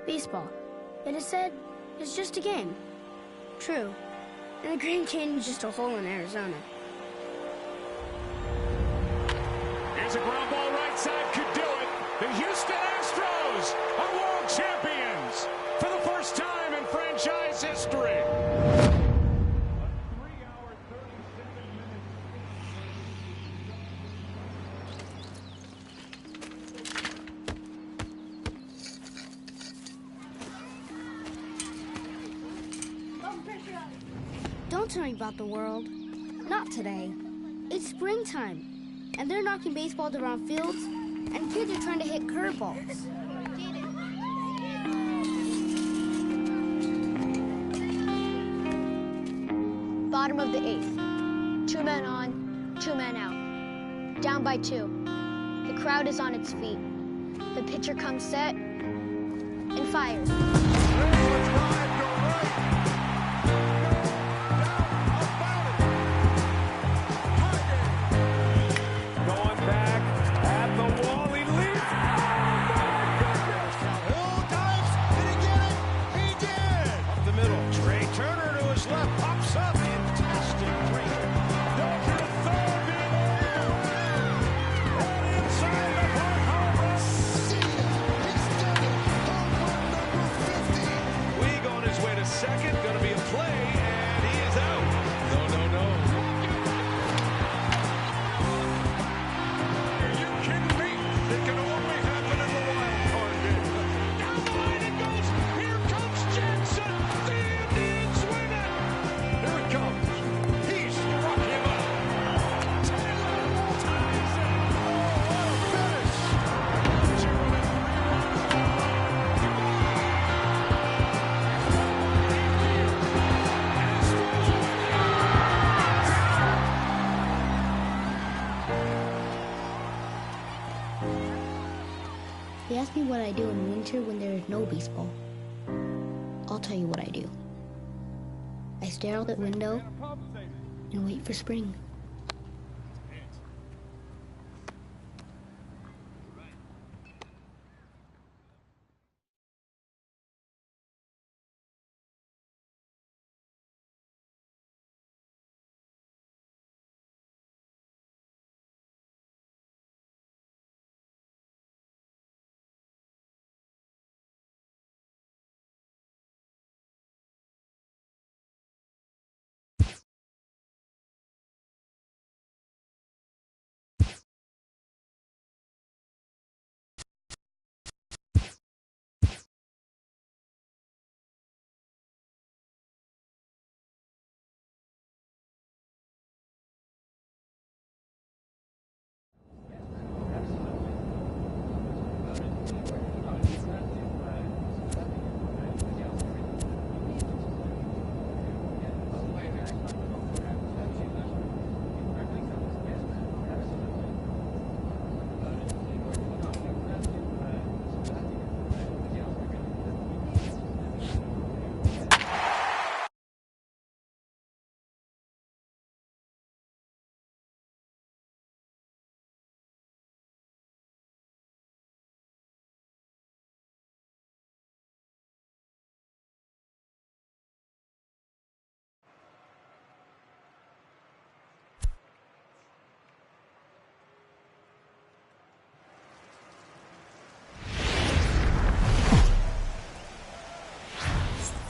Baseball. It is said it's just a game. True. And the Grand Canyon's just a hole in Arizona. Here's a ground ball right side, could do it. The Houston Astros are world champions for the first time in franchise history. Don't tell me about the world. Not today. It's springtime, and they're knocking baseballs around fields, and kids are trying to hit curveballs. Bottom of the 8th. 2 men on, 2 men out. Down by 2. The crowd is on its feet. The pitcher comes set and fires. They ask me what I do in winter when there is no baseball. I'll tell you what I do. I stare out the window and wait for spring.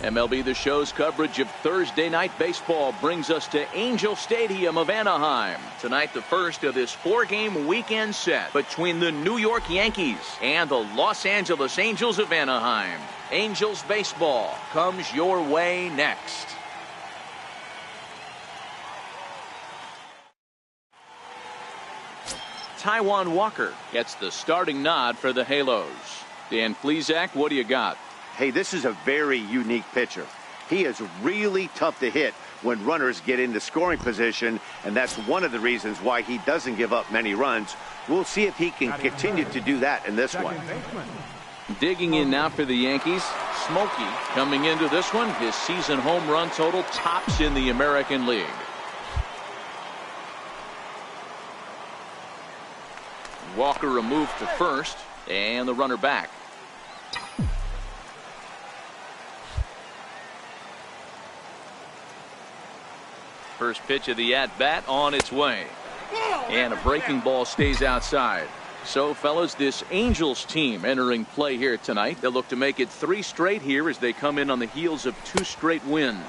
MLB The Show's coverage of Thursday Night Baseball brings us to Angel Stadium of Anaheim. Tonight, the first of this 4-game weekend set between the New York Yankees and the Los Angeles Angels of Anaheim. Angels baseball comes your way next. Taijuan Walker gets the starting nod for the Halos. Dan Plesac, what do you got? Hey, this is a very unique pitcher. He is really tough to hit when runners get into scoring position, and that's one of the reasons why he doesn't give up many runs. We'll see if he can continue to do that in this one. Digging in now for the Yankees, Smokey coming into this one. His season home run total tops in the American League. Walker removed to first, and the runner back. First pitch of the at-bat on its way. And a breaking ball stays outside. So, fellas, this Angels team entering play here tonight. They'll look to make it 3 straight here as they come in on the heels of 2 straight wins.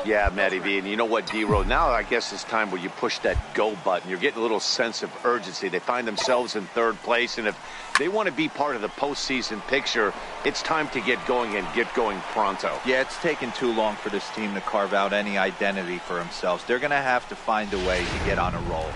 Yeah, Matty V, and you know what, D-Row, now I guess it's time where you push that go button. You're getting a little sense of urgency. They find themselves in 3rd place, and if they want to be part of the postseason picture, it's time to get going and get going pronto. Yeah, it's taken too long for this team to carve out any identity for themselves. They're going to have to find a way to get on a roll.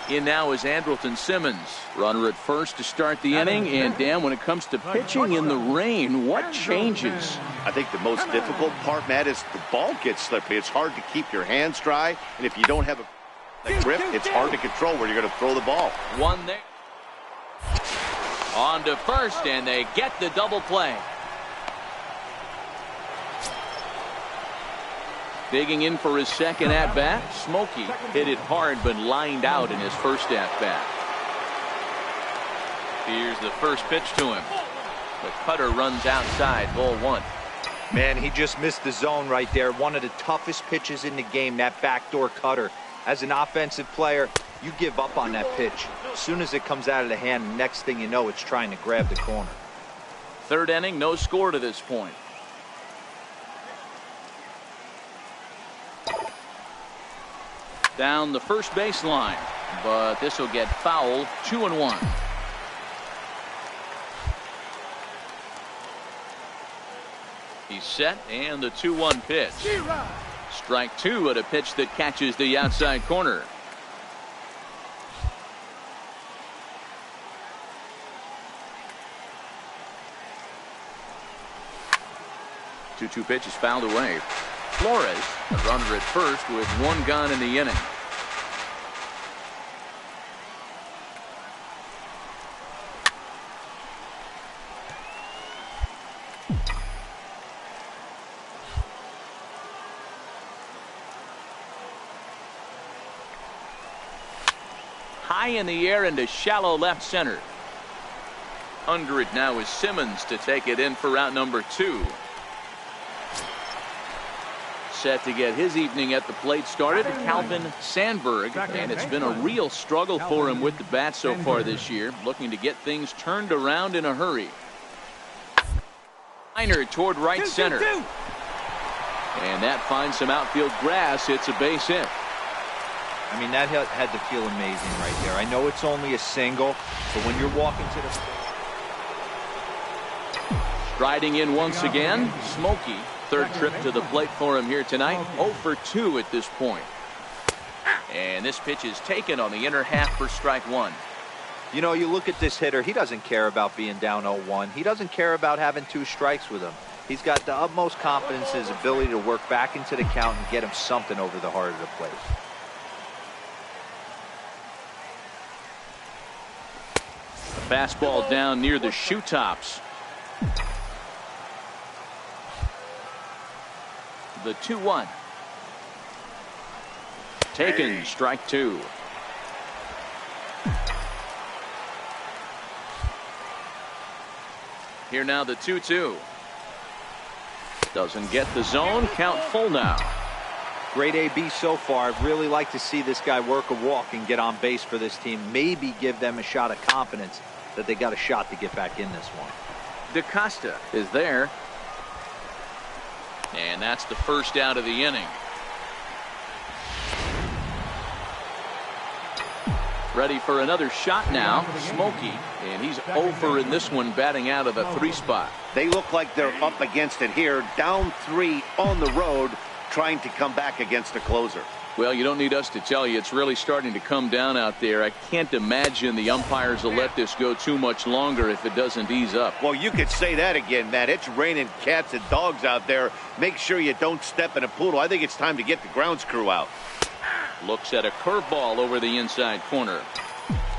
In now is Andrelton Simmons. Runner at first to start the inning. And Dan, when it comes to pitching in the rain, what changes? I think the most difficult part, Matt, is the ball gets slippery. It's hard to keep your hands dry. And if you don't have a grip, it's hard to control where you're going to throw the ball. One there. On to first, and they get the double play. Digging in for his second at-bat. Smokey hit it hard but lined out in his first at-bat. Here's the first pitch to him. The cutter runs outside, ball 1. Man, he just missed the zone right there. One of the toughest pitches in the game, that backdoor cutter. As an offensive player, you give up on that pitch. As soon as it comes out of the hand, next thing you know, it's trying to grab the corner. 3rd inning, no score to this point. Down the first baseline, but this will get foul. 2-1. He's set, and the 2-1 pitch. Strike 2 at a pitch that catches the outside corner. Two pitch is fouled away. Flores, a runner at first with 1 gone in the inning. High in the air into shallow left center. Under it now is Simmons to take it in for out number 2. Set to get his evening at the plate started, Calvin Sandberg, and it's been a real struggle for him with the bat so far this year, looking to get things turned around in a hurry. Liner toward right center, and that finds some outfield grass. It's a base hit. I mean, that had to feel amazing right there. I know it's only a single, but when you're walking to the... Striding in once again, Smokey. 3rd trip to the plate for him here tonight. 0 for 2 at this point. And this pitch is taken on the inner half for strike 1. You know, you look at this hitter, he doesn't care about being down 0-1. He doesn't care about having 2 strikes with him. He's got the utmost confidence in his ability to work back into the count and get him something over the heart of the plate. A fastball down near the shoe tops. The 2-1. Taken, strike 2. Here now the 2-2. Doesn't get the zone, count full now. Great AB so far. I'd really like to see this guy work a walk and get on base for this team. Maybe give them a shot of confidence that they got a shot to get back in this one. DaCosta is there. And that's the first out of the inning. Ready for another shot now, Smokey, and he's over in this one, batting out of the 3 spot. They look like they're up against it here, down 3 on the road, trying to come back against a closer. Well, you don't need us to tell you, it's really starting to come down out there. I can't imagine the umpires will let this go too much longer if it doesn't ease up. Well, you could say that again, Matt. It's raining cats and dogs out there. Make sure you don't step in a poodle. I think it's time to get the grounds crew out. Looks at a curveball over the inside corner.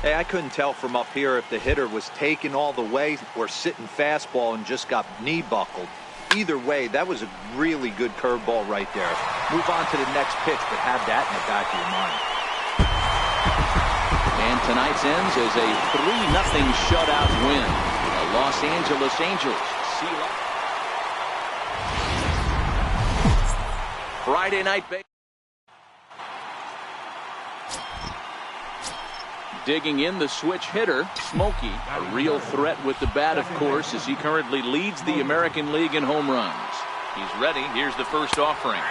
Hey, I couldn't tell from up here if the hitter was taking all the way or sitting fastball and just got knee buckled. Either way, that was a really good curveball right there. Move on to the next pitch, but have that in the back of your mind. And tonight's ends as a 3-0 shutout win. The Los Angeles Angels seal up. Friday night baseball. Digging in the switch hitter, Smokey, a real threat with the bat, of course, as he currently leads the American League in home runs. He's ready. Here's the first offering.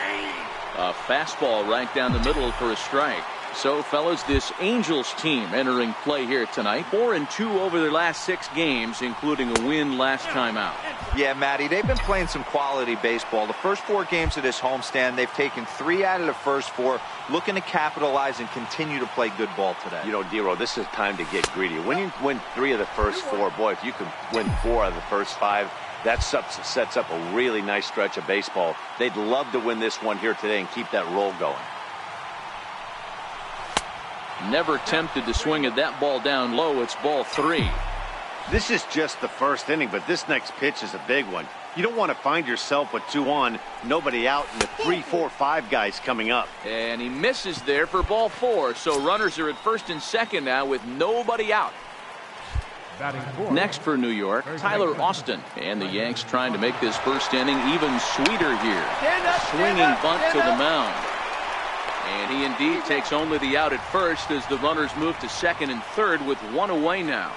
A fastball right down the middle for a strike. So, fellas, this Angels team entering play here tonight. 4-2 over their last 6 games, including a win last time out. Yeah, Matty, they've been playing some quality baseball. The first 4 games of this homestand, they've taken 3 out of the first 4, looking to capitalize and continue to play good ball today. You know, Dero, this is time to get greedy. When you win 3 of the first 4, boy, if you can win 4 out of the first 5, that sets up a really nice stretch of baseball. They'd love to win this one here today and keep that roll going. Never tempted to swing at that ball down low. It's ball 3. This is just the first inning, but this next pitch is a big one. You don't want to find yourself with 2 on, nobody out, and the 3, 4, 5 guys coming up. And he misses there for ball 4. So runners are at first and second now with nobody out. Next for New York, Tyler Austin. And the Yanks trying to make this first inning even sweeter here. Swinging bunt to the mound. And he indeed takes only the out at first as the runners move to second and third with 1 away now.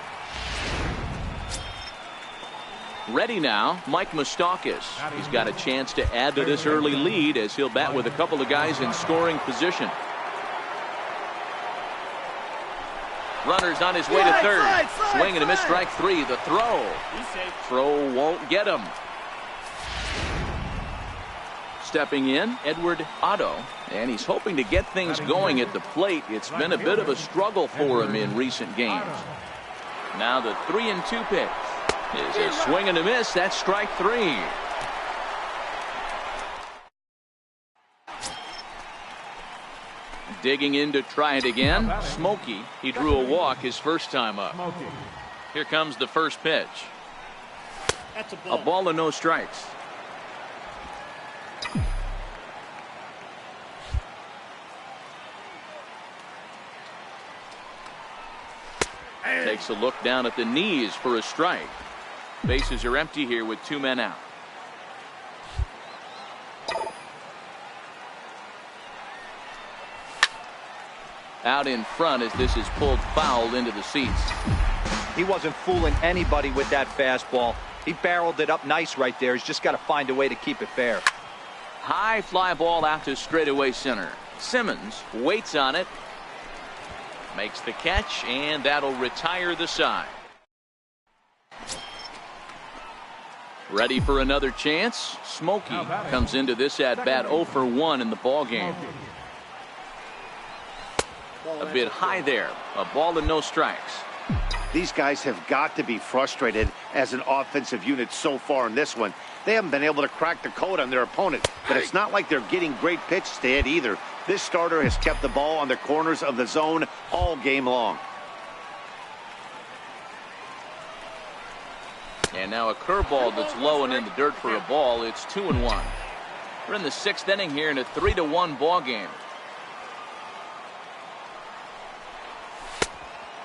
Ready now, Mike Moustakas. He's got a chance to add to this early lead as he'll bat with a couple of guys in scoring position. Runners on his way to third. Swing and a miss, strike 3. The throw. Throw won't get him. Stepping in, Edward Otto, and he's hoping to get things going at the plate. It's been a bit of a struggle for him in recent games. Now the 3-2 pitch is a swing and a miss. That's strike 3. Digging in to try it again, Smokey. He drew a walk his first time up. Here comes the first pitch. A ball and no strikes. Takes a look down at the knees for a strike. Bases are empty here with 2 men out. Out in front as this is pulled foul into the seats. He wasn't fooling anybody with that fastball. He barreled it up nice right there. He's just got to find a way to keep it fair. High fly ball out to straightaway center. Simmons waits on it. Makes the catch, and that'll retire the side. Ready for another chance. Smokey comes into this at bat 0 for 1 in the ball game. A bit high there. A ball and no strikes. These guys have got to be frustrated as an offensive unit so far in this one. They haven't been able to crack the code on their opponent, but it's not like they're getting great pitches to hit either. This starter has kept the ball on the corners of the zone all game long. And now a curveball that's low and in the dirt for a ball. It's 2-1. We're in the 6th inning here in a 3-1 ball game.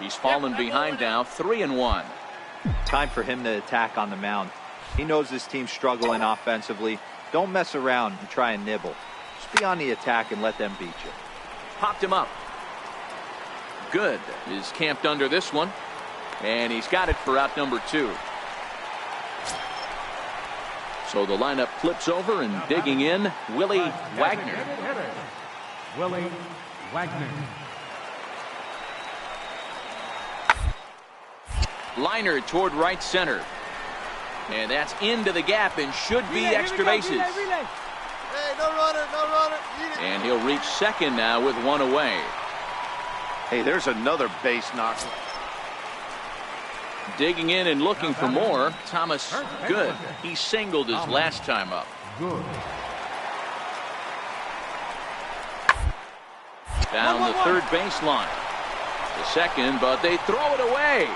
He's fallen behind now, 3-1. Time for him to attack on the mound. He knows this team's struggling offensively. Don't mess around and try and nibble. Just be on the attack and let them beat you. Popped him up. Good is camped under this one. And he's got it for out number 2. So the lineup flips over and digging in, Willie Wagner. Willie Wagner. Liner toward right center. And that's into the gap and should be extra bases. Hey, no runner, no runner. And he'll reach second now with 1 away. Hey, there's another base knocker. Digging in and looking for more, Thomas Good. He singled his last time up. Good. Down the third baseline. The second, but they throw it away.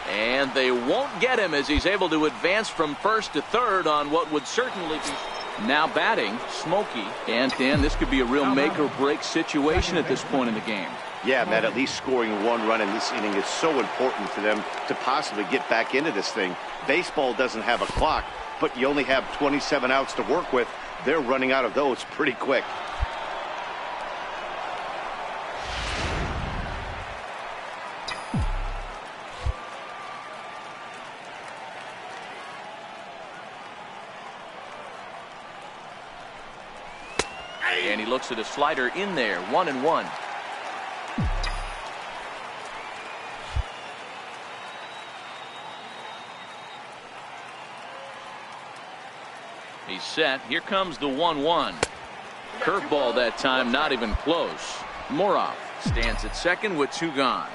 And they won't get him as he's able to advance from first to third on what would certainly be. Now batting, Smokey. And Dan, this could be a real make or break situation at this point in the game. Yeah, Matt, at least scoring 1 run in this inning is so important to them to possibly get back into this thing. Baseball doesn't have a clock, but you only have 27 outs to work with. They're running out of those pretty quick. And he looks at a slider in there, 1-1. He's set. Here comes the 1-1. Curveball that time, not even close. Moroff stands at second with 2 gone.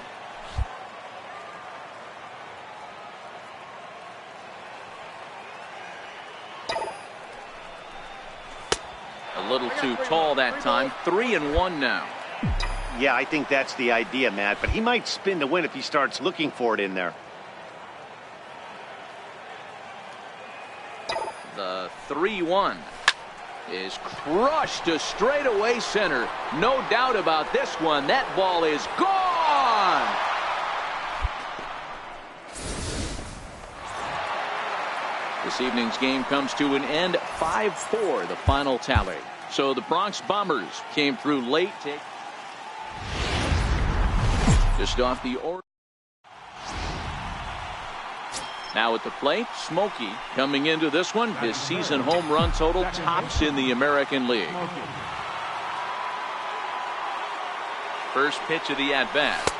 A little too tall that time. 3-1 now. Yeah, I think that's the idea, Matt, but he might spin to win if he starts looking for it in there. The 3-1 is crushed to straightaway center. No doubt about this one. That ball is gone. This evening's game comes to an end. 5-4 the final tally. So the Bronx Bombers came through late. Just off the order. Now at the plate, Smokey coming into this one. His season home run total tops in the American League. First pitch of the at-bat.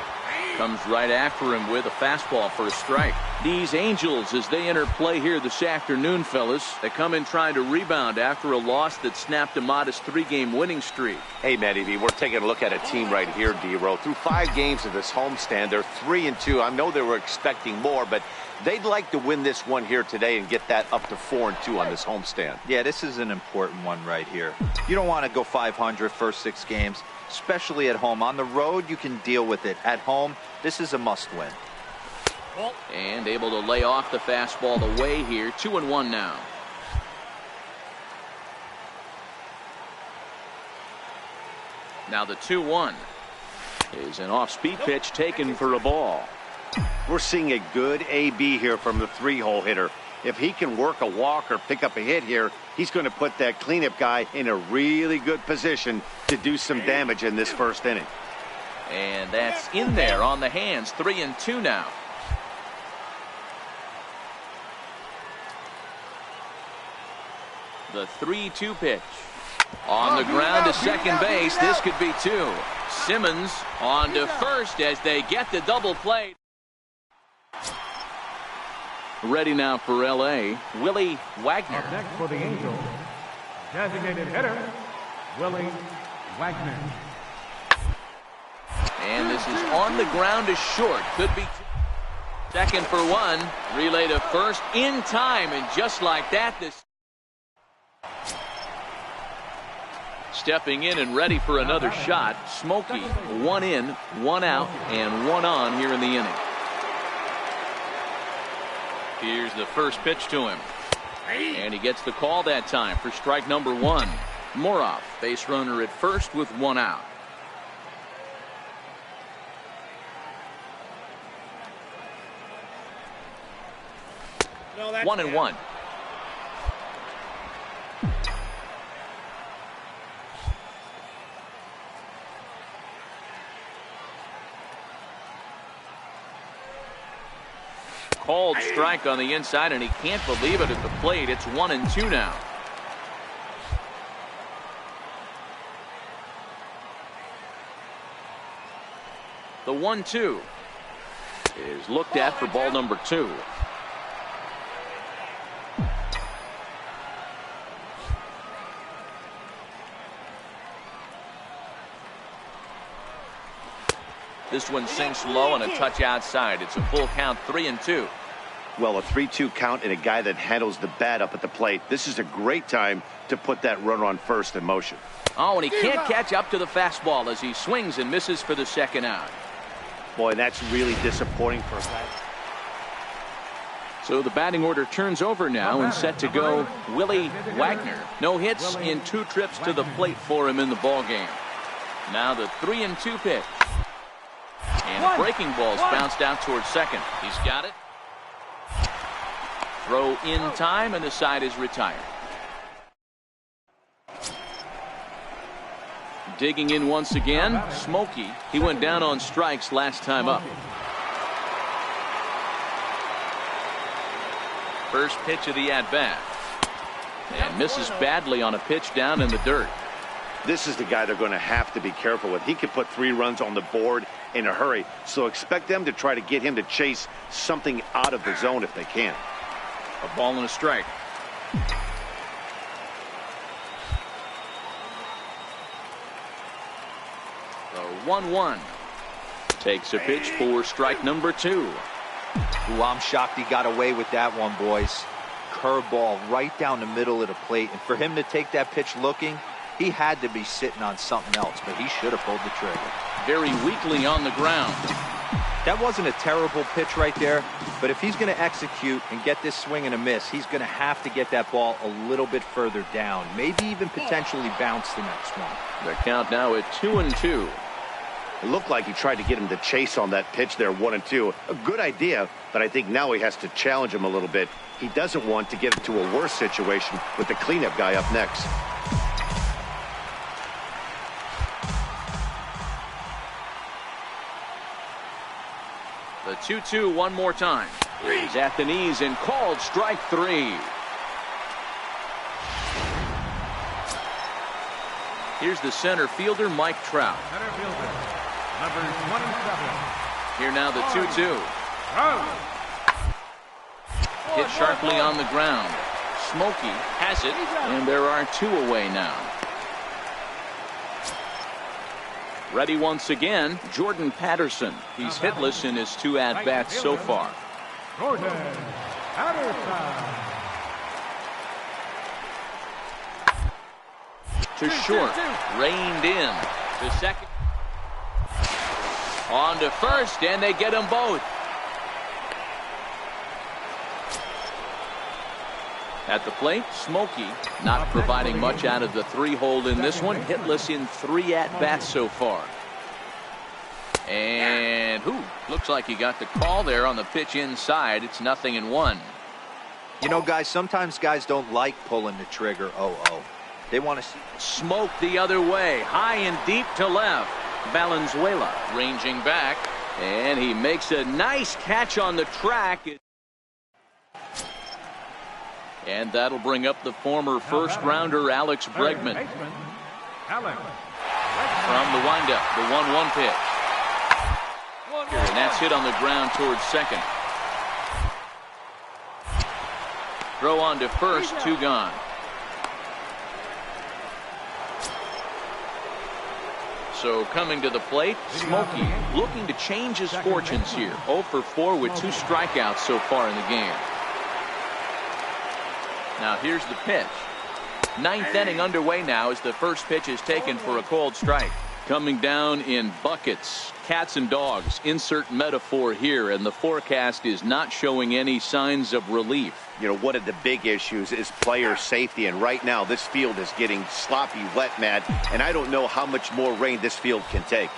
Comes right after him with a fastball for a strike. These Angels, as they enter play here this afternoon, fellas, they come in trying to rebound after a loss that snapped a modest 3-game winning streak. Hey, Matty V, we're taking a look at a team right here, D-Row. Through 5 games of this homestand, they're 3-2. I know they were expecting more, but they'd like to win this one here today and get that up to 4-2 on this homestand. Yeah, this is an important one right here. You don't want to go 500 first 6 games, especially at home. On the road, you can deal with it. At home, this is a must-win. And able to lay off the fastball away here. 2-1 now. Now the 2-1 is an off-speed pitch taken for a ball. We're seeing a good AB here from the 3-hole hitter. If he can work a walk or pick up a hit here, he's going to put that cleanup guy in a really good position to do some damage in this first inning. And that's in there on the hands. 3-2 now. The 3-2 pitch. On the ground to second base. This could be 2. Simmons on to first as they get the double play. Ready now for L.A., Willie Wagner. Up next for the Angels, designated hitter, Willie Wagner. And this is on the ground to short. Could be second for 1. Relay to first in time, and just like that, this stepping in and ready for another shot. Smokey, 1 in, 1 out, and 1 on here in the inning. Here's the first pitch to him. And he gets the call that time for strike number 1. Moroff, base runner at first with 1 out. No, 1-1. Called strike on the inside, and he can't believe it at the plate. It's 1-2 now. The 1-2 is looked at for ball number 2. This one sinks low and a touch outside. It's a full count, 3-2. Well, a 3-2 count and a guy that handles the bat up at the plate. This is a great time to put that runner on first in motion. Oh, and he can't catch up to the fastball as he swings and misses for the second out. Boy, that's really disappointing for a bat. So the batting order turns over now and set to go Willie Wagner. No hits in 2 trips to the plate for him in the ballgame. Now the 3-2 pitch. And a breaking ball's bounced out towards second. He's got it. Throw in time, and the side is retired. Digging in once again, Smokey. He went down on strikes last time up. First pitch of the at-bat. And misses badly on a pitch down in the dirt. This is the guy they're going to have to be careful with. He could put 3 runs on the board in a hurry. So expect them to try to get him to chase something out of the zone if they can. A ball and a strike. The 1-1. Takes a pitch for strike number 2. Ooh, I'm shocked he got away with that one, boys. Curveball right down the middle of the plate. And for him to take that pitch looking, he had to be sitting on something else, but he should have pulled the trigger. Very weakly on the ground. That wasn't a terrible pitch right there, but if he's going to execute and get this swing and a miss, he's going to have to get that ball a little bit further down, maybe even potentially bounce the next one. The count now at 2-2. It looked like he tried to get him to chase on that pitch there, 1-2. A good idea, but I think now he has to challenge him a little bit. He doesn't want to get into a worse situation with the cleanup guy up next. The 2-2 one more time. He's at the knees and called strike 3. Here's the center fielder, Mike Trout. Center fielder, numbers 1 and 7. Here now the 2-2. Hit sharply on the ground. Smokey has it, and there are 2 away now. Ready once again, Jordan Patterson. He's hitless in his 2 at-bats so far. Jordan Patterson. To short, reined in. To second. On to first, and they get them both. At the plate, Smokey not providing much out of the 3-hole in this one. Hitless in 3 at-bats so far. And looks like he got the call there on the pitch inside. It's 0-1. You know, guys, sometimes guys don't like pulling the trigger 0-0. They want to see smoke the other way, high and deep to left. Valenzuela ranging back, and he makes a nice catch on the track. And that'll bring up the former first-rounder Alex Bregman. From the windup, the 1-1 pitch. And that's hit on the ground towards second. Throw on to first, 2 gone. So coming to the plate, Smokey looking to change his fortunes here. 0 for 4 with 2 strikeouts so far in the game. Now here's the pitch. 9th inning underway now as the first pitch is taken for a called strike. Coming down in buckets, cats and dogs, insert metaphor here, and the forecast is not showing any signs of relief. You know, one of the big issues is player safety, and right now this field is getting sloppy wet, Matt, and I don't know how much more rain this field can take.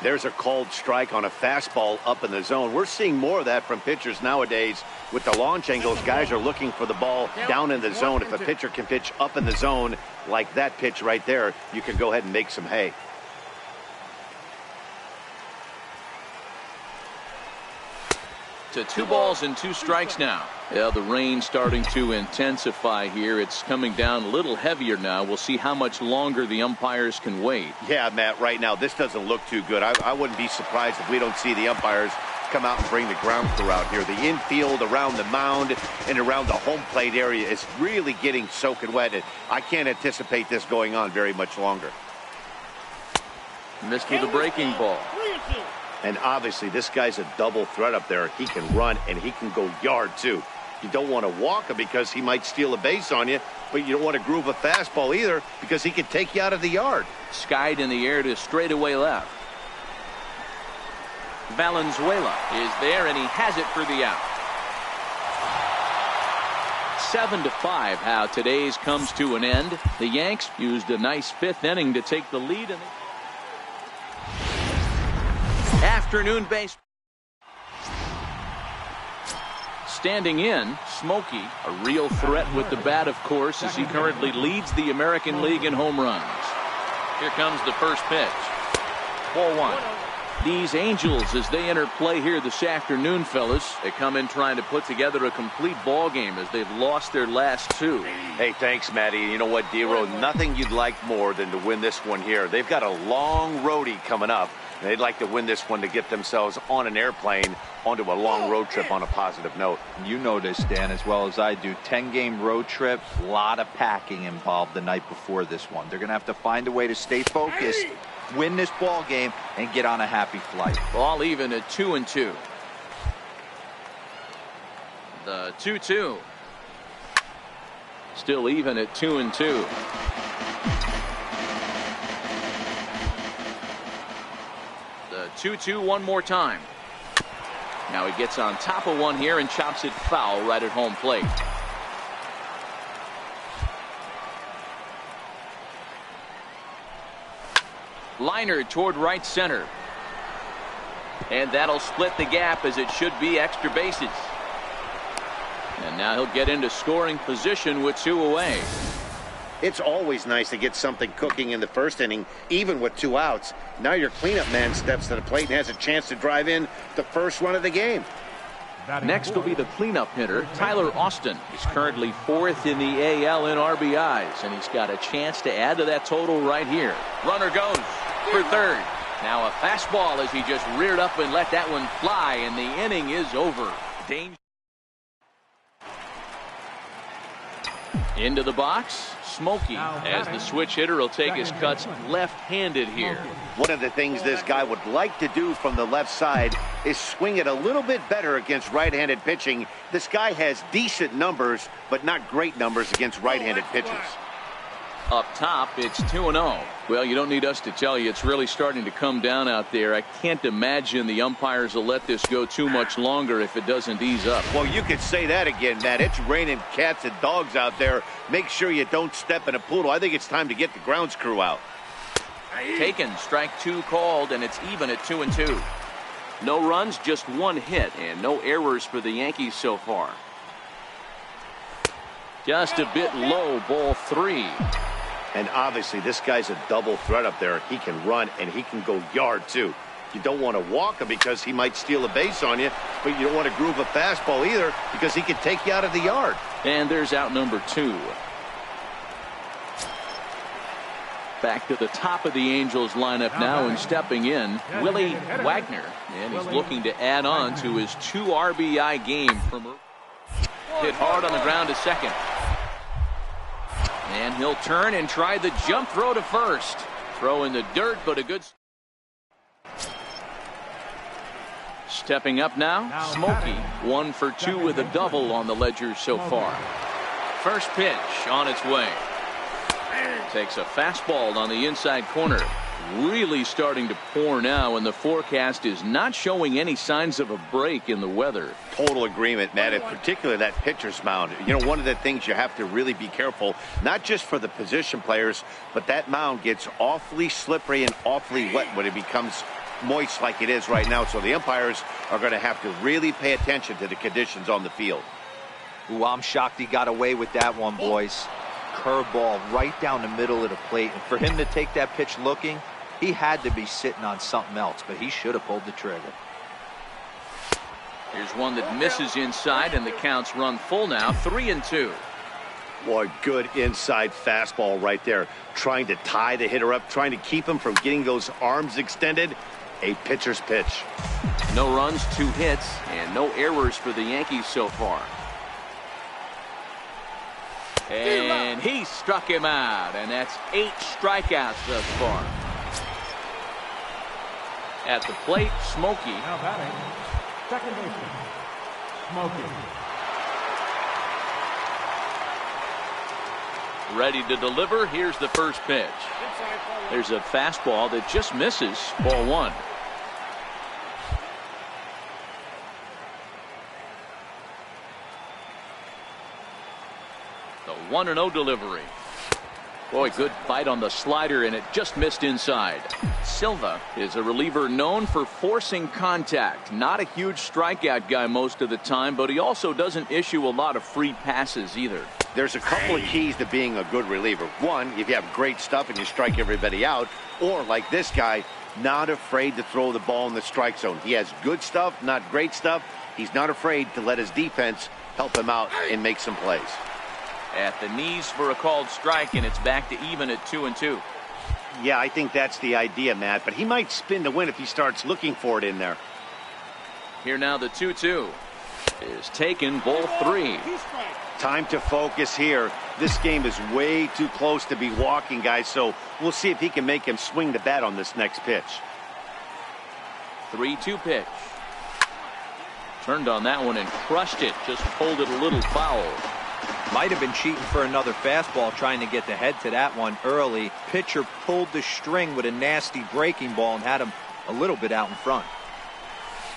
There's a called strike on a fastball up in the zone. We're seeing more of that from pitchers nowadays. With the launch angles, guys are looking for the ball down in the zone. If a pitcher can pitch up in the zone like that pitch right there, you can go ahead and make some hay. To 2 balls and 2 strikes now. Yeah, the rain starting to intensify here. It's coming down a little heavier now. We'll see how much longer the umpires can wait. Yeah, Matt, right now this doesn't look too good. I wouldn't be surprised if we don't see the umpires come out and bring the ground crew out here. The infield around the mound and around the home plate area is really getting soaking wet. And I can't anticipate this going on very much longer. Missed with a breaking ball. And obviously this guy's a double threat up there. He can run and he can go yard too. You don't want to walk him because he might steal a base on you, but you don't want to groove a fastball either because he could take you out of the yard. Skied in the air to straightaway left. Valenzuela is there, and he has it for the out. 7-5, how today's comes to an end. The Yanks used a nice 5th inning to take the lead. Afternoon baseball. Standing in, Smokey, a real threat with the bat, of course, as he currently leads the American League in home runs. Here comes the first pitch. Ball 1. These Angels, as they enter play here this afternoon, fellas, they come in trying to put together a complete ball game as they've lost their last two. Hey, thanks, Matty. You know what, D-Row, nothing you'd like more than to win this one here. They've got a long roadie coming up. And they'd like to win this one to get themselves on an airplane onto a long road trip on a positive note. You know this, Dan, as well as I do. 10-game road trip, a lot of packing involved the night before this one. They're going to have to find a way to stay focused, win this ball game, and get on a happy flight. Ball even at 2-2. The 2-2. Still even at 2-2. The 2-2 one more time. Now he gets on top of one here and chops it foul right at home plate. Liner toward right center. And that'll split the gap, as it should be extra bases. And now he'll get into scoring position with 2 away. It's always nice to get something cooking in the first inning, even with 2 outs. Now your cleanup man steps to the plate and has a chance to drive in the first run of the game. Next will be the cleanup hitter, Tyler Austin. He's currently 4th in the AL in RBIs, and he's got a chance to add to that total right here. Runner goes for third. Now a fastball as he just reared up and let that one fly, and the inning is over. Danger. Into the box, Smokey, as the switch hitter will take his cuts left-handed here. One of the things this guy would like to do from the left side is swing it a little bit better against right-handed pitching. This guy has decent numbers, but not great numbers against right-handed pitchers. Up top, it's 2-0. Well, you don't need us to tell you, it's really starting to come down out there. I can't imagine the umpires will let this go too much longer if it doesn't ease up. Well, you could say that again, Matt. It's raining cats and dogs out there. Make sure you don't step in a poodle. I think it's time to get the grounds crew out. Taken, strike 2 called, and it's even at 2-2. No runs, just 1 hit, and no errors for the Yankees so far. Just a bit low, ball 3. And obviously, this guy's a double threat up there. He can run, and he can go yard, too. You don't want to walk him because he might steal a base on you, but you don't want to groove a fastball either because he could take you out of the yard. And there's out number 2. Back to the top of the Angels lineup now, and stepping in, Willie Wagner. And he's looking to add on to his 2 RBI game from hit hard on the ground to second. And he'll turn and try the jump throw to first. Throw in the dirt, but a good. Stepping up now, Smokey. 1 for 2 with a double on the ledger so far. First pitch on its way. Takes a fastball on the inside corner. Really starting to pour now, and the forecast is not showing any signs of a break in the weather. Total agreement, Matt, and particularly that pitcher's mound. You know, one of the things you have to really be careful, not just for the position players, but that mound gets awfully slippery and awfully wet when it becomes moist like it is right now. So the umpires are going to have to really pay attention to the conditions on the field. Ooh, I'm shocked he got away with that one, boys. Curveball right down the middle of the plate. And for him to take that pitch looking, he had to be sitting on something else, but he should have pulled the trigger. Here's one that misses inside, and the count's run full now, 3-2. Boy, good inside fastball right there. Trying to tie the hitter up, trying to keep him from getting those arms extended. A pitcher's pitch. No runs, 2 hits, and no errors for the Yankees so far. And he struck him out, and that's 8 strikeouts thus far. At the plate, Smokey. Now batting, second baseman, Smokey. Ready to deliver. Here's the first pitch. There's a fastball that just misses. Ball 1. The 1-0 delivery. Boy, good bite on the slider, and it just missed inside. Silva is a reliever known for forcing contact. Not a huge strikeout guy most of the time, but he also doesn't issue a lot of free passes either. There's a couple of keys to being a good reliever. One, if you have great stuff and you strike everybody out, or like this guy, not afraid to throw the ball in the strike zone. He has good stuff, not great stuff. He's not afraid to let his defense help him out and make some plays. At the knees for a called strike, and it's back to even at 2-2. Yeah, I think that's the idea, Matt, but he might spin to win if he starts looking for it in there. Here now the 2-2 is taken, ball 3. Time to focus here. This game is way too close to be walking, guys, so we'll see if he can make him swing the bat on this next pitch. 3-2 pitch. Turned on that one and crushed it. Just pulled it a little foul. Might have been cheating for another fastball, trying to get the head to that one early. Pitcher pulled the string with a nasty breaking ball and had him a little bit out in front.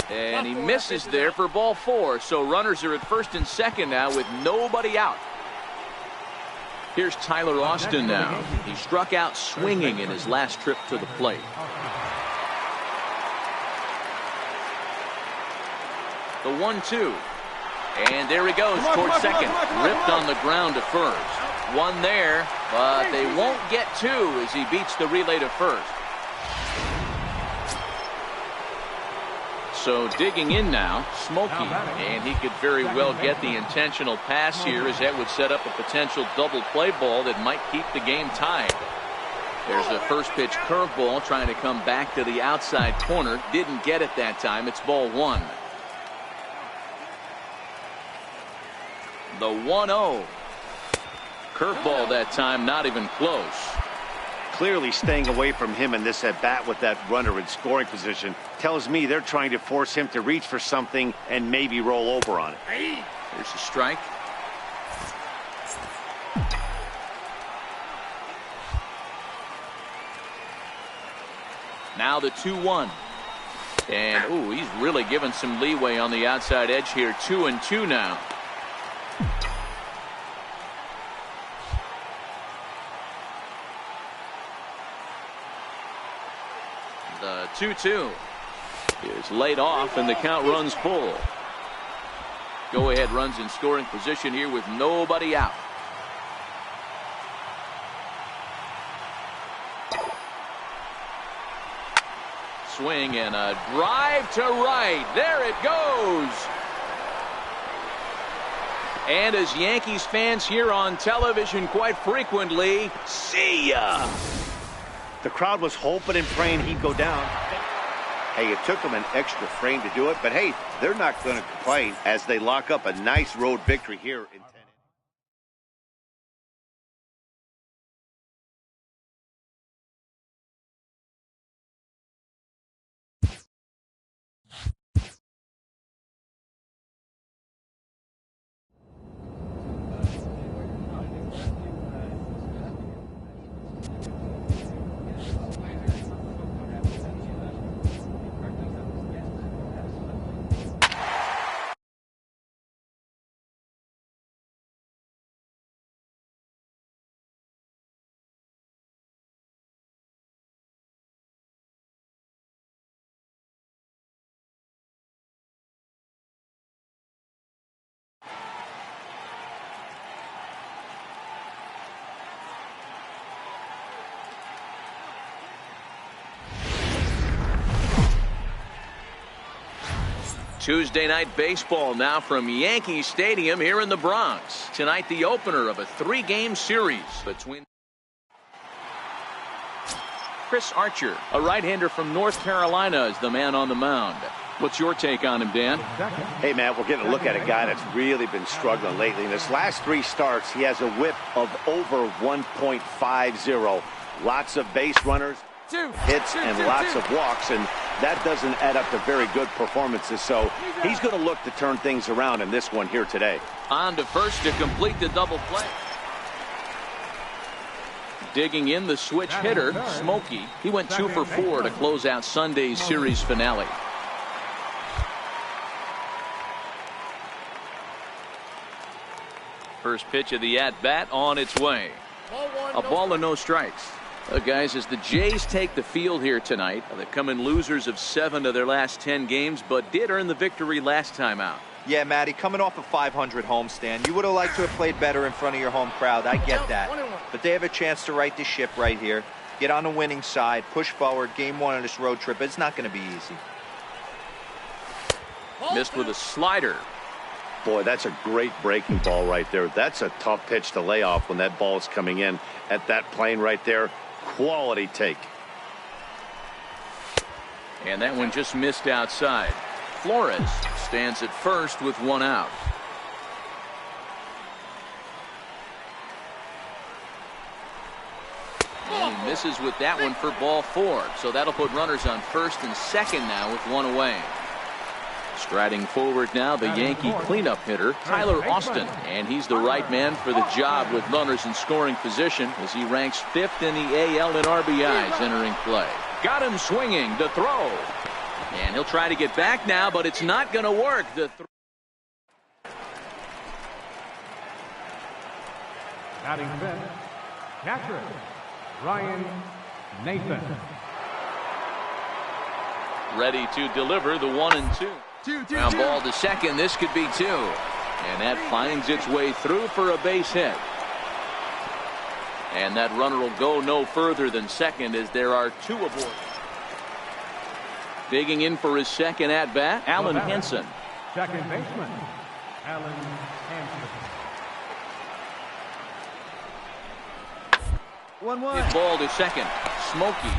And he misses there for ball 4. So runners are at first and second now with nobody out. Here's Tyler Austin now. He struck out swinging in his last trip to the plate. The 1-2. And there he goes towards second. Ripped on the ground to first. One there, but they won't get 2 as he beats the relay to first. So digging in now, Smokey, and he could very well get the intentional pass here, as that would set up a potential double play ball that might keep the game tied. There's a first pitch curveball trying to come back to the outside corner. Didn't get it that time. It's ball 1. The 1-0. Curveball that time, not even close. Clearly staying away from him in this at-bat with that runner in scoring position tells me they're trying to force him to reach for something and maybe roll over on it. Here's a strike. Now the 2-1. And, ooh, he's really given some leeway on the outside edge here. 2-2 now. The 2-2 is laid off, and the count runs full. Go-ahead runs in scoring position here with nobody out. Swing and a drive to right. There it goes. And as Yankees fans hear on television quite frequently, see ya. The crowd was hoping and praying he'd go down. Hey, it took them an extra frame to do it, but hey, they're not going to complain as they lock up a nice road victory here in 10. Tuesday night baseball now from Yankee Stadium here in the Bronx. Tonight, the opener of a 3-game series between Chris Archer, a right-hander from North Carolina, is the man on the mound. What's your take on him, Dan? Hey, man, we're getting a look at a guy that's really been struggling lately. In his last 3 starts, he has a whip of over 1.50. Lots of base runners, hits, and lots of walks, and that doesn't add up to very good performances. So he's going to look to turn things around in this one here today. On to first to complete the double play. Digging in the switch hitter, Smokey. He went 2 for 4 to close out Sunday's series finale. First pitch of the at-bat on its way. A ball and no strikes. Guys, as the Jays take the field here tonight, they come in losers of 7 of their last 10 games, but did earn the victory last time out. Yeah, Matty, coming off a 500 homestand, you would have liked to have played better in front of your home crowd. I get that. But they have a chance to right the ship right here. get on the winning side, push forward. Game 1 of this road trip, it's not going to be easy. Missed with a slider. Boy, that's a great breaking ball right there. That's a tough pitch to lay off when that ball is coming in at that plane right there. Quality take. And that one just missed outside. Flores stands at first with one out. And he misses with that one for ball 4. So that'll put runners on first and second now with one away. Striding forward now, the Yankee cleanup hitter, Tyler Austin. And he's the right man for the job with runners in scoring position as he ranks 5th in the AL in RBIs entering play. Got him swinging, the throw. And he'll try to get back now, but it's not going to work. Batting fifth, catcher, Ryan Nathan. Ready to deliver the 1-2. Ground ball to second. This could be 2. And that finds its way through for a base hit. And that runner will go no further than second as there are 2 aboard. Digging in for his second at bat, Alan Henson. Second baseman, Alan Henson. 1-1. Hit ball to second. Smokey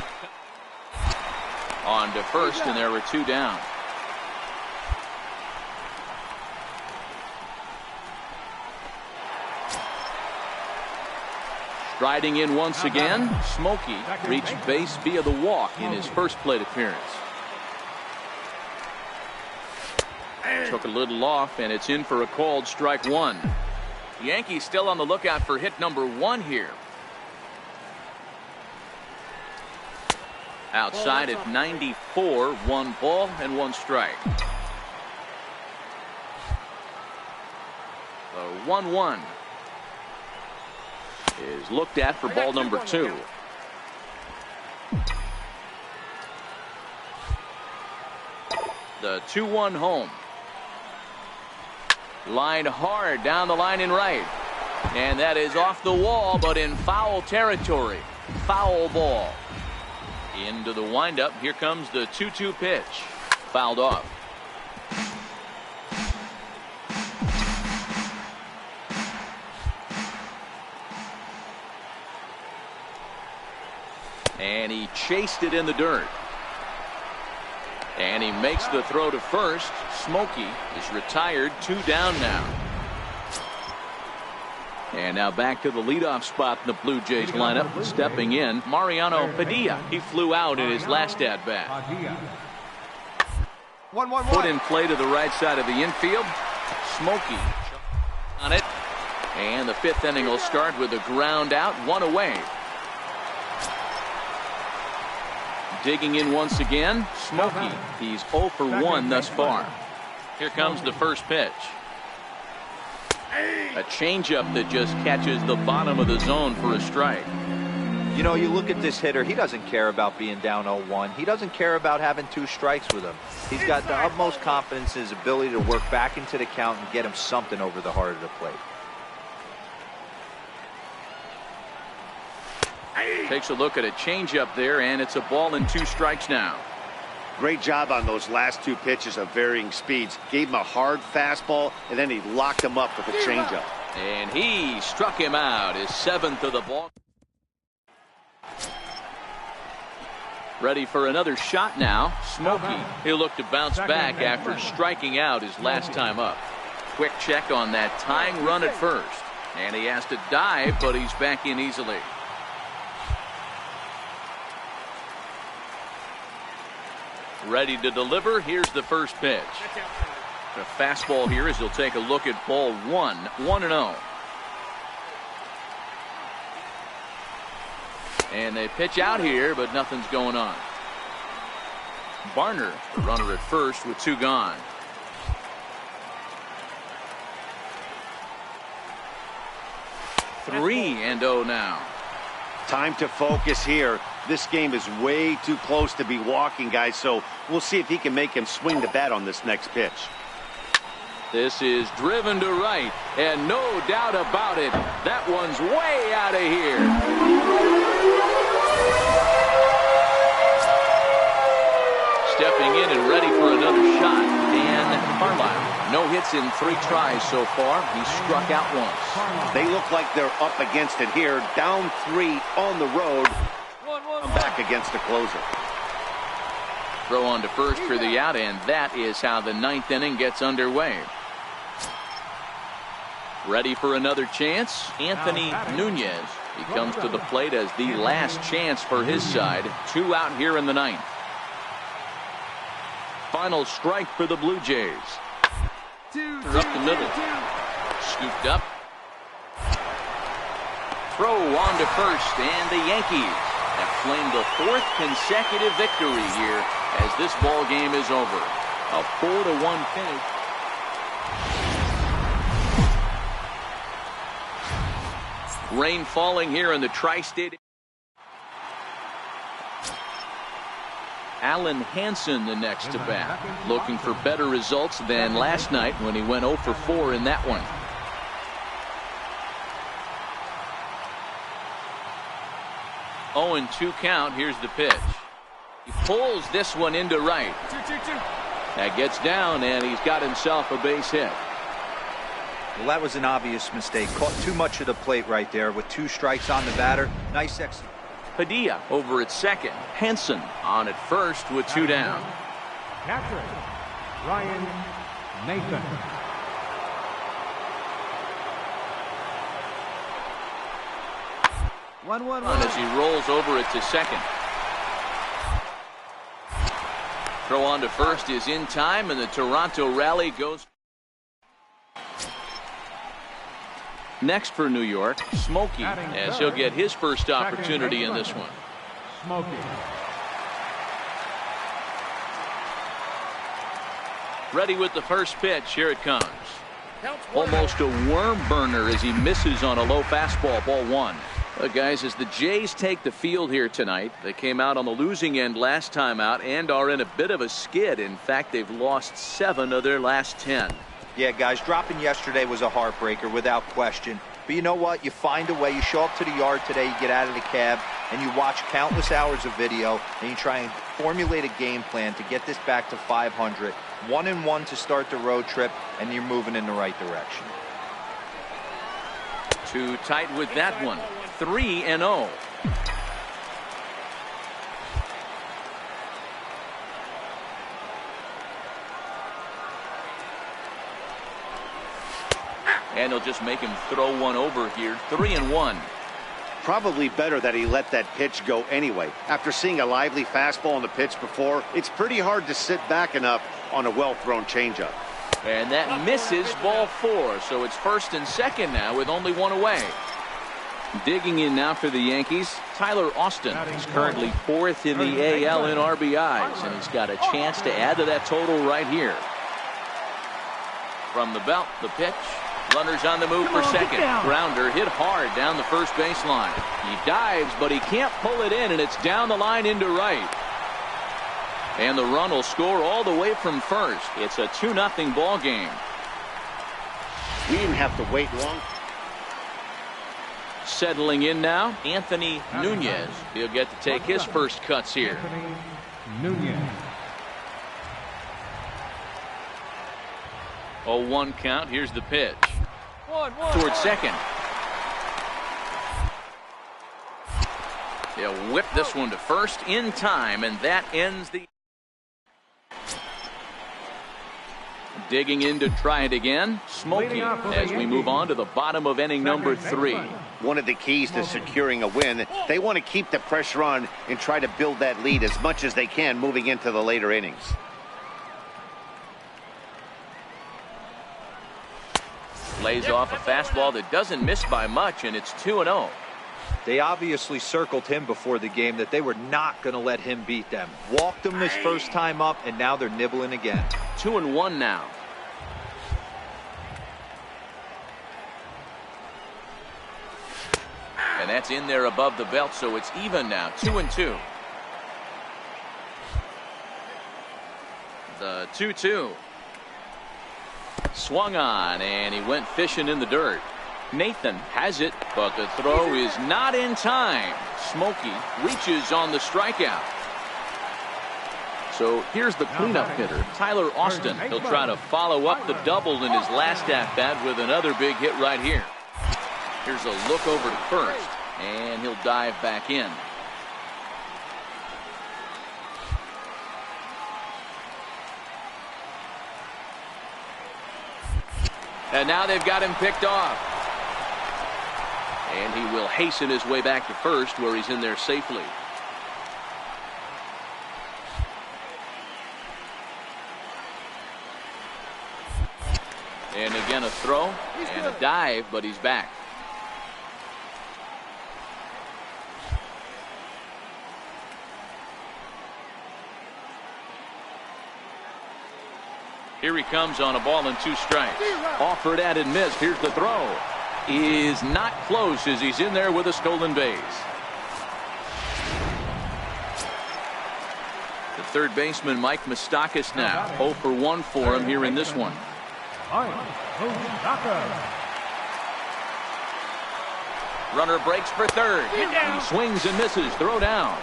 on to first, and there were 2 down. Striding in once again, Smokey reached base via the walk in his first plate appearance. Took a little off, and it's in for a called strike 1. The Yankees still on the lookout for hit number 1 here. Outside at 94, 1 ball and 1 strike. The 1-1 is looked at for ball number 2. The 2-1 home. Line hard down the line in right. And that is off the wall, but in foul territory. Foul ball. Into the windup. Here comes the 2-2 pitch. Fouled off. And he chased it in the dirt. And he makes the throw to first. Smokey is retired. 2 down now. And now back to the leadoff spot in the Blue Jays lineup. Stepping in, Mariano Padilla. He flew out in his last at-bat. Put in play to the right side of the infield. Smokey on it. And the 5th inning will start with a ground out, 1 away. Digging in once again, Smokey. He's 0 for 1 thus far. Here comes the first pitch. A changeup that just catches the bottom of the zone for a strike. You know, you look at this hitter, he doesn't care about being down 0-1. He doesn't care about having 2 strikes with him. He's got the utmost confidence in his ability to work back into the count and get him something over the heart of the plate. Takes a look at a changeup there, and it's a ball and 2 strikes now. Great job on those last 2 pitches of varying speeds. Gave him a hard fastball, and then he locked him up with a changeup. And he struck him out, his 7th of the ball. Ready for another shot now. Smokey. He'll look to bounce back after striking out his last time up. Quick check on that tying run at first. And he has to dive, but he's back in easily. Ready to deliver. Here's the first pitch. A fastball here as he'll take a look at ball 1. 1-0. And they pitch out here, but nothing's going on. Barner, the runner at first with 2 gone. Three and 0 now. Time to focus here. This game is way too close to be walking, guys, so we'll see if he can make him swing the bat on this next pitch. This is driven to right, and no doubt about it, that one's way out of here. stepping in and ready for another shot, Dan Carlisle. No hits in 3 tries so far. He struck out once. They look like they're up against it here. Down 3 on the road. Back against the closer. Throw on to first for the out, and that is how the 9th inning gets underway. Ready for another chance? Anthony Nunez. He comes to the plate as the last chance for his side. 2 out here in the 9th. Final strike for the Blue Jays. Up the middle. Scooped up. Throw on to first, and the Yankees have claimed the 4th consecutive victory here as this ball game is over. A 4-1 finish. Rain falling here in the tri-state. Alan Hansen the next to bat, looking for better results than last night when he went 0 for 4 in that one. Oh, and 2 count. Here's the pitch. He pulls this one into right. That gets down, and he's got himself a base hit. Well, that was an obvious mistake. Caught too much of the plate right there with 2 strikes on the batter. Nice execution. Padilla over at second. Henson on at first with 2 down. Catcher, Ryan Nathan. One as he rolls over it to second. Throw on to first is in time, and the Toronto rally goes. Next for New York, Smokey, as he'll get his first opportunity in this one. Smokey. Ready with the first pitch. Here it comes. Almost a worm burner as he misses on a low fastball. Ball 1. Guys, as the Jays take the field here tonight, they came out on the losing end last time out and are in a bit of a skid. In fact, they've lost 7 of their last 10. Yeah, guys, dropping yesterday was a heartbreaker without question. But you know what? You find a way. You show up to the yard today, you get out of the cab, and you watch countless hours of video, and you try and formulate a game plan to get this back to 500. 1-1 to start the road trip, and you're moving in the right direction. Too tight with that one. 3-0. And he'll just make him throw one over here. 3-1. Probably better that he let that pitch go anyway. After seeing a lively fastball on the pitch before, it's pretty hard to sit back enough on a well-thrown changeup. And that misses. Ball 4. So it's first and second now with only 1 away. Digging in now for the Yankees, Tyler Austin is currently 4th in the AL in RBIs, and he's got a chance to add to that total right here. From the belt, the pitch. Runners on the move for second. Grounder hit hard down the first baseline. He dives, but he can't pull it in, and it's down the line into right. And the run will score all the way from first. It's a 2-0 ball game. We didn't have to wait long. Settling in now, Anthony Nunez. He'll get to take his first cuts here. Anthony Nunez. 0-1 count. Here's the pitch. Towards second. They'll whip this one to first in time, and that ends the. Digging in to try it again. Smokey as we move on to the bottom of inning number 3. One of the keys to securing a win, they want to keep the pressure on and try to build that lead as much as they can moving into the later innings. Lays off a fastball that doesn't miss by much, and it's 2-0. They obviously circled him before the game that they were not going to let him beat them. Walked him his first time up, and now they're nibbling again. 2-1 now. And that's in there above the belt, so it's even now. 2-2. The 2-2. Swung on, and he went fishing in the dirt. Nathan has it, but the throw is not in time. Smokey reaches on the strikeout. So here's the cleanup hitter, Tyler Austin. He'll try to follow up the double in his last at-bat with another big hit right here. Here's a look over to first, and he'll dive back in. And now they've got him picked off. And he will hasten his way back to first, where he's in there safely. And again a throw and a dive, but he's back. Here he comes on a ball and 2 strikes. Offered at and missed. Here's the throw. Is not close as he's in there with a stolen base. The third baseman, Mike Moustakas, now 0 for 1 for him here in this one. Runner breaks for third. He swings and misses. Throw down.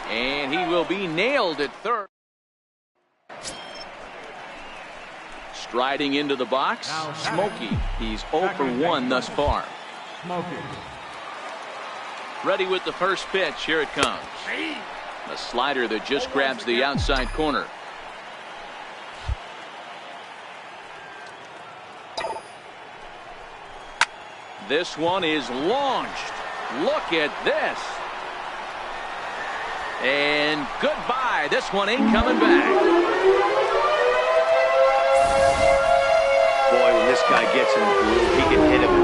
And he will be nailed at third. Striding into the box, Smokey. He's 0 for 1 thus far. Ready with the first pitch. Here it comes. A slider that just grabs the outside corner. This one is launched. Look at this. And goodbye. This one ain't coming back. Boy, when this guy gets in the groove, he can hit him.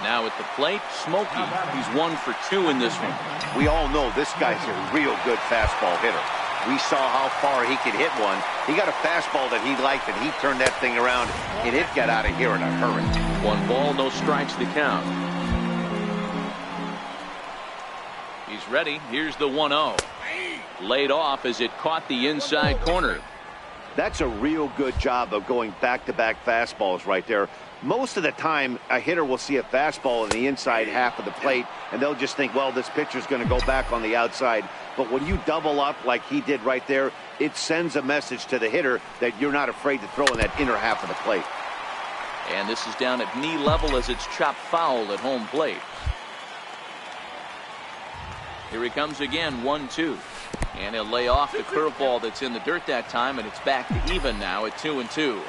Now at the plate, Smokey. He's 1 for 2 in this one. We all know this guy's a real good fastball hitter. We saw how far he could hit one. He got a fastball that he liked, and he turned that thing around, and it got out of here in a hurry. 1 ball, no strikes to count. He's ready. Here's the 1-0. Laid off as it caught the inside corner. That's a real good job of going back-to-back fastballs right there. Most of the time, a hitter will see a fastball in the inside half of the plate, and they'll just think, well, this pitcher's going to go back on the outside. But when you double up like he did right there, it sends a message to the hitter that you're not afraid to throw in that inner half of the plate. And this is down at knee level as it's chopped foul at home plate. Here he comes again, 1-2. And he'll lay off the curveball that's in the dirt that time, and it's back to even now at 2-2.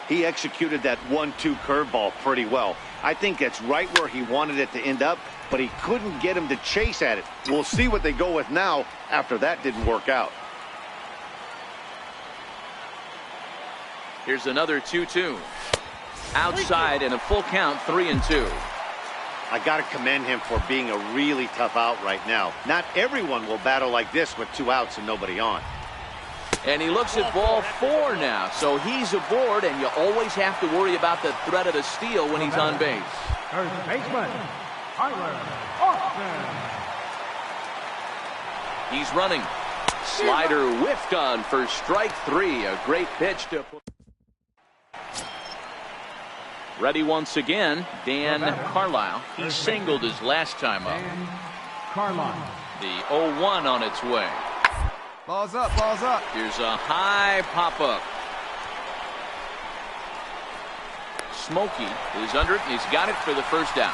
He executed that 1-2 curveball pretty well. I think that's right where he wanted it to end up, but he couldn't get him to chase at it. We'll see what they go with now after that didn't work out. Here's another 2-2. Outside and a full count, 3-2. I got to commend him for being a really tough out right now. Not everyone will battle like this with 2 outs and nobody on. And he looks at ball 4 now, so he's aboard, and you always have to worry about the threat of the steal when he's on base. Third baseman, Tyler Austin. He's running. Slider whiffed on for strike 3. A great pitch to put. Ready once again, Dan Carlisle. He singled his last time up. Carlisle. The 0-1 on its way. Balls up, balls up. Here's a high pop-up. Smokey is under it, and he's got it for the first down.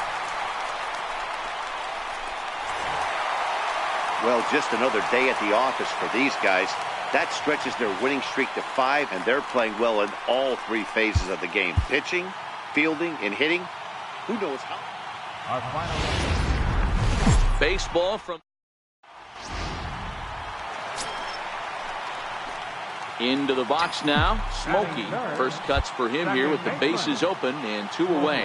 Well, just another day at the office for these guys. That stretches their winning streak to 5, and they're playing well in all 3 phases of the game. Pitching, fielding, and hitting. Who knows how? Our final. Baseball from into the box now. Smokey. First cuts for him here with the bases open and 2 away.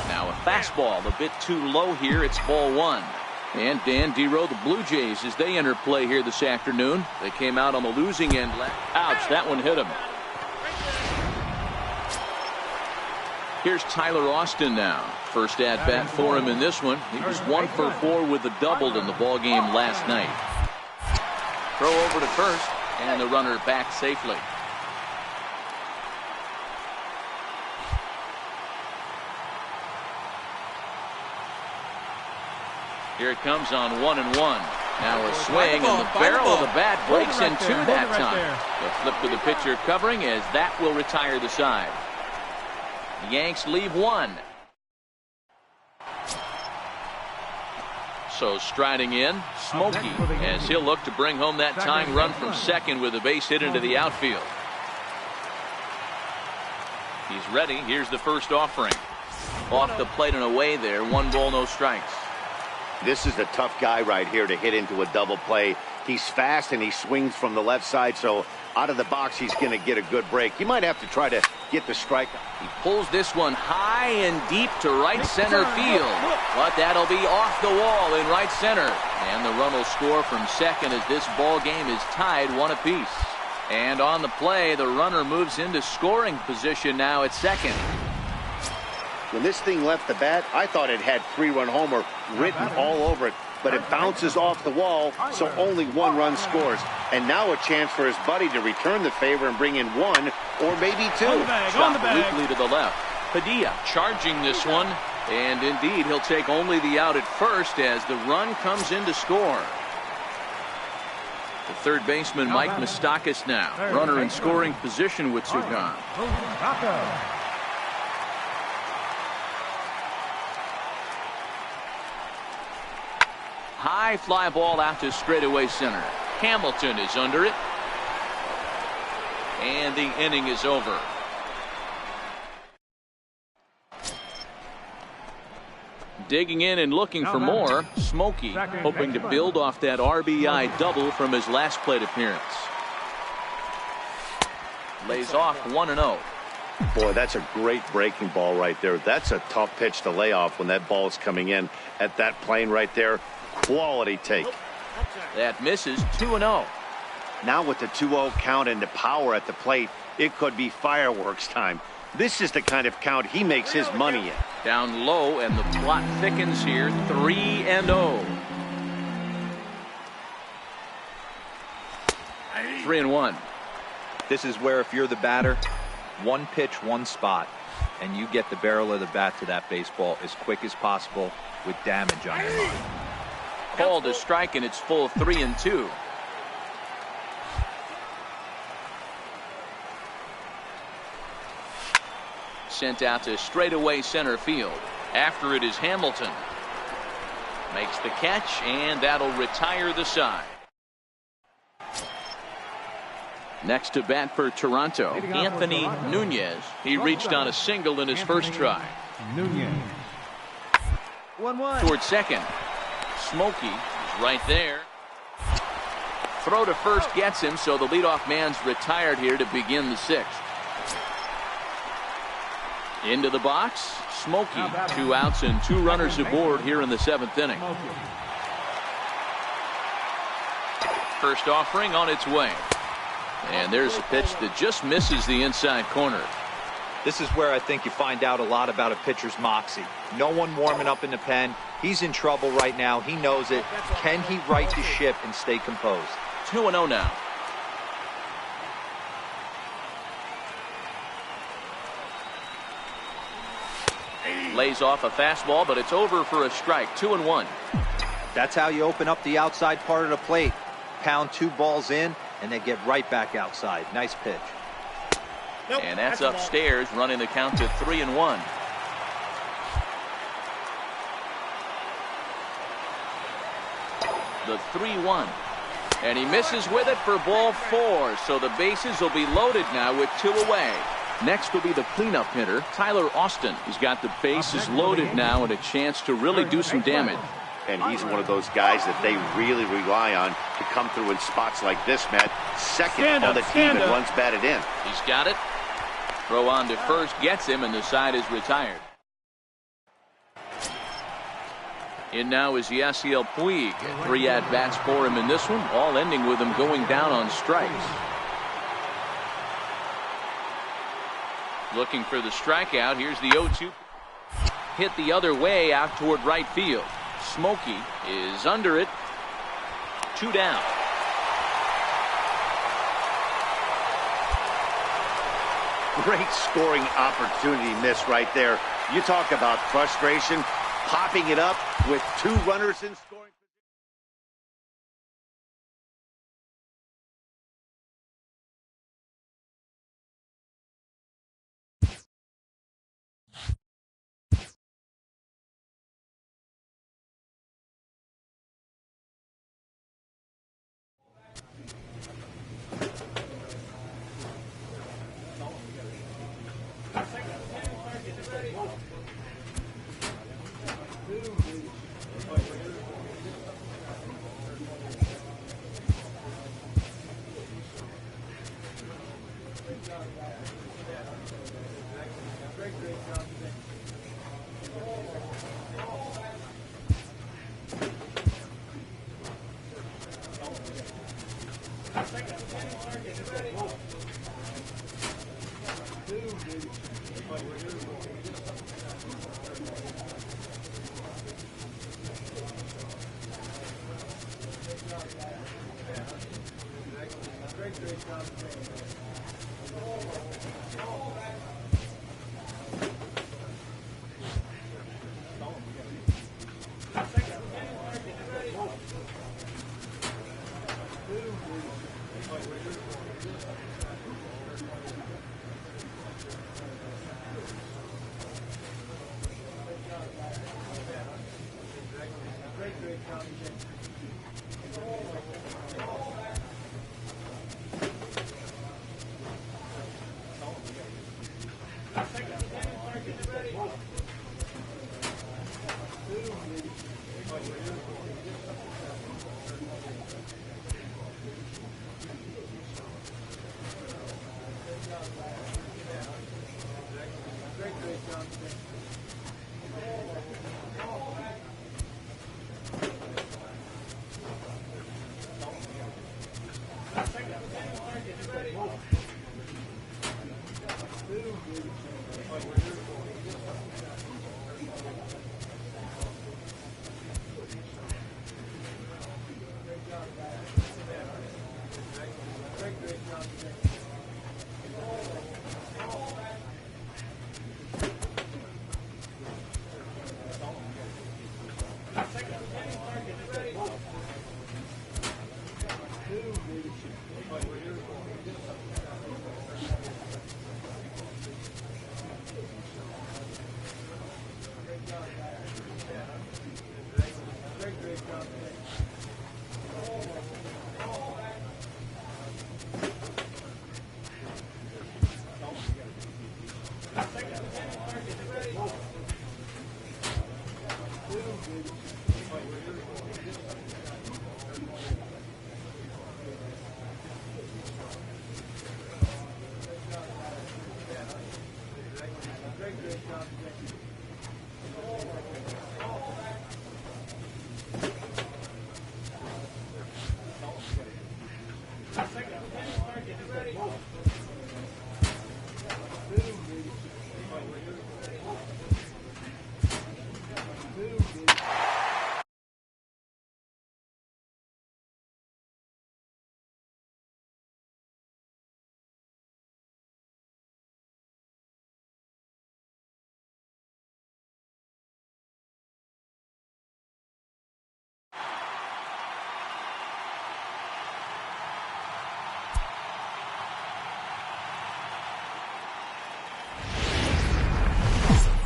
Now a fastball a bit too low here. It's ball 1. And Dan Dero, the Blue Jays, as they enter play here this afternoon. They came out on the losing end. Ouch, that one hit him. Here's Tyler Austin now. First at bat for him in this one. He was 1 for 4 with a double in the ball game last night. Throw over to first, and the runner back safely. Here it comes on 1-1. Now a swing, and the barrel of the bat breaks in two that time. The flip to the pitcher covering, as that will retire the side. The Yanks leave one. So striding in, Smokey, as he'll look to bring home that tying run from second with a base hit into the outfield. He's ready. Here's the first offering. Off the plate and away there. 1 ball, no strikes. This is a tough guy right here to hit into a double play. He's fast and he swings from the left side, so out of the box he's going to get a good break. He might have to try to get the strike. He pulls this one high and deep to right center field, but that'll be off the wall in right center. And the run will score from second as this ball game is tied 1 apiece. And on the play, the runner moves into scoring position now at second. When this thing left the bat, I thought it had 3-run homer written all over it, but it bounces off the wall, so only 1 run scores. And now a chance for his buddy to return the favor and bring in 1 or maybe 2. Drop loopily to the left. Padilla charging this one, and indeed he'll take only the out at first as the run comes in to score. The third baseman, Mike Moustakas, now runner in scoring position with 2 gone. High fly ball out to straightaway center. Hamilton is under it. And the inning is over. Digging in and looking for more. Smokey hoping to build off that RBI double from his last plate appearance. Lays off 1-0. Boy, that's a great breaking ball right there. That's a tough pitch to lay off when that ball is coming in at that plane right there. Quality take. That misses. 2-0. Now with the 2-0 count and the power at the plate, it could be fireworks time. This is the kind of count he makes his money in. Down low, and the plot thickens here. 3-0. 3-1. This is where, if you're the batter, 1 pitch, 1 spot, and you get the barrel of the bat to that baseball as quick as possible with damage on your mind. Called a strike, and it's full 3-2. Sent out to straightaway center field. After it is Hamilton. Makes the catch, and that'll retire the side. Next to bat for Toronto, Anthony Nunez. He reached on a single in his first try. Nunez. 1-1. Towards second. Smokey is right there. Throw to first gets him, so the leadoff man's retired here to begin the 6th. Into the box, Smokey. 2 outs and 2 runners aboard here in the 7th inning. First offering on its way. And there's a pitch that just misses the inside corner. This is where I think you find out a lot about a pitcher's moxie. No one warming up in the pen. He's in trouble right now. He knows it. Can he right the ship and stay composed? 2-0 now. Lays off a fastball, but it's over for a strike. 2-1. That's how you open up the outside part of the plate. Pound 2 balls in, and they get right back outside. Nice pitch. Nope, and that's upstairs, running the count to 3-1. The 3-1. And he misses with it for ball 4. So the bases will be loaded now with 2 away. Next will be the cleanup hitter, Tyler Austin. He's got the bases loaded now and a chance to really do some damage. And he's one of those guys that they really rely on to come through in spots like this, Matt. Second on the team that runs batted in. He's got it. Throw on to first gets him, and the side is retired. In now is Yasiel Puig. 3 at-bats for him in this one, all ending with him going down on strikes. Looking for the strikeout. Here's the 0-2. Hit the other way out toward right field. Smokey is under it. 2 down. Great scoring opportunity miss right there. You talk about frustration. popping it up with 2 runners in scoring.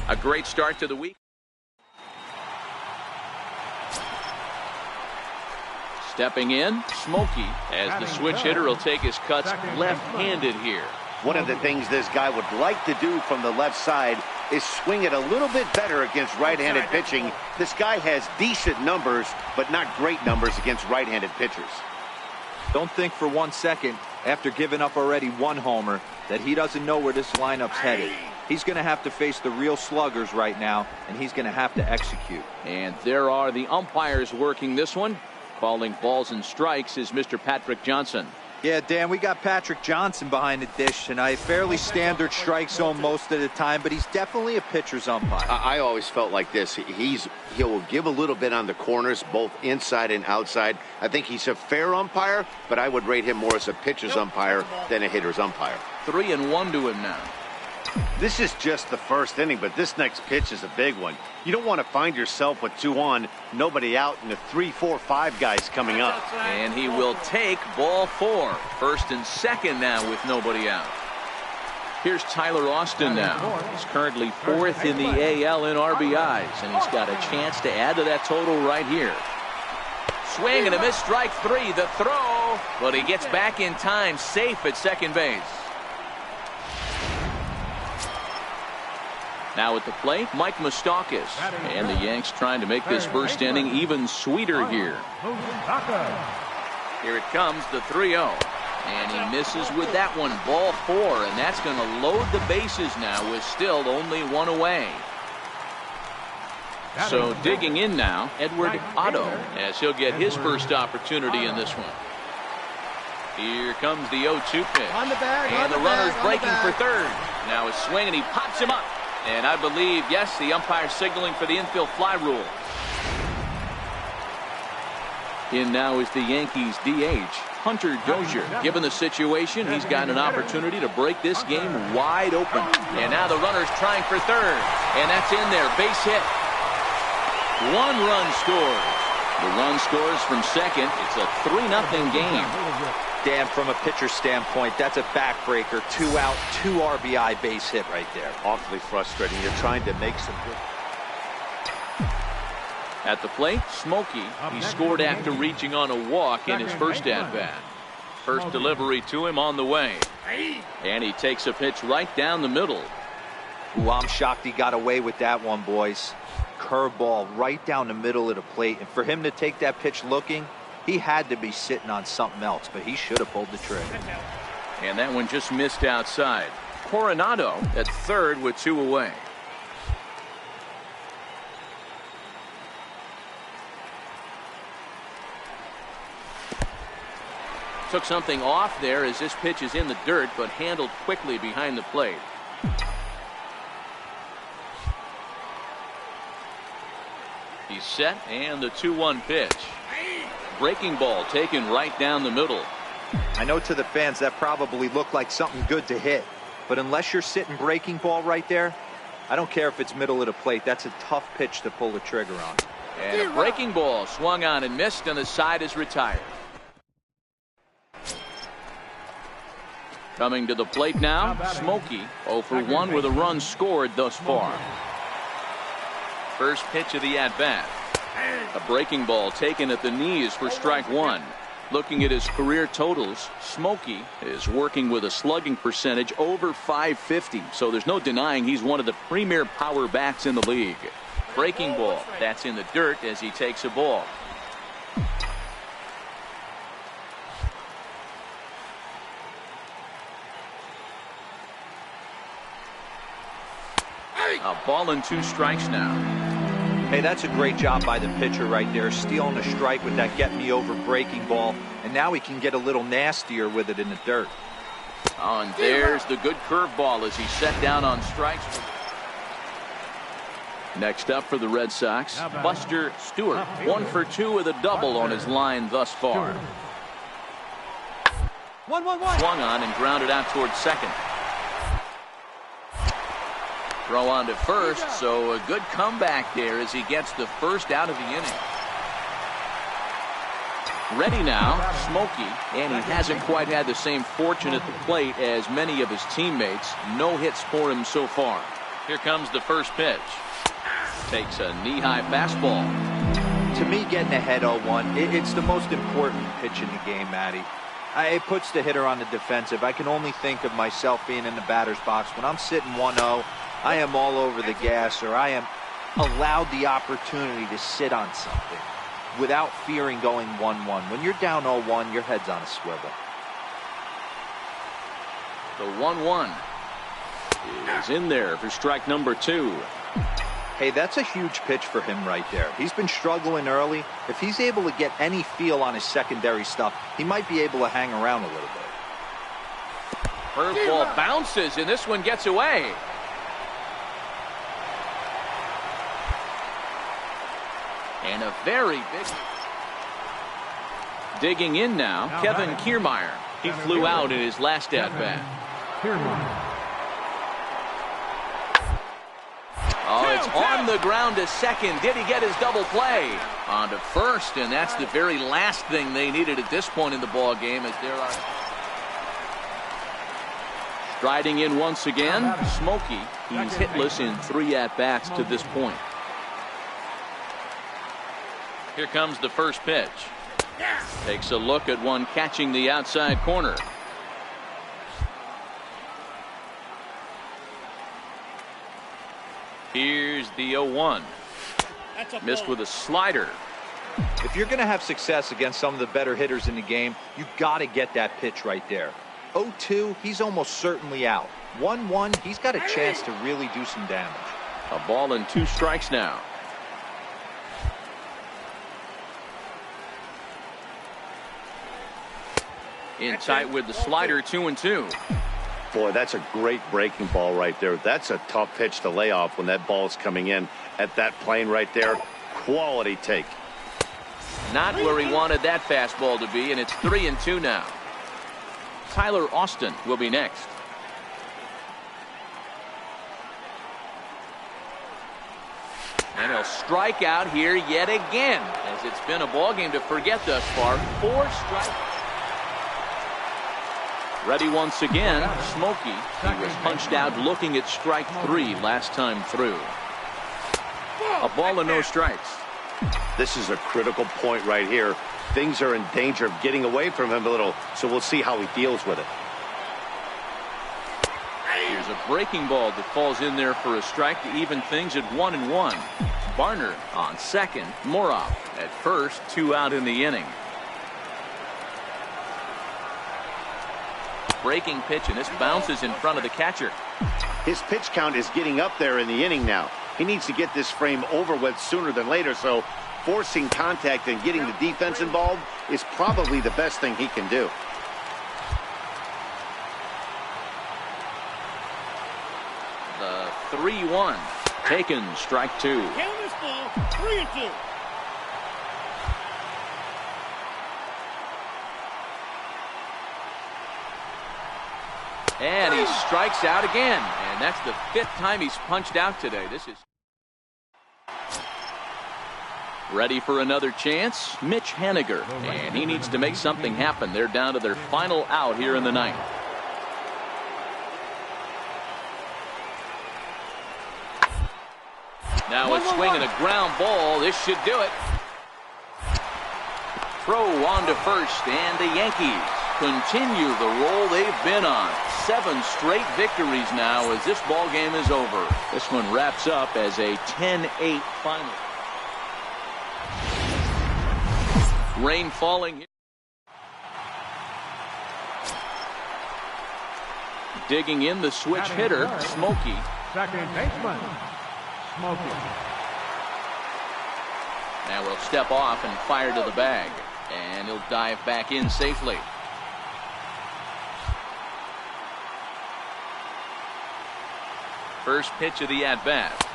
A great start to the week. Stepping in, Smokey, as the switch hitter will take his cuts left-handed here. One of the things this guy would like to do from the left side is swing it a little bit better against right-handed pitching. This guy has decent numbers, but not great numbers against right-handed pitchers. Don't think for 1 second, after giving up already 1 homer, that he doesn't know where this lineup's headed. He's going to have to face the real sluggers right now, and he's going to have to execute. And there are the umpires working this one. Calling balls and strikes is Mr. Patrick Johnson. Yeah, Dan, we got Patrick Johnson behind the dish tonight. Fairly standard strike zone most of the time, but he's definitely a pitcher's umpire. I always felt like this. He'll give a little bit on the corners, both inside and outside. I think he's a fair umpire, but I would rate him more as a pitcher's umpire than a hitter's umpire. 3-1 to him now. This is just the first inning, but this next pitch is a big one. You don't want to find yourself with 2 on, nobody out, and the 3, 4, 5 guys coming up. And he will take ball 4. First and second now with nobody out. Here's Tyler Austin now. He's currently 4th in the AL in RBIs, and he's got a chance to add to that total right here. Swing and a miss, strike 3. The throw, but he gets back in time, safe at second base. Now at the plate, Mike Moustakas. And the Yanks trying to make this first inning even sweeter here. Here it comes, the 3-0. And he misses with that one, ball 4. And that's going to load the bases now with still only 1 away. So digging in now, Edward Otto, as he'll get his first opportunity in this one. Here comes the 0-2 pitch. And the runner's breaking for third. Now a swing, and he pops him up. And I believe, yes, the umpire signaling for the infield fly rule. In now is the Yankees DH, Hunter Dozier. Given the situation, he's got an opportunity to break this game wide open. And now the runner's trying for third. And that's in there, base hit. 1 run scores. The run scores from second. It's a 3-0 game. Dan, from a pitcher standpoint, that's a backbreaker. 2 out, 2 RBI base hit right there. Awfully frustrating. You're trying to make some good. At the plate, Smokey. He scored after reaching on a walk in his first at-bat. First delivery to him on the way. And he takes a pitch right down the middle. Ooh, I'm shocked he got away with that one, boys. Curveball right down the middle of the plate. And for him to take that pitch looking, he had to be sitting on something else, but he should have pulled the trigger. And that one just missed outside. Coronado at third with 2 away. Took something off there as this pitch is in the dirt, but handled quickly behind the plate. He's set, and the 2-1 pitch. Breaking ball taken right down the middle. I know to the fans that probably looked like something good to hit, but unless you're sitting breaking ball right there, I don't care if it's middle of the plate. That's a tough pitch to pull the trigger on. And a breaking ball swung on and missed, and the side is retired. Coming to the plate now, Smokey 0 for 1 with a run scored thus far. First pitch of the at-bat. A breaking ball taken at the knees for strike 1. Looking at his career totals, Smokey is working with a slugging percentage over .550, so there's no denying he's one of the premier power bats in the league. Breaking ball, that's in the dirt as he takes a ball. A ball and 2 strikes now. Hey, that's a great job by the pitcher right there, stealing a strike with that get-me-over breaking ball, and now he can get a little nastier with it in the dirt. Oh, and there's the good curveball as he's set down on strikes. Next up for the Red Sox, Buster Stewart, 1 for 2 with a double on his line thus far. 1-1-1. Swung on and grounded out towards second. Throw on to first, so a good comeback there as he gets the first out of the inning. Ready now, Smokey, and he hasn't quite had the same fortune at the plate as many of his teammates. No hits for him so far. Here comes the first pitch. Takes a knee-high fastball. To me, getting ahead 0-1, it's the most important pitch in the game, Matty. It puts the hitter on the defensive. I can only think of myself being in the batter's box. When I'm sitting 1-0, I am all over the gas, or I am allowed the opportunity to sit on something without fearing going 1-1. When you're down 0-1, your head's on a swivel. The 1-1 is in there for strike number 2. Hey, that's a huge pitch for him right there. He's been struggling early. If he's able to get any feel on his secondary stuff, he might be able to hang around a little bit. Curveball bounces, and this one gets away. And a very big... Digging in now, Kevin Kiermaier. He flew out in his last at-bat. it's on the ground to second. Did he get his double play? On to first, and that's the very last thing they needed at this point in the ball game, as there are striding in once again. Smokey, he's hitless in 3 at-bats to this point. Here comes the first pitch. Takes a look at one catching the outside corner. Here's the 0-1. Missed with a slider. If you're going to have success against some of the better hitters in the game, you got to get that pitch right there. 0-2, he's almost certainly out. 1-1, he's got a chance to really do some damage. A ball and 2 strikes now. In tight with the slider, 2-2. Boy, that's a great breaking ball right there. That's a tough pitch to lay off when that ball is coming in at that plane right there. Quality take. Not where he wanted that fastball to be, and it's 3-2 now. Tyler Austin will be next. And he'll strike out here yet again, as it's been a ball game to forget thus far. 4 strikes. Ready once again. Smokey, he was punched out looking at strike 3 last time through. A ball and no strikes. This is a critical point right here. Things are in danger of getting away from him a little, so we'll see how he deals with it. Here's a breaking ball that falls in there for a strike to even things at 1-1. Barner on second. Moroff at first. 2 out in the inning. Breaking pitch, and this bounces in front of the catcher. His pitch count is getting up there in the inning now. He needs to get this frame over with sooner than later, so forcing contact and getting the defense involved is probably the best thing he can do. The 3-1 taken, strike 2. Count is full, 3-2. And he strikes out again, and that's the 5th time he's punched out today. This is ready for another chance. Mitch Haniger, and he needs to make something happen. They're down to their final out here in the 9th. Now a swing and a ground ball. This should do it. Throw on to first, and the Yankees continue the roll they've been on. 7 straight victories now as this ball game is over. This one wraps up as a 10-8 final. Rain falling here. Digging in the switch hitter, Smokey. Second baseman, Smokey. Now he'll step off and fire to the bag. And he'll dive back in safely. First pitch of the at-bat.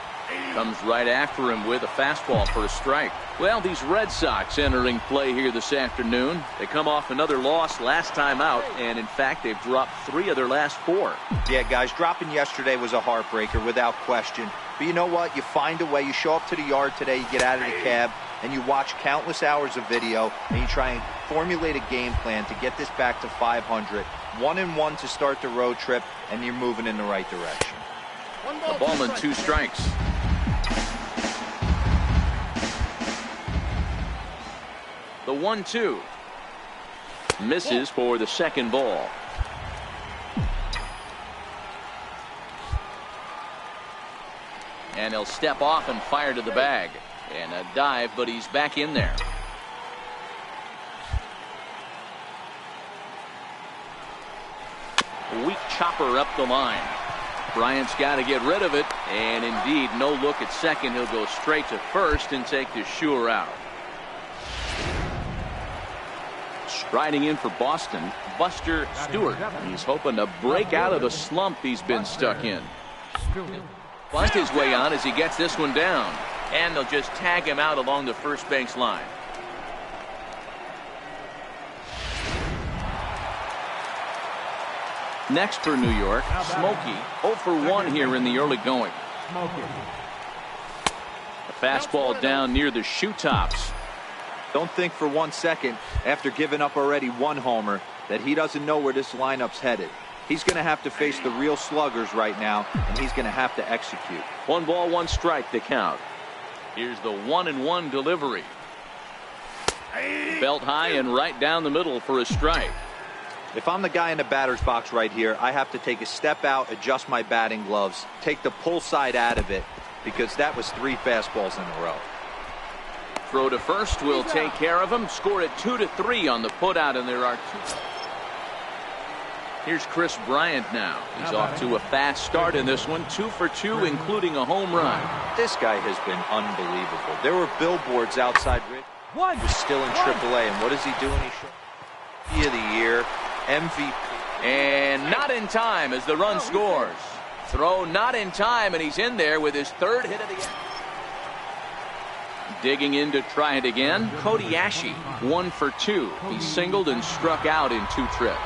Comes right after him with a fastball for a strike. Well, these Red Sox entering play here this afternoon. They come off another loss last time out, and in fact, they've dropped 3 of their last 4. Yeah, guys, dropping yesterday was a heartbreaker without question. But you know what? You find a way. You show up to the yard today, you get out of the cab, and you watch countless hours of video, and you try and formulate a game plan to get this back to 500. 1-1 to start the road trip, and you're moving in the right direction. A ball and 2 strikes. The 1-2. Misses for the second ball. And he'll step off and fire to the bag. And a dive, but he's back in there. A weak chopper up the line. Bryant's got to get rid of it, and indeed, no look at second. He'll go straight to first and take the sure out. Striding in for Boston, Buster Stewart. He's hoping to break out of the slump he's been stuck in. Bunt his way on as he gets this one down, and they'll just tag him out along the first base line. Next for New York, Smokey, 0 for 1 here in the early going. A fastball down near the shoe tops. Don't think for 1 second, after giving up already 1 homer, that he doesn't know where this lineup's headed. He's going to have to face the real sluggers right now, and he's going to have to execute. 1 ball, 1 strike to count. Here's the 1-1 delivery. Belt high and right down the middle for a strike. If I'm the guy in the batter's box right here, I have to take a step out, adjust my batting gloves, take the pull side out of it, because that was 3 fastballs in a row. Throw to first will take care of him. Score it 2-3 on the putout, and there are 2. Here's Chris Bryant now. He's off to a fast start in this one. 2 for 2, including a home run. This guy has been unbelievable. There were billboards outside Rich. He was still in AAA, and what is he doing? He's Rookie of the Year, MVP. And not in time as the run scores. Throw not in time, and he's in there with his 3rd hit of the game. Digging in to try it again, Cody Ashe, 1 for 2. He singled and struck out in 2 trips.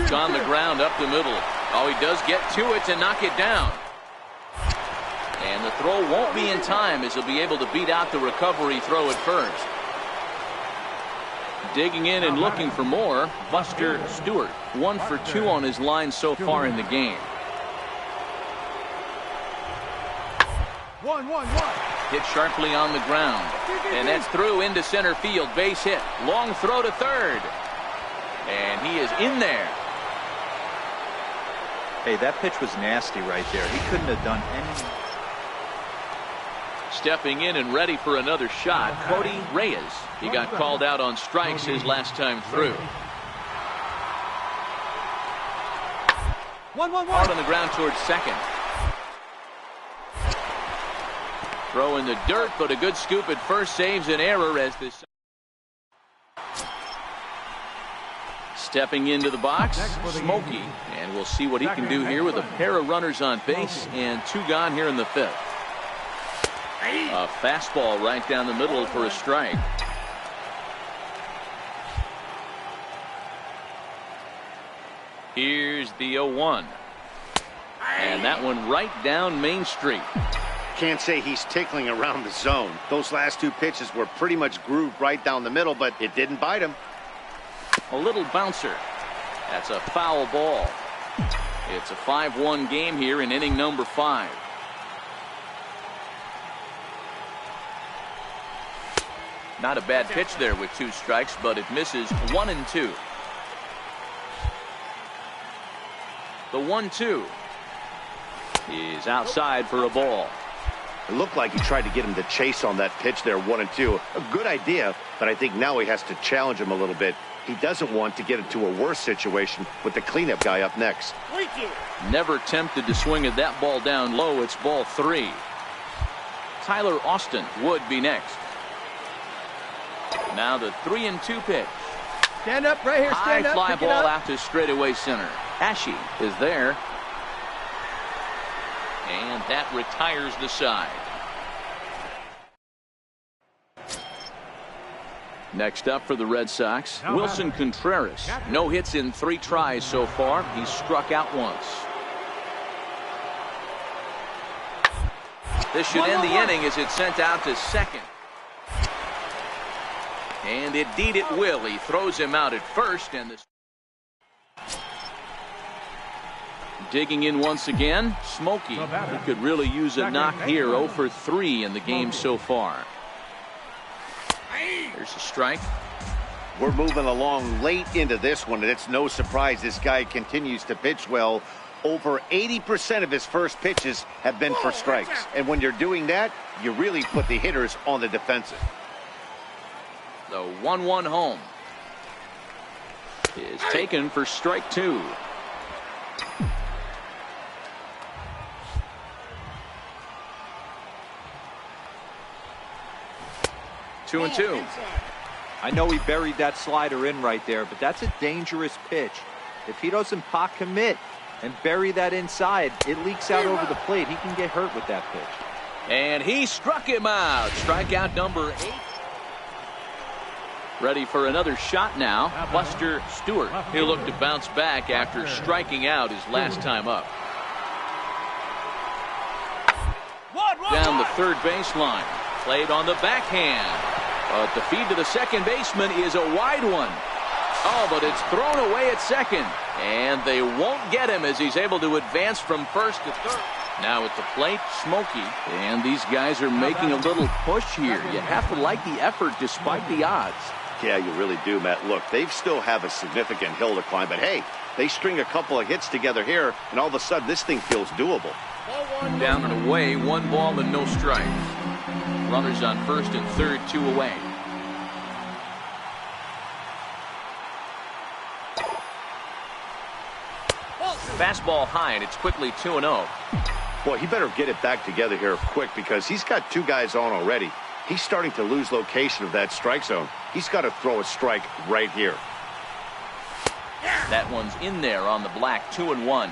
It's on the ground up the middle. Oh, he does get to it to knock it down. And the throw won't be in time as he'll be able to beat out the recovery throw at first. Digging in and looking for more, Buster Stewart, 1 for 2 on his line so far in the game. 1-1-1. Hit sharply on the ground. And that's through into center field. Base hit. Long throw to third. And he is in there. Hey, that pitch was nasty right there. He couldn't have done anything. Stepping in and ready for another shot, Cody Reyes. He got called out on strikes his last time through. 1-1-1. Hard on the ground towards second. Throw in the dirt, but a good scoop at first saves an error as this. Stepping into the box, Smokey, and we'll see what he can do here with a pair of runners on base and 2 gone here in the 5th. A fastball right down the middle for a strike. Here's the 0-1. And that one right down Main Street. Can't say he's tickling around the zone. Those last 2 pitches were pretty much grooved right down the middle, but it didn't bite him. A little bouncer. That's a foul ball. It's a 5-1 game here in inning number 5. Not a bad pitch there with 2 strikes, but it misses 1 and 2. The 1-2 is outside for a ball. It looked like he tried to get him to chase on that pitch there, 1 and 2. A good idea, but I think now he has to challenge him a little bit. He doesn't want to get into a worse situation with the cleanup guy up next. 3-2. Never tempted to swing at that ball down low. It's ball 3. Tyler Austin would be next. Now the 3-2 pitch. Stand up right here. Stand High up. fly Pick it ball up. out to straightaway center. Ashe is there. And that retires the side. Next up for the Red Sox, Wilson Contreras. No hits in 3 tries so far. He's struck out once. This should end the inning as it's sent out to second. And indeed it will. He throws him out at first, and this. Digging in once again, Smokey. He could really use a knock here. 0 for 3 in the game so far. There's a strike. We're moving along late into this one, and it's no surprise this guy continues to pitch well. Over 80% of his first pitches have been for strikes. And when you're doing that, you really put the hitters on the defensive. The 1-1 home is taken for strike 2. Two and 2. I know he buried that slider in right there, but that's a dangerous pitch. If he doesn't pot commit and bury that inside, it leaks out over the plate. He can get hurt with that pitch. And he struck him out. Strikeout number 8. Ready for another shot now, Buster Stewart. He'll look to bounce back after striking out his last time up. Down the third baseline. Played on the backhand. But the feed to the second baseman is a wide one. Oh, but it's thrown away at second. And they won't get him as he's able to advance from first to third. Now at the plate, Smokey. And these guys are making a little push here. You have to like the effort despite the odds. Yeah, you really do, Matt. Look, they still have a significant hill to climb, but hey, they string a couple of hits together here, and all of a sudden this thing feels doable. Down and away, 1 ball and no strikes. Runners on first and third, 2 away. Fastball high, and it's quickly 2-0. Boy, he better get it back together here quick because he's got 2 guys on already. He's starting to lose location of that strike zone. He's got to throw a strike right here. That one's in there on the black, 2-1.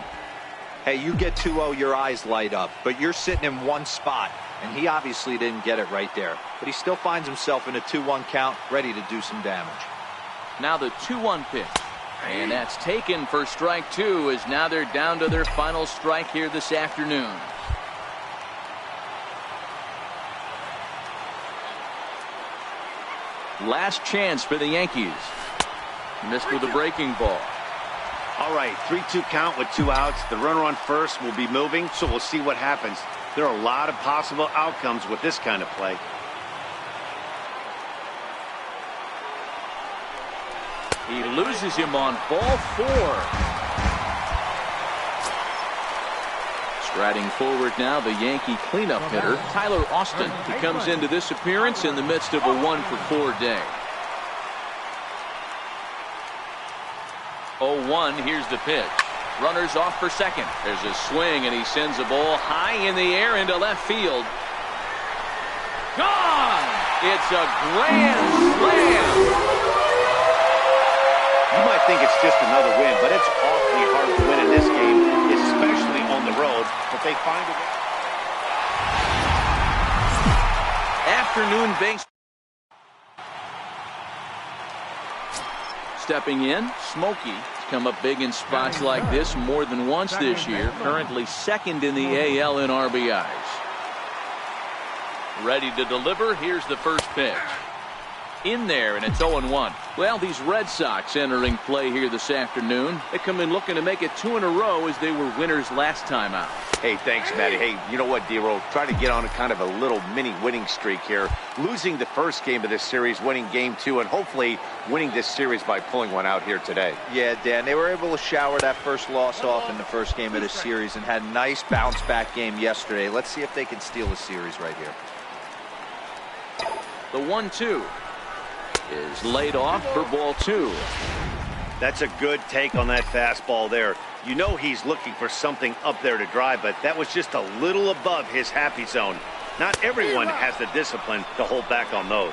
Hey, you get 2-0, your eyes light up, but you're sitting in one spot, and he obviously didn't get it right there. But he still finds himself in a 2-1 count, ready to do some damage. Now the 2-1 pitch. And that's taken for strike 2, as now they're down to their final strike here this afternoon. Last chance for the Yankees. Missed with a breaking ball. All right, 3-2 count with 2 outs. The runner on first will be moving, so we'll see what happens. There are a lot of possible outcomes with this kind of play. He loses him on ball 4. Striding forward now, the Yankee cleanup hitter, Tyler Austin. He comes into this appearance in the midst of a 1-for-4 day. 0-1, here's the pitch. Runners off for second. There's a swing, and he sends a ball high in the air into left field. Gone! It's a grand slam! You might think it's just another win, but it's awfully hard to win in this game, especially on the road, but they find a way. Afternoon base. Stepping in, Smokey has come up big in spots like this more than once this year. Currently second in the AL in RBIs. Ready to deliver. Here's the first pitch. In there, and it's 0-1. Well, these Red Sox entering play here this afternoon. They come in looking to make it 2 in a row as they were winners last time out. Hey, thanks, Matty. Hey, you know what, D-Roll? Try to get on a kind of a little mini winning streak here. Losing the first game of this series, winning game 2, and hopefully winning this series by pulling one out here today. Yeah, Dan, they were able to shower that first loss off in the first game of this series and had a nice bounce-back game yesterday. Let's see if they can steal the series right here. The 1-2. Is laid off for ball 2. That's a good take on that fastball there. You know he's looking for something up there to drive, but that was just a little above his happy zone. Not everyone has the discipline to hold back on those.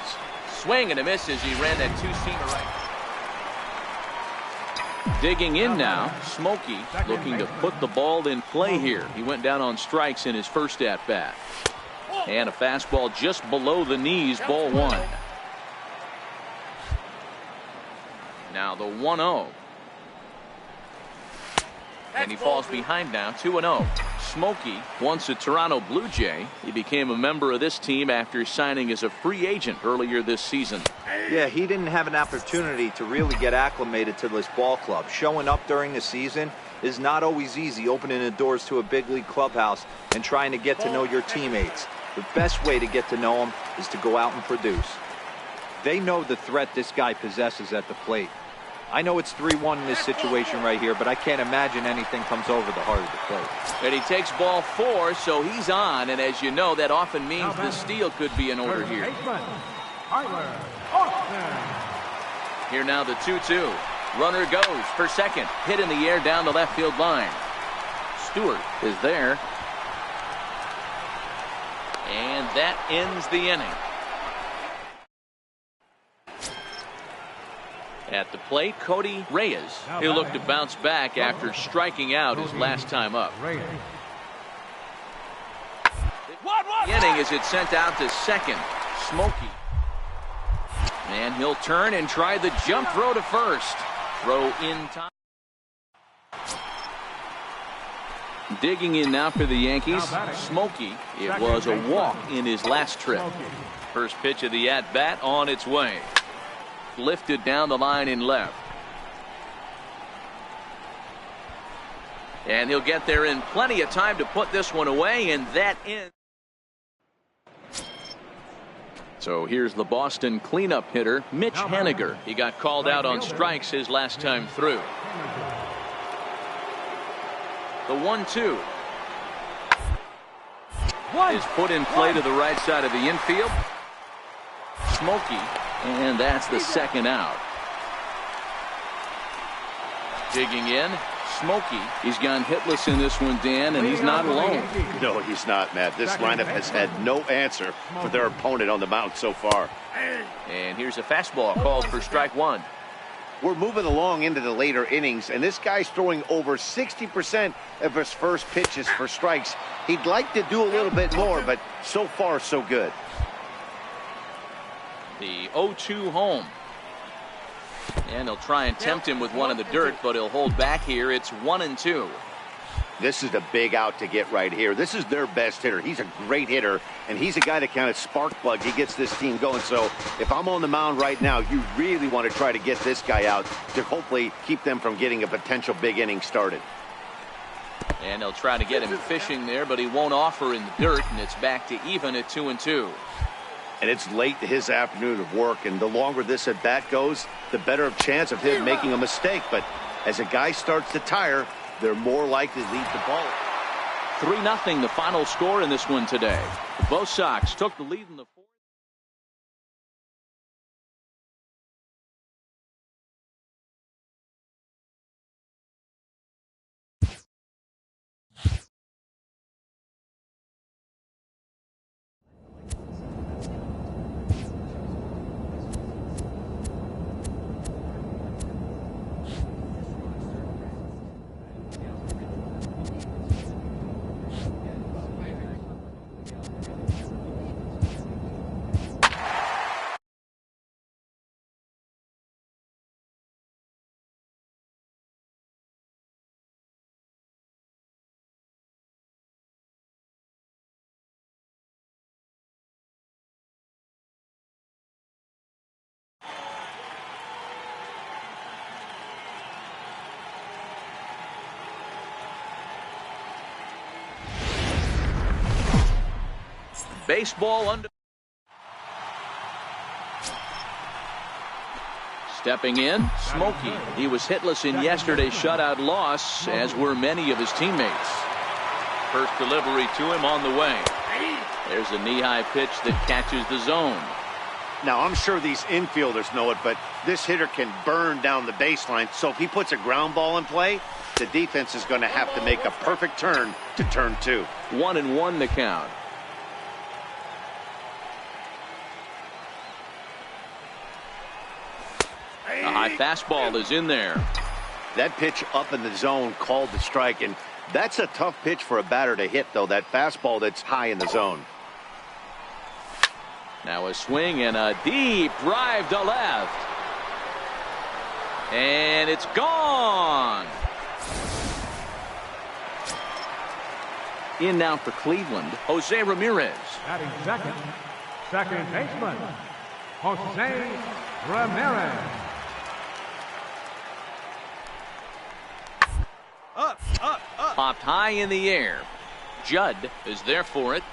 Swing and a miss as he ran that 2-seamer right. Digging in now, Smokey looking to put the ball in play here. He went down on strikes in his first at-bat. And a fastball just below the knees, ball 1. Now the 1-0. And he falls behind now, 2-0. Smokey, once a Toronto Blue Jay, he became a member of this team after signing as a free agent earlier this season. Yeah, he didn't have an opportunity to really get acclimated to this ball club. Showing up during the season is not always easy, opening the doors to a big league clubhouse and trying to get to know your teammates. The best way to get to know them is to go out and produce. They know the threat this guy possesses at the plate. I know it's 3-1 in this situation right here, but I can't imagine anything comes over the heart of the plate. And he takes ball 4, so he's on, and as you know, that often means the steal could be in order here. Here now the 2-2. Runner goes for second. Hit in the air down the left field line. Stewart is there. And that ends the inning. At the plate, Cody Reyes. He'll look to bounce back after striking out his last time up. The inning as it's sent out to second. Smokey. And he'll turn and try the jump throw to first. Throw in time. Digging in now for the Yankees, Smokey. It was a walk in his last trip. First pitch of the at-bat on its way. Lifted down the line in left. And he'll get there in plenty of time to put this one away, and that ends. So here's the Boston cleanup hitter, Mitch Haniger. He got called out on strikes his last time through. The 1-2 is put in play to the right side of the infield. Smokey, and that's the second out. Digging in, Smokey. He's gone hitless in this one, Dan, and he's not alone. No, he's not, Matt. This lineup has had no answer for their opponent on the mound so far. And here's a fastball called for strike one. We're moving along into the later innings, and this guy's throwing over 60% of his first pitches for strikes. He'd like to do a little bit more, but so far, so good. The 0-2 home. And they'll try and tempt him with one in the dirt, but he'll hold back here. It's 1-2. This is a big out to get right here. This is their best hitter. He's a great hitter, and he's a guy that kind of spark plug. He gets this team going. So if I'm on the mound right now, you really want to try to get this guy out to hopefully keep them from getting a potential big inning started. And they'll try to get him fishing there, but he won't offer in the dirt, and it's back to even at 2-2. And it's late to his afternoon of work, and the longer this at bat goes, the better of chance of him making a mistake. But as a guy starts to tire, they're more likely to leave the ball. 3-0 the final score in this one today. Both Sox took the lead in the fourth. Baseball under. Stepping in, Smokey. He was hitless in yesterday's shutout loss, as were many of his teammates. First delivery to him on the way. There's a knee-high pitch that catches the zone. Now, I'm sure these infielders know it, but this hitter can burn down the baseline. So if he puts a ground ball in play, the defense is going to have to make a perfect turn to turn two. 1-1 the count. A high fastball is in there. That pitch up in the zone called the strike, and that's a tough pitch for a batter to hit, though, that fastball that's high in the zone. Now a swing and a deep drive to left. And it's gone. In now for Cleveland, Jose Ramirez. Batting second baseman, Jose Ramirez. Up. Popped high in the air. Judd is there for it.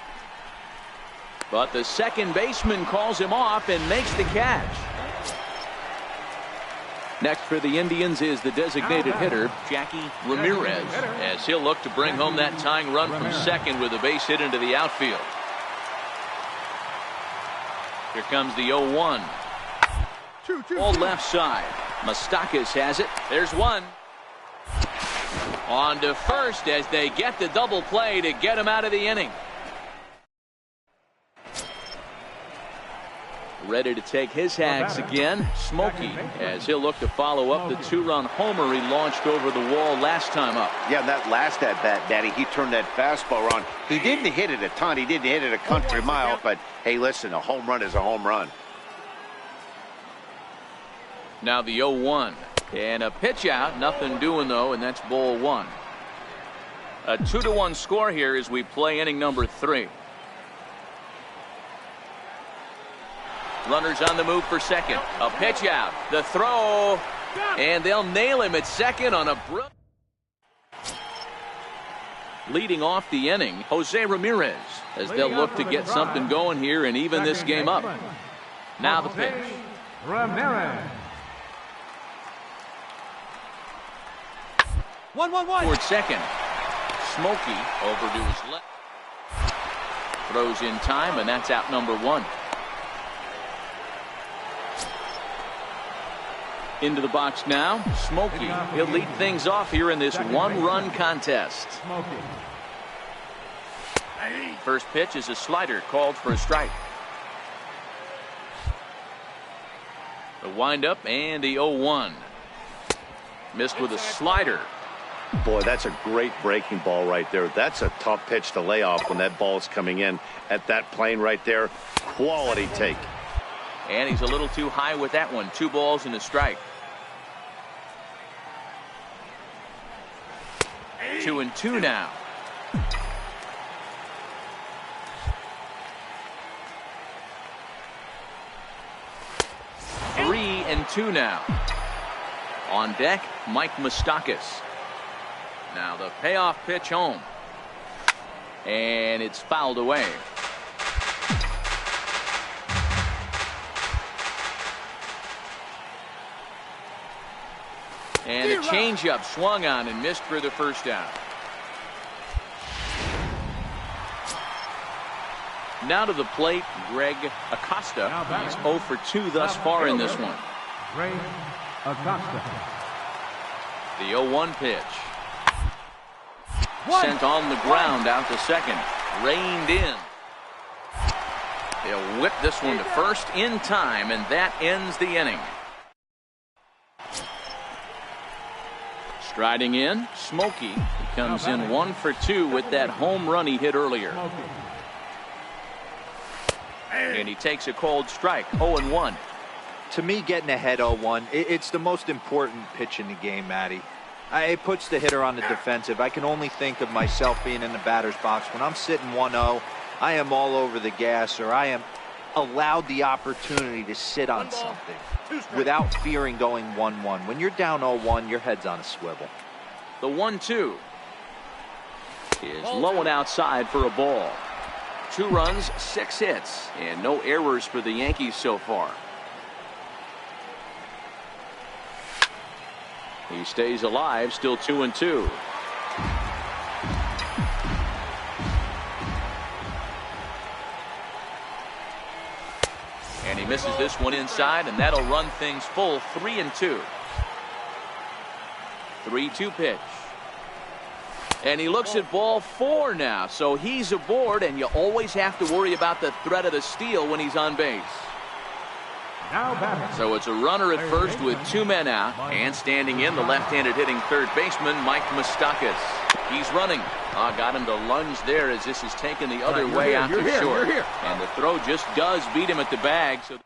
But the second baseman calls him off and makes the catch. Next for the Indians is the designated hitter, Jackie Ramirez, as he'll look to bring home that tying run from second with a base hit into the outfield. Here comes the 0-1. All left side. Moustakas has it. There's one. On to first as they get the double play to get him out of the inning. Ready to take his hags again, Smokey, as he'll look to follow up the two-run homer he launched over the wall last time up. Yeah, that last at-bat, Daddy, he turned that fastball around. He didn't hit it a ton. He didn't hit it a country mile, but hey, listen, a home run is a home run. Now the 0-1. And a pitch out, nothing doing though, and that's ball one. A 2-1 score here as we play inning number 3. Runners on the move for second. A pitch out. The throw. And they'll nail him at second on a brilliant. Leading off the inning, Jose Ramirez, as they'll look to get something going here and even this game up. Now the pitch. Ramirez. 1-1-1. Toward second. Smokey over to his left. Throws in time, and that's out number 1. Into the box now, Smokey. He'll lead things off here in this one-run contest. First pitch is a slider called for a strike. The windup and the 0-1. Missed with a slider. Boy, that's a great breaking ball right there. That's a tough pitch to lay off when that ball is coming in at that plane right there. Quality take. And he's a little too high with that one. 2 balls and a strike. 2-2 now. 3-2 now. On deck, Mike Moustakas. Now the payoff pitch home. And it's fouled away. And a changeup swung on and missed for the first out. Now to the plate, Greg Acosta. He's 0 for 2 thus far in this one. Greg Acosta. The 0-1 pitch. Sent on the ground out to second. Reined in. They'll whip this one to first in time, and that ends the inning. Striding in, Smokey. He comes in 1 for 2 with that home run he hit earlier. And he takes a cold strike, 0-1. To me, getting ahead 0-1, it's the most important pitch in the game, Matty. It puts the hitter on the defensive. I can only think of myself being in the batter's box. When I'm sitting 1-0, I am all over the gas, or I am allowed the opportunity to sit on something without fearing going 1-1. When you're down 0-1, your head's on a swivel. The 1-2 is low and outside for a ball. 2 runs, 6 hits, and no errors for the Yankees so far. He stays alive, still 2-2. And he misses this one inside, and that'll run things full, 3-2. 3-2 pitch. And he looks at ball 4 now, so he's aboard, and you always have to worry about the threat of the steal when he's on base. So it's a runner at first with 2 men out, and standing in, the left-handed hitting third baseman, Mike Moustakas. He's running. Got him to lunge there as this is taken the other way out to short. And the throw just does beat him at the bag. So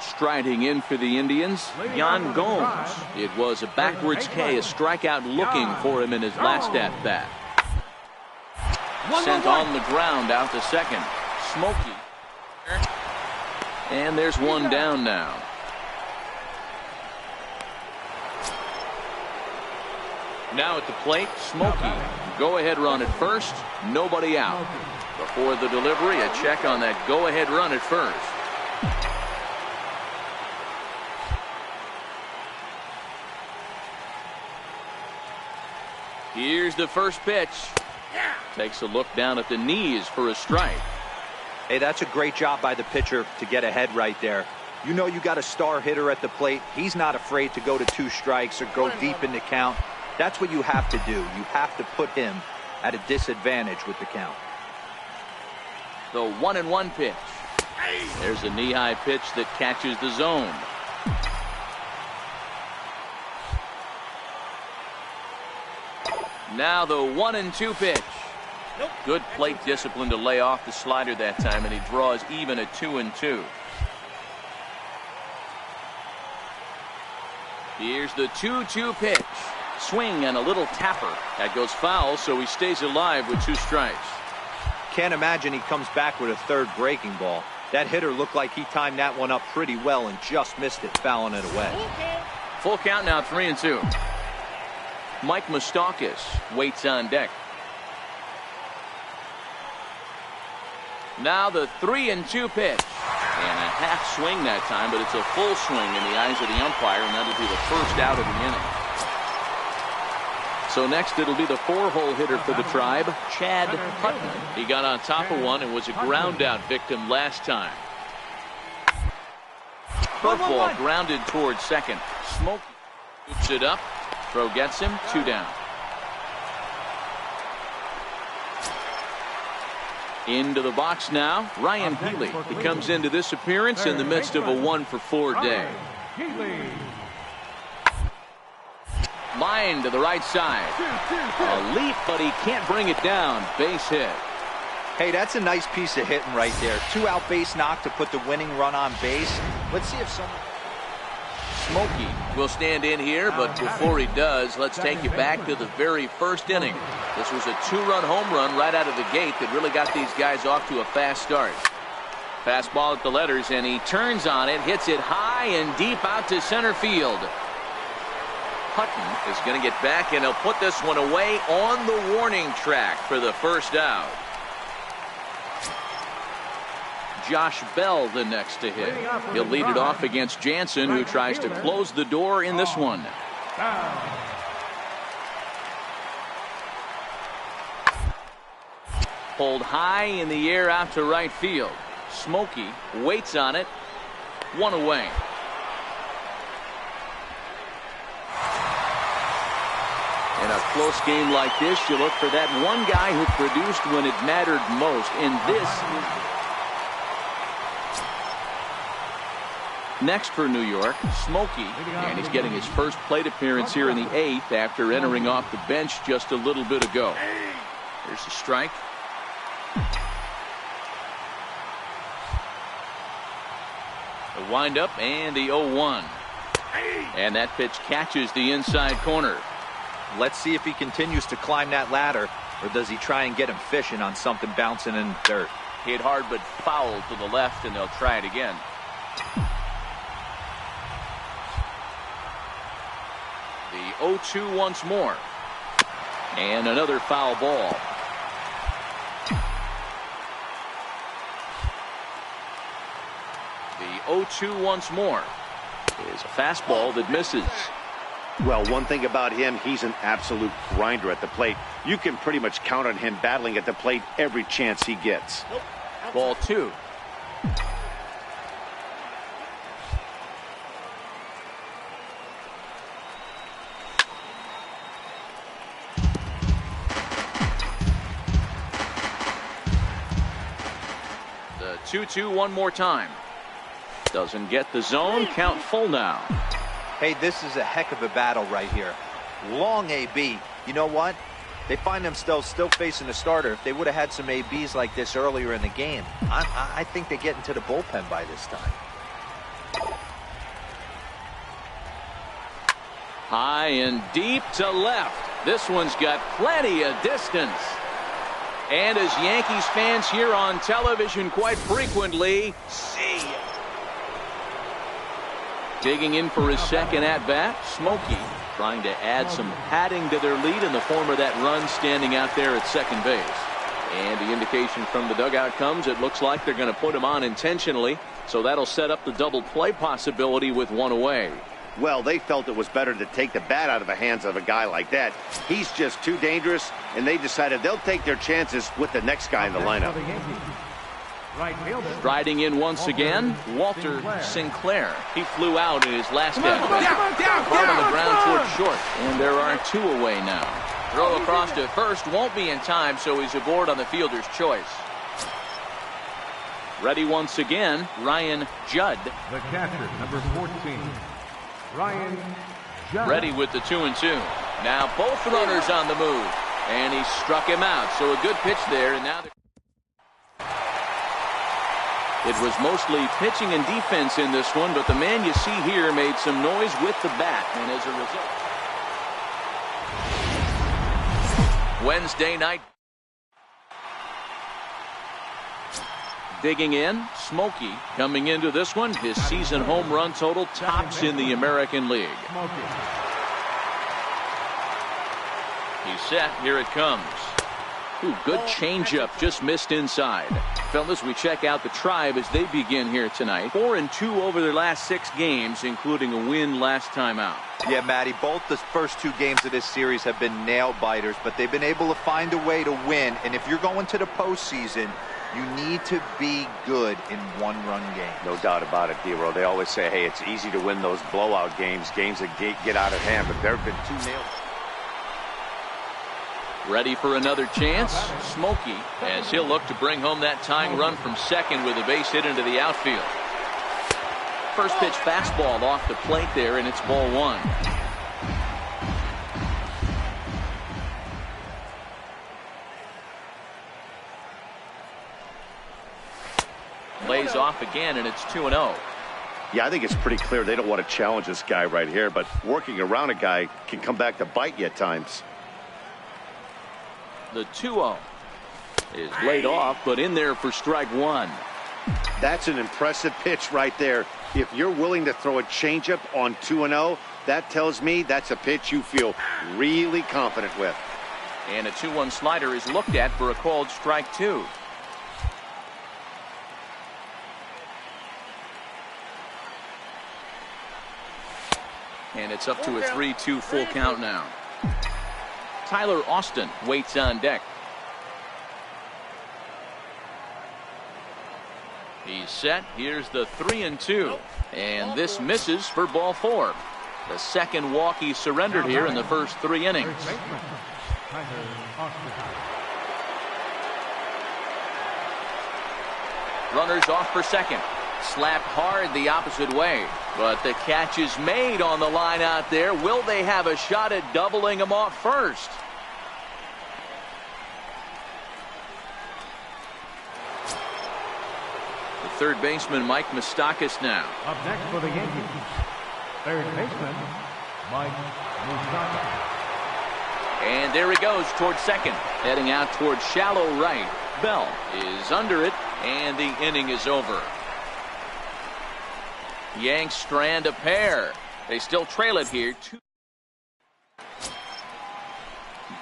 striding in for the Indians, Yan Gomes. It was a backwards K, a strikeout looking for him in his last at-bat. Sent on the ground out to second. Smokey. And there's one down now. Now at the plate, Smokey. Go-ahead run at first, nobody out. Before the delivery, a check on that go-ahead run at first. Here's the first pitch. Takes a look down at the knees for a strike. Hey, that's a great job by the pitcher to get ahead right there. You know you got a star hitter at the plate. He's not afraid to go to 2 strikes or go deep in the count. That's what you have to do. You have to put him at a disadvantage with the count. The 1-1 pitch. There's a knee-high pitch that catches the zone. Now the 1-2 pitch. Good plate discipline to lay off the slider that time, and he draws even at 2-2. Here's the 2-2 pitch. Swing and a little tapper. That goes foul, so he stays alive with 2 strikes. Can't imagine he comes back with a third breaking ball. That hitter looked like he timed that one up pretty well and just missed it, fouling it away. Full count now, 3-2. Mike Moustakas waits on deck. Now the 3-2 pitch. And a half swing that time, but it's a full swing in the eyes of the umpire, and that'll be the first out of the inning. So next it'll be the 4-hole hitter for the Tribe, Chad Hutton. He got on top of one and was a ground out victim last time. Curveball grounded towards second. Smokey scoops it up. Throw gets him. 2 down. Into the box now, Ryan Healy. He comes into this appearance in the midst of a 1-for-4 day. Line to the right side. A leap, but he can't bring it down. Base hit. Hey, that's a nice piece of hitting right there. 2-out base knock to put the winning run on base. Let's see if someone... Smokey will stand in here, but before he does, let's take you back to the very first inning. This was a 2-run home run right out of the gate that really got these guys off to a fast start. Fastball at the letters, and he turns on it, hits it high and deep out to center field. Hutton is going to get back, and he'll put this one away on the warning track for the first out. Josh Bell the next to hit. He'll lead it off against Jansen, who tries to close the door in this one. Pulled high in the air out to right field. Smokey waits on it. 1 away. In a close game like this, you look for that one guy who produced when it mattered most. And this is... Next for New York, Smokey, and he's getting his first plate appearance here in the 8th after entering off the bench just a little bit ago. Here's the strike. The windup and the 0-1. And that pitch catches the inside corner. Let's see if he continues to climb that ladder, or does he try and get him fishing on something bouncing in dirt. Hit hard but foul to the left, and they'll try it again. The 0-2 once more. And another foul ball. The 0-2 once more is a fastball that misses. Well, one thing about him, he's an absolute grinder at the plate. You can pretty much count on him battling at the plate every chance he gets. Ball 2. The 2-2 one more time. Doesn't get the zone. Count full now. Hey, this is a heck of a battle right here. Long AB. You know what? They find themselves still facing the starter. If they would have had some ABs like this earlier in the game, I think they get into the bullpen by this time. High and deep to left. This one's got plenty of distance. And as Yankees fans hear on television quite frequently, see ya. Digging in for his second at-bat, Smokey trying to add some padding to their lead in the form of that run standing out there at second base. And the indication from the dugout comes, it looks like they're going to put him on intentionally, so that'll set up the double play possibility with 1 away. Well, they felt it was better to take the bat out of the hands of a guy like that. He's just too dangerous, and they decided they'll take their chances with the next guy in the lineup. Striding in once again, Walter Sinclair. He flew out in his last at-bat. Hard on the ground towards short. And there are 2 away now. Throw across to first won't be in time, so he's aboard on the fielder's choice. Ready once again, Ryan Judd. The catcher, number 14, Ryan Judd. Ready with the 2-2. Now both runners on the move. And he struck him out. So a good pitch there, and now it was mostly pitching and defense in this one, but the man you see here made some noise with the bat, and as a result. Wednesday night. Digging in, Smokey coming into this one. His season home run total tops in the American League. He's set. Here it comes. Ooh, good changeup, just missed inside. Fellas, we check out the Tribe as they begin here tonight. 4-2 over their last 6 games, including a win last time out. Yeah, Matty, both the first 2 games of this series have been nail-biters, but they've been able to find a way to win. And if you're going to the postseason, you need to be good in one-run games. No doubt about it, D-Row. They always say, hey, it's easy to win those blowout games, games that get out of hand, but there have been 2 nails. Ready for another chance. Smokey, as he'll look to bring home that tying run from second with a base hit into the outfield. First pitch fastball off the plate there, and it's ball 1. Lays off again, and it's 2-0. Yeah, I think it's pretty clear they don't want to challenge this guy right here, but working around a guy can come back to bite you at times. The 2-0 is laid off, but in there for strike 1. That's an impressive pitch right there. If you're willing to throw a changeup on 2-0, that tells me that's a pitch you feel really confident with. And a 2-1 slider is looked at for a called strike 2. And it's up to a 3-2 full count now. Tyler Austin waits on deck. He's set. Here's the 3-2. And this misses for ball 4. The second walk he surrendered here in the first 3 innings. Runners off for second. Slapped hard the opposite way. But the catch is made on the line out there. Will they have a shot at doubling him off first? The third baseman, Mike Moustakas, now. Up next for the Yankees, third baseman, Mike Moustakas. And there he goes towards second. Heading out towards shallow right. Bell is under it, and the inning is over. Yanks strand a pair. They still trail it here.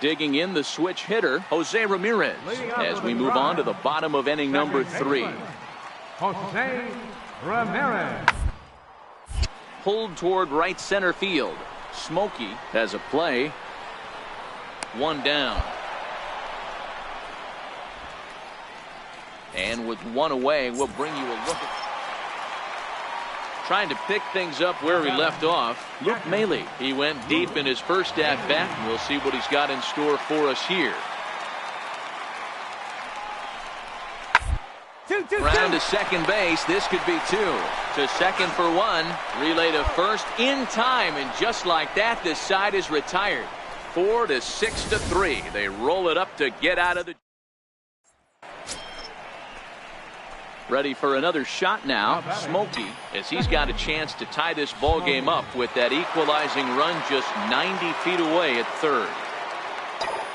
Digging in the switch hitter, Jose Ramirez, as we move on to the bottom of inning number 3. Jose Ramirez. Pulled toward right center field. Smokey has a play. 1 down. And with 1 away, we'll bring you a look at trying to pick things up where we left off. Luke Maile, he went deep in his first at-bat, and we'll see what he's got in store for us here. Round to second base. This could be 2. To second for 1. Relay to first in time, and just like that, this side is retired. 4-6-3. They roll it up to get out of the. Ready for another shot now. Smokey, as he's got a chance to tie this ball game up with that equalizing run just 90 feet away at third.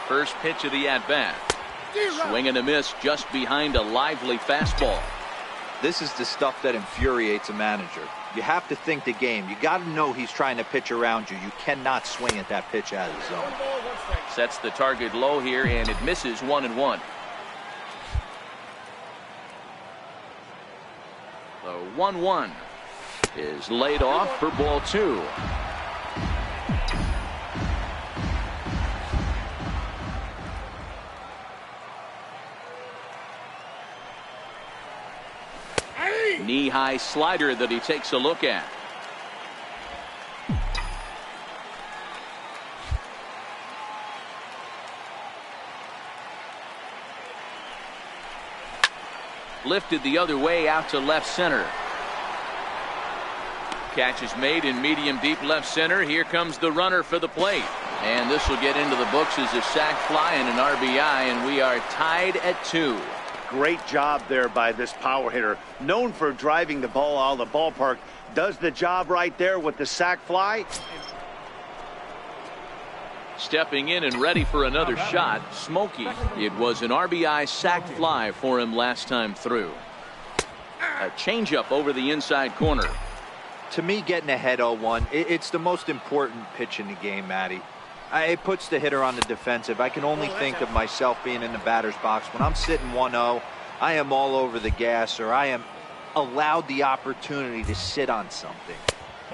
First pitch of the at-bat. Swing and a miss just behind a lively fastball. This is the stuff that infuriates a manager. You have to think the game. You got to know he's trying to pitch around you. You cannot swing at that pitch out of the zone. Sets the target low here, and it misses 1-1. The 1-1 is laid off for ball 2. Knee-high slider that he takes a look at. Lifted the other way out to left center. Catch is made in medium deep left center. Here comes the runner for the plate. And this will get into the books as a sac fly and an RBI, and we are tied at 2. Great job there by this power hitter. Known for driving the ball out of the ballpark. Does the job right there with the sac fly. Stepping in and ready for another shot, Smokey. It was an RBI sac fly for him last time through. A changeup over the inside corner. To me, getting ahead 0-1, it's the most important pitch in the game, Matty. It puts the hitter on the defensive. I can only think of myself being in the batter's box. When I'm sitting 1-0, I am all over the gas, or I am allowed the opportunity to sit on something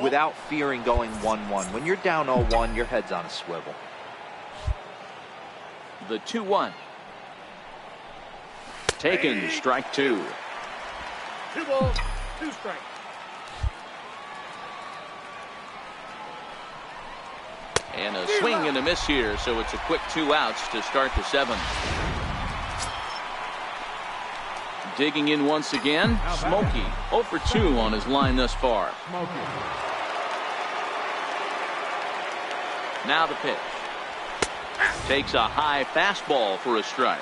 without fearing going 1-1. When you're down 0-1, your head's on a swivel. The 2-1. Taken, strike 2. 2 balls, 2 strikes. And a swing and a miss here, so it's a quick 2 outs to start the 7th. Digging in once again, Smokey. 0 for 2 on his line thus far. Now the pitch. Takes a high fastball for a strike.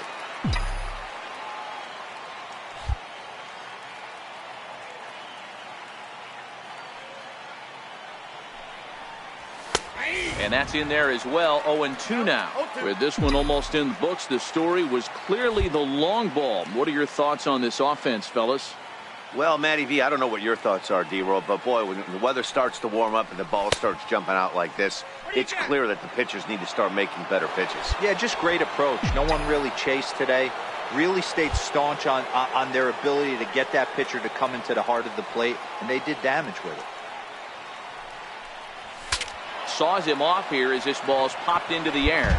And that's in there as well. 0-2 now. With this one almost in the books, the story was clearly the long ball. What are your thoughts on this offense, fellas? Well, Matty V, I don't know what your thoughts are, D-Roll, but boy, when the weather starts to warm up and the ball starts jumping out like this, it's clear that the pitchers need to start making better pitches. Yeah, just great approach. No one really chased today. Really stayed staunch on their ability to get that pitcher to come into the heart of the plate, and they did damage with it. Saws him off here as this ball's popped into the air.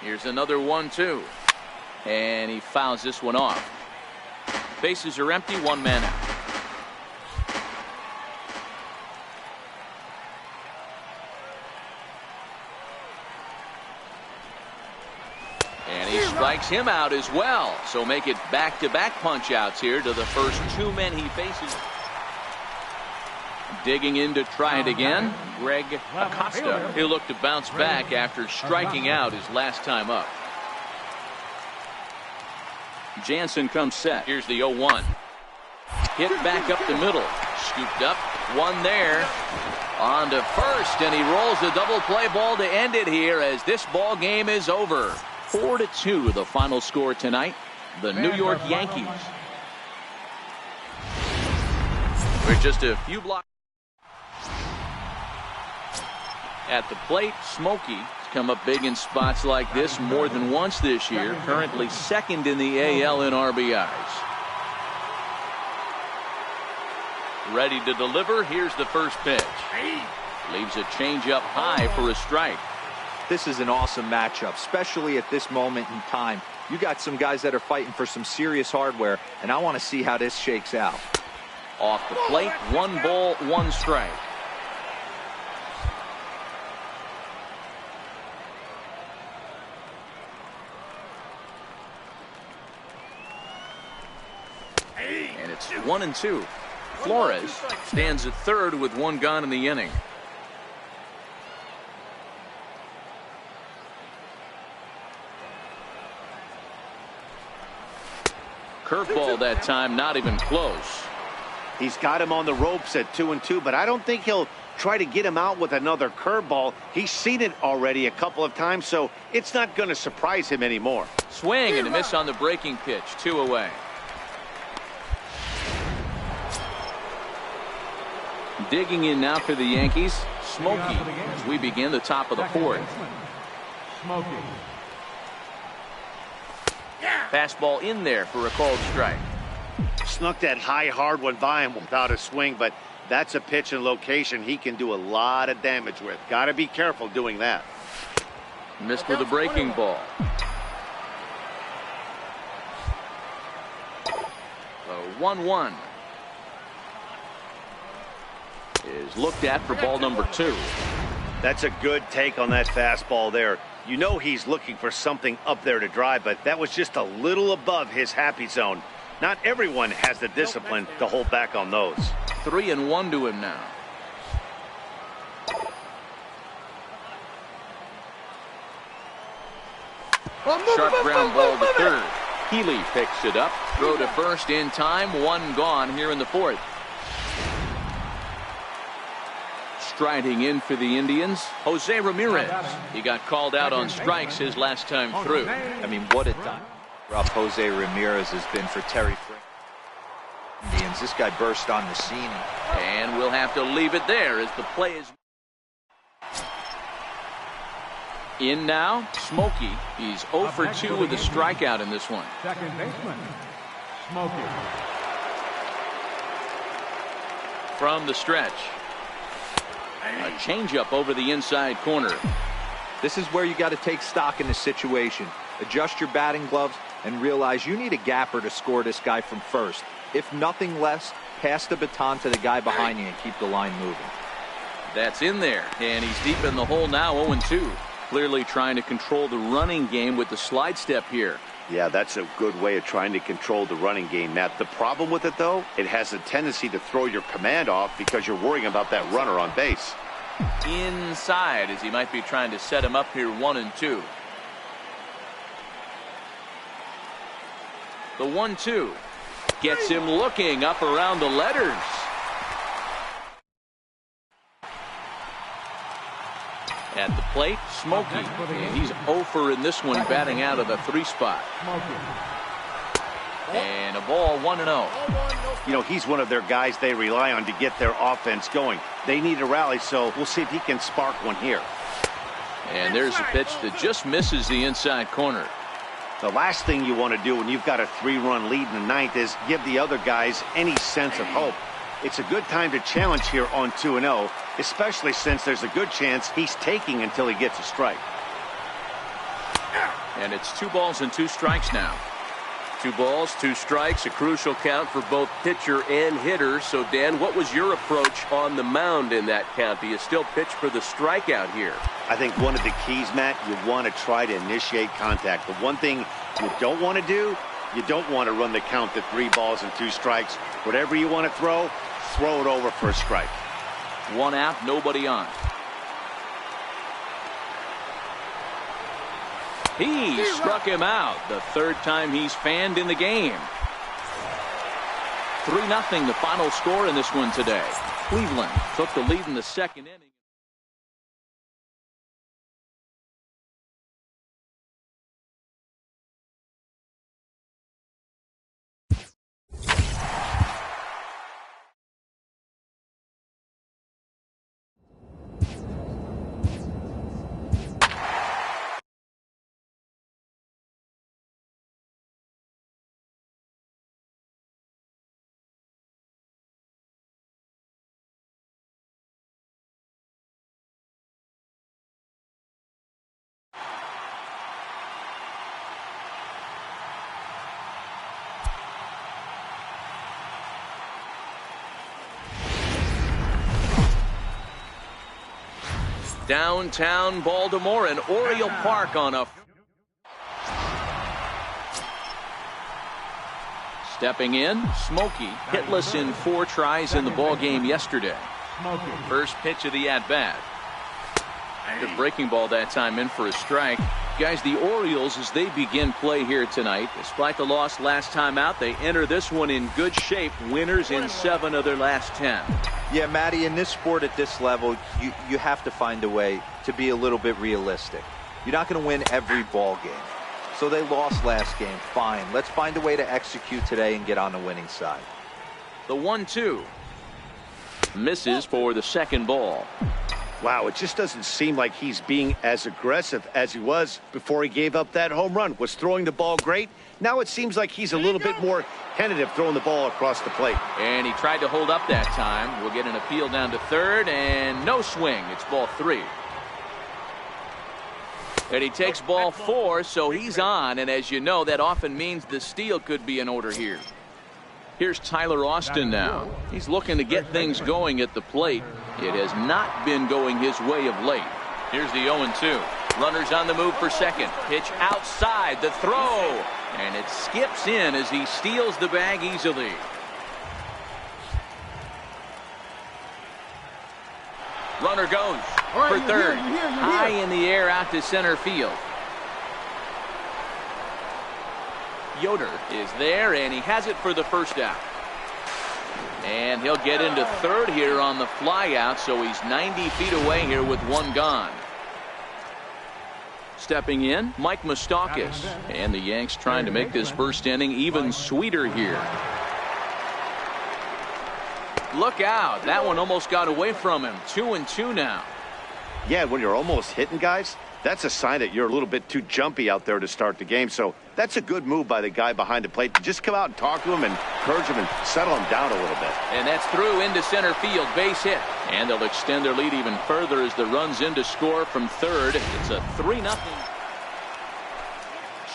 Here's another 1-2. And he fouls this one off. Bases are empty, 1 man out. And he strikes him out as well. So make it back-to-back punch-outs here to the first 2 men he faces. Digging in to try it again, Greg Acosta. He'll look to bounce back after striking out his last time up. Jansen comes set. Here's the 0-1. Hit back up the middle. Scooped up. 1 there. On to first, and he rolls the double play ball to end it here as this ball game is over. 4-2 the final score tonight. The New York Yankees. We're just a few blocks. At the plate, Smokey has come up big in spots like this more than once this year. Currently 2nd in the AL in RBIs. Ready to deliver. Here's the first pitch. Leaves a changeup high for a strike. This is an awesome matchup, especially at this moment in time. You got some guys that are fighting for some serious hardware, and I want to see how this shakes out. Off the plate, 1 ball, 1 strike. And it's 1-2. Flores stands at 3rd with 1 gone in the inning. Curveball that time, not even close. He's got him on the ropes at 2-2, but I don't think he'll try to get him out with another curveball. He's seen it already a couple of times, so it's not going to surprise him anymore. Swing and a miss on the breaking pitch. 2 away. Digging in now for the Yankees, Smokey, as we begin the top of the 4th. Smokey. Fastball in there for a called strike. Snuck that high, hard one by him without a swing, but that's a pitch and location he can do a lot of damage with. Got to be careful doing that. Missed with a breaking ball. 1-1 is looked at for ball number 2. That's a good take on that fastball there. You know he's looking for something up there to drive, but that was just a little above his happy zone. Not everyone has the discipline to hold back on those. 3-1 to him now. Sharp ground ball to 3rd. Healy picks it up. Throw to first in time. One gone here in the fourth. Striding in for the Indians, Jose Ramirez. He got called out on strikes his last time through. I mean, what a time rough Jose Ramirez has been for Terry Indians. This guy burst on the scene. And we'll have to leave it there as the play is in now. Smokey. He's 0 for 2 with a strikeout in this one. Second baseman, Smokey. From the stretch. A changeup over the inside corner. This is where you got to take stock in the situation. Adjust your batting gloves and realize you need a gapper to score this guy from first. If nothing less, pass the baton to the guy behind you and keep the line moving. That's in there, and he's deep in the hole now, 0-2. Clearly trying to control the running game with the slide step here. Yeah, that's a good way of trying to control the running game, Matt. The problem with it, though, it has a tendency to throw your command off because you're worrying about that runner on base. Inside, as he might be trying to set him up here, 1-2. The 1-2 gets him looking up around the letters. At the plate, Smokey. And he's 0 for in this one, batting out of the 3 spot. And a ball, 1-0. You know, he's one of their guys they rely on to get their offense going. They need a rally, so we'll see if he can spark one here. And there's a pitch that just misses the inside corner. The last thing you want to do when you've got a 3-run lead in the ninth is give the other guys any sense of hope. It's a good time to challenge here on 2-0, especially since there's a good chance he's taking until he gets a strike. And it's 2 balls and 2 strikes now. 2 balls, 2 strikes, a crucial count for both pitcher and hitter. So, Dan, what was your approach on the mound in that count? Do you still pitch for the strikeout here? I think one of the keys, Matt, you want to try to initiate contact. The one thing you don't want to do, you don't want to run the count to 3 balls and 2 strikes. Whatever you want to throw it over for a strike. 1 out, nobody on. He struck him out. The 3rd time he's fanned in the game. 3-0 the final score in this one today. Cleveland took the lead in the 2nd inning. Downtown Baltimore and Oriole Park on a stepping in. Smokey hitless in 4 tries in the ball game yesterday. First pitch of the at-bat. The breaking ball that time in for a strike. Guys, the Orioles, as they begin play here tonight, despite the loss last time out, they enter this one in good shape. Winners in 7 of their last 10. Yeah, Matty, in this sport at this level, you have to find a way to be a little bit realistic. You're not going to win every ball game. So they lost last game. Fine. Let's find a way to execute today and get on the winning side. The 1-2 misses for the 2nd ball. Wow, it just doesn't seem like he's being as aggressive as he was before he gave up that home run. Was throwing the ball great. Now it seems like he's a little bit more tentative throwing the ball across the plate. And he tried to hold up that time. We'll get an appeal down to 3rd, and no swing. It's ball 3. And he takes ball 4, so he's on. And as you know, that often means the steal could be in order here. Here's Tyler Austin now. He's looking to get things going at the plate. It has not been going his way of late. Here's the 0-2. Runners on the move for second. Pitch outside, the throw. And it skips in as he steals the bag easily. Runner goes for third. High in the air out to center field. Yoder is there, and he has it for the first out. And he'll get into third here on the fly out, so he's 90 feet away here with one gone. Stepping in, Mike Moustakas. And the Yanks trying to make this first inning even sweeter here. Look out. That one almost got away from him. 2-2 now. Yeah, when you're almost hitting guys, that's a sign that you're a little bit too jumpy out there to start the game. So that's a good move by the guy behind the plate to just come out and talk to him and encourage him and settle him down a little bit. And that's through into center field, base hit. And they'll extend their lead even further as the run's in to score from third. It's a 3-0.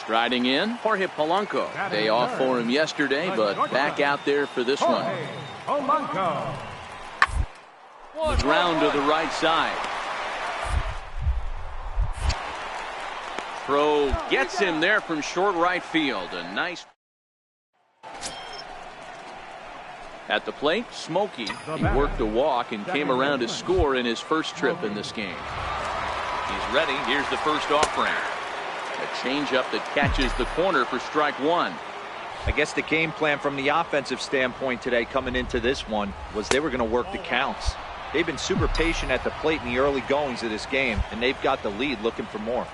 Striding in, Jorge Polanco. Day off for him yesterday, but back out there for this one. The ground to the right side. Throw gets him there from short right field. A nice. At the plate, Smokey. He worked a walk and came around to score in his first trip in this game. He's ready. Here's the first offering. A changeup that catches the corner for strike one. I guess the game plan from the offensive standpoint today coming into this one was they were going to work the counts. They've been super patient at the plate in the early goings of this game, and they've got the lead looking for more.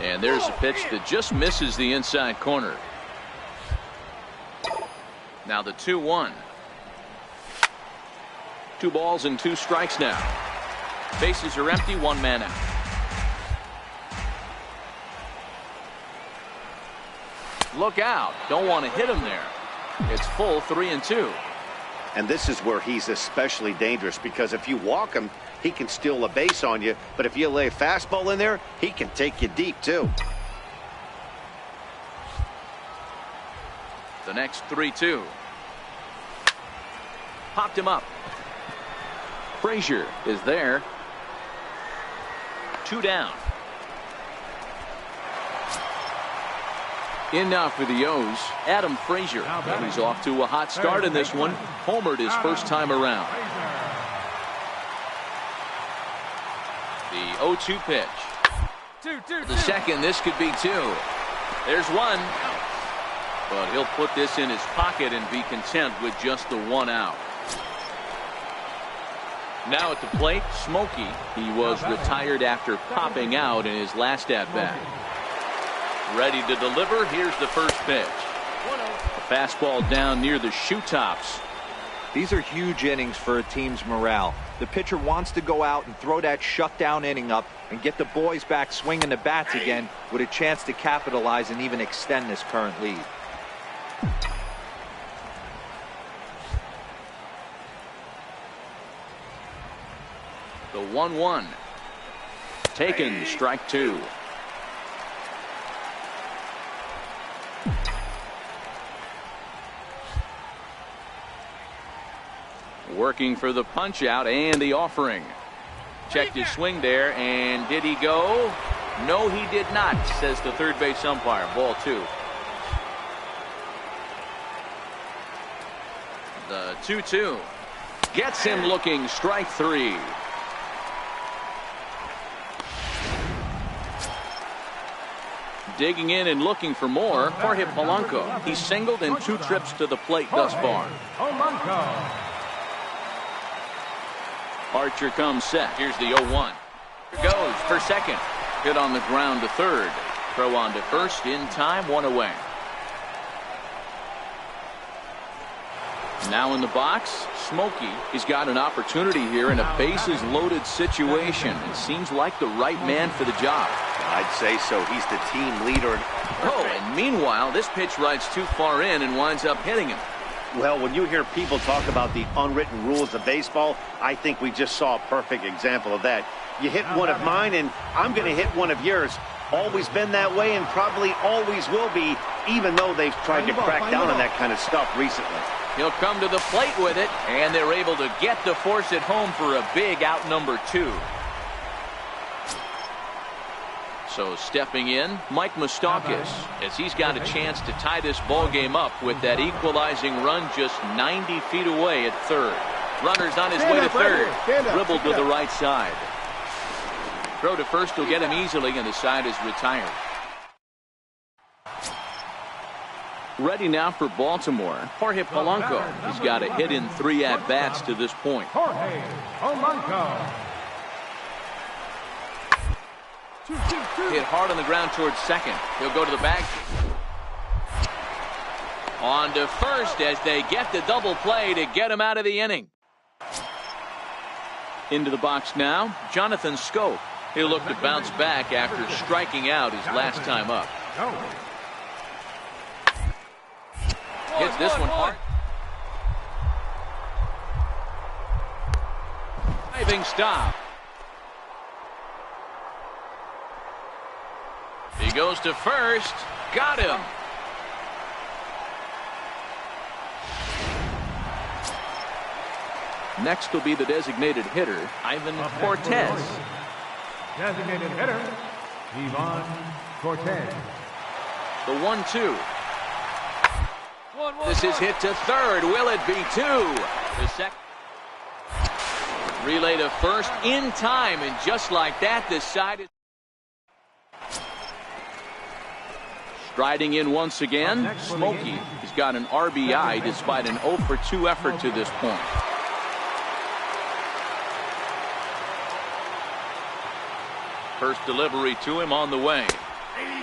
And there's a pitch that just misses the inside corner. Now the 2-1. 2 balls and 2 strikes now. Bases are empty, 1 man out. Look out. Don't want to hit him there. It's full 3-2. And this is where he's especially dangerous, because if you walk him, he can steal a base on you. But if you lay a fastball in there, he can take you deep too. The next 3-2. Popped him up. Frazier is there. 2 down. In now for the O's, Adam Frazier. And he's off to a hot start in this one. Homered his first time around. The 0-2 pitch. The second, this could be 2. There's 1. But he'll put this in his pocket and be content with just the 1 out. Now at the plate, Smokey. He was retired after popping out in his last at-bat. Ready to deliver. Here's the first pitch. A fastball down near the shoe tops. These are huge innings for a team's morale. The pitcher wants to go out and throw that shutdown inning up and get the boys back swinging the bats again with a chance to capitalize and even extend this current lead. The 1-1. Taken, strike 2. Working for the punch out and the offering. Checked his swing there, and did he go? No, he did not, says the third base umpire. Ball 2. The 2-2 gets him looking. Strike 3. Digging in and looking for more, Jorge Polanco. He's singled in 2 trips to the plate thus far. Archer comes set. Here's the 0-1. Goes for second. Hit on the ground to third. Throw on to first in time. 1 away. Now in the box, Smokey. He's got an opportunity here in a bases loaded situation. It seems like the right man for the job. I'd say so. He's the team leader. Oh, and meanwhile, this pitch rides too far in and winds up hitting him. Well, when you hear people talk about the unwritten rules of baseball, I think we just saw a perfect example of that. You hit one of mine, and I'm going to hit one of yours. Always been that way, and probably always will be, even though they've tried to crack down on that kind of stuff recently. He'll come to the plate with it, and they're able to get the force at home for a big out number 2. So stepping in, Mike Moustakas, as he's got a chance to tie this ball game up with that equalizing run just 90 feet away at third. Runner's on his way to third. Dribbled to the right side. Throw to first will get him easily, and the side is retired. Ready now for Baltimore, Jorge Polanco. He's got a hit in 3 at-bats to this point. Jorge Polanco. Hit hard on the ground towards second. He'll go to the bag. On to first as they get the double play to get him out of the inning. Into the box now, Jonathan Scope. He'll look to bounce back after striking out his last time up. Hits this one hard. Diving stop. He goes to first. Got him. Next will be the designated hitter, Ivan Cortez. Designated hitter, Ivan Cortez. The 1-2. This is hit to third. Will it be 2? The second. Relay to first in time, and just like that, the side is striding in once again. Smokey has got an RBI despite an 0-for-2 effort to this point. First delivery to him on the way.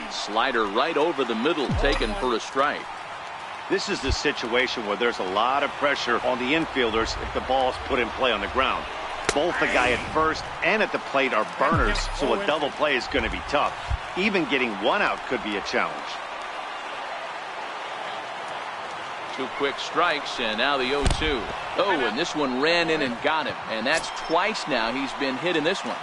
Slider right over the middle, taken for a strike. This is the situation where there's a lot of pressure on the infielders if the ball is put in play on the ground. Both the guy at first and at the plate are burners, so a double play is going to be tough. Even getting one out could be a challenge. 2 quick strikes, and now the 0-2. Oh, and this one ran in and got him. And that's twice now he's been hit in this one.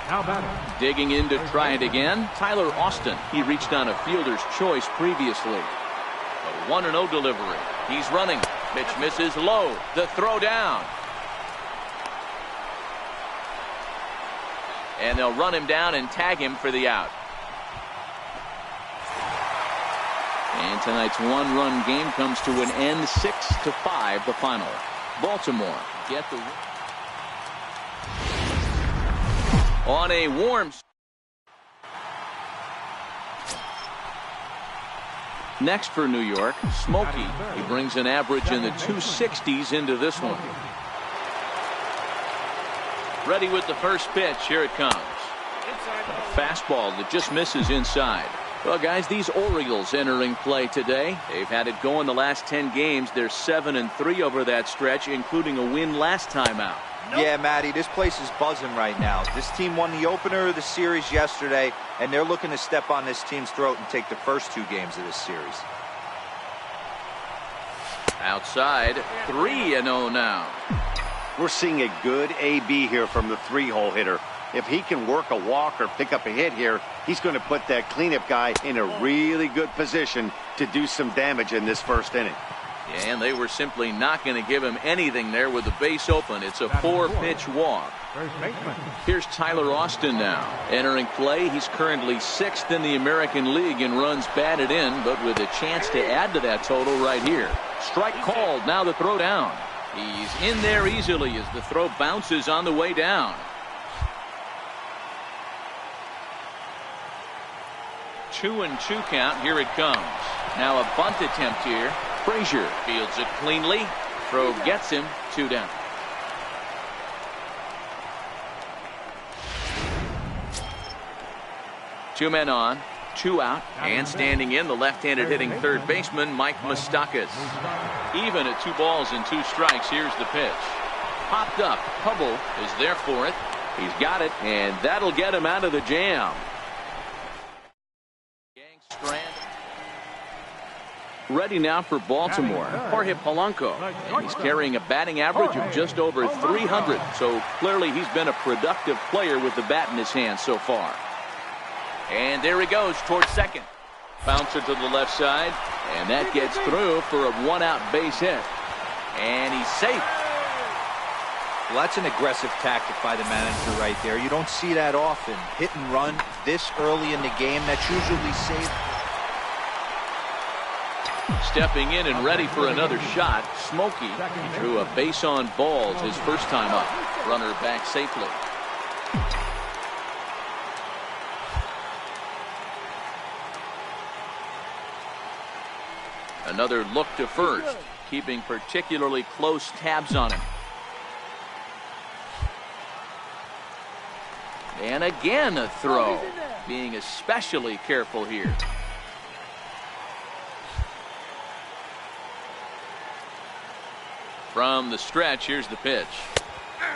Now batting. Digging in to try it again, Tyler Austin. He reached on a fielder's choice previously. A 1-0 delivery. He's running. Pitch misses low. The throw down. And they'll run him down and tag him for the out. And tonight's 1-run game comes to an end. 6-5 the final. Baltimore get the win. On a warm. Next for New York, Smokey. He brings an average in the 260s into this one. Ready with the first pitch. Here it comes. A fastball that just misses inside. Well, guys, these Orioles entering play today. They've had it going the last 10 games. They're 7-3 over that stretch, including a win last time out. Yeah, Matty, this place is buzzing right now. This team won the opener of the series yesterday, and they're looking to step on this team's throat and take the first 2 games of this series. Outside, 3-0 now. We're seeing a good AB here from the 3-hole hitter. If he can work a walk or pick up a hit here, he's going to put that cleanup guy in a really good position to do some damage in this first inning. Yeah, and they were simply not going to give him anything there with the base open. It's a 4-pitch walk. Here's Tyler Austin now. Entering play, he's currently 6th in the American League in runs batted in, but with a chance to add to that total right here. Strike called, now the throw down. He's in there easily as the throw bounces on the way down. 2-2 count. Here it comes. Now a bunt attempt here. Frazier fields it cleanly. Throw gets him. 2 down. Two men on, 2 out, and standing in the left-handed hitting third baseman Mike Moustakas. Even at 2 balls and 2 strikes. Here's the pitch. Popped up. Hubble is there for it. He's got it, and that'll get him out of the jam. Ready now for Baltimore, Jorge Polanco. And he's carrying a batting average of just over 300, so clearly he's been a productive player with the bat in his hand so far. And there he goes towards second. Bouncer to the left side, and that gets through for a 1-out base hit. And he's safe. Well, that's an aggressive tactic by the manager right there. You don't see that often. Hit and run this early in the game. That's usually safe. Stepping in and ready for another shot, Smokey drew a base on balls his first time up. Runner back safely. Another look to first, keeping particularly close tabs on him. And again a throw, being especially careful here. From the stretch, here's the pitch.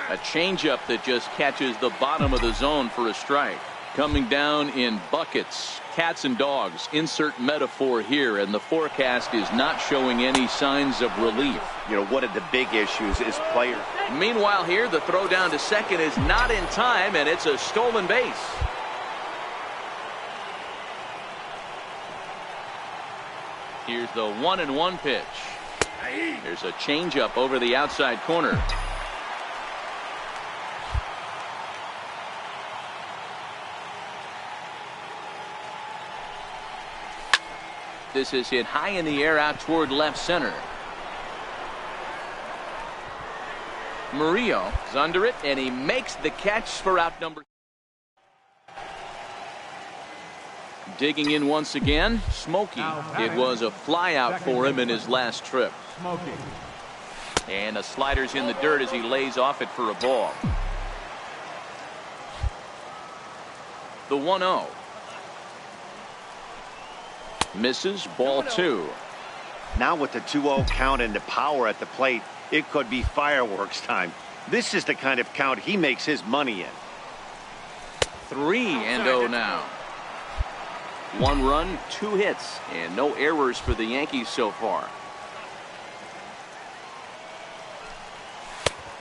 A changeup that just catches the bottom of the zone for a strike. Coming down in buckets, cats and dogs, insert metaphor here, and the forecast is not showing any signs of relief. You know, one of the big issues is players. Meanwhile here, the throw down to second is not in time, and it's a stolen base. Here's the 1-1 pitch. There's a changeup over the outside corner. This is hit high in the air out toward left center. Murillo is under it, and he makes the catch for out number. Digging in once again, Smokey. It was a fly out for him in his last trip. And a slider's in the dirt as he lays off it for a ball. The 1-0. Misses, ball 2. Now with the 2-0 count and the power at the plate, it could be fireworks time. This is the kind of count he makes his money in. 3-0 now. 1 run, 2 hits, and no errors for the Yankees so far.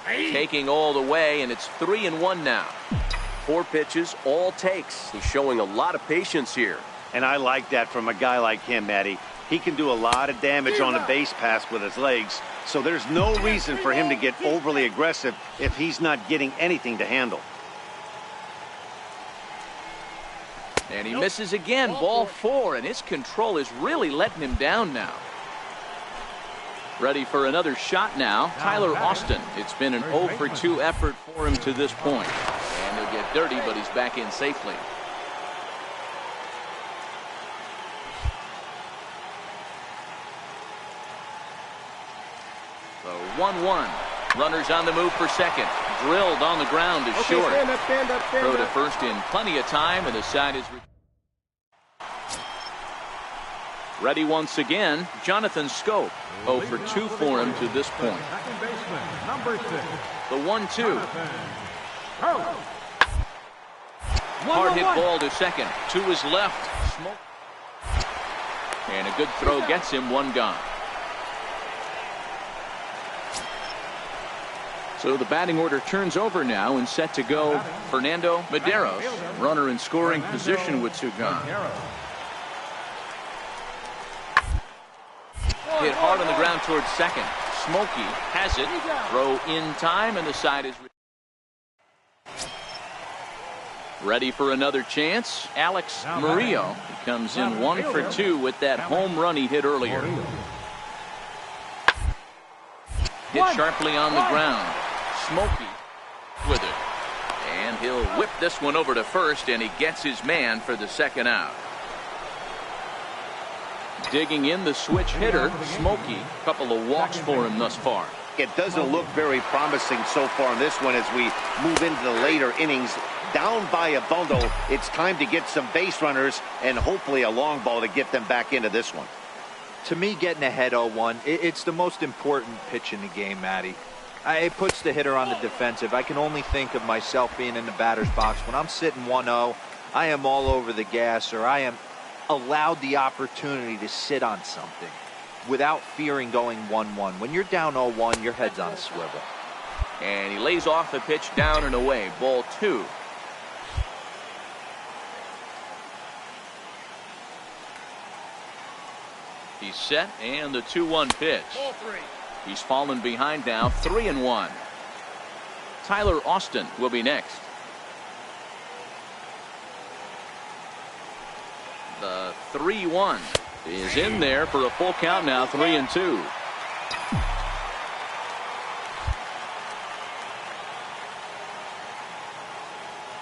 Taking all the way, and it's 3-1 now. 4 pitches, all takes. He's showing a lot of patience here. And I like that from a guy like him, Matty. He can do a lot of damage on a base pass with his legs, so there's no reason for him to get overly aggressive if he's not getting anything to handle. And he misses again, ball 4, and his control is really letting him down now. Ready for another shot now, Tyler Austin. It's been an 0 for 2 effort for him to this point. And he'll get dirty, but he's back in safely. The 1-1. Runners on the move for second. Drilled on the ground to short. Throw to first in plenty of time, and the side is ready once again. Jonathan Scope. 0 for 2 for him to this point. The 1-2. Hard hit ball to second. To his left. Smoke. And a good throw gets him 1 gone. So the batting order turns over now and set to go Fernando Medeiros. Runner in scoring position with 2 gone. Hit hard on the ground towards second. Smokey has it. Throw in time, and the side is ready for another chance. Alex Murillo comes in 1 for 2 with that home run he hit earlier. Hit sharply on the ground. Smokey with it. And he'll whip this one over to first, and he gets his man for the second out. Digging in the switch hitter, Smokey. A couple of walks for him thus far. It doesn't look very promising so far in this one as we move into the later innings. Down by a bundle, it's time to get some base runners and hopefully a long ball to get them back into this one. To me, getting ahead 0-1, it's the most important pitch in the game, Matty. It puts the hitter on the defensive. I can only think of myself being in the batter's box. When I'm sitting 1-0, I am all over the gas, or I am allowed the opportunity to sit on something without fearing going 1-1. When you're down 0-1, your head's on a swivel. And he lays off the pitch down and away. Ball 2. He's set, and the 2-1 pitch. Ball 3. He's fallen behind now, 3-1. Tyler Austin will be next. The 3-1 is in there for a full count now, 3-2.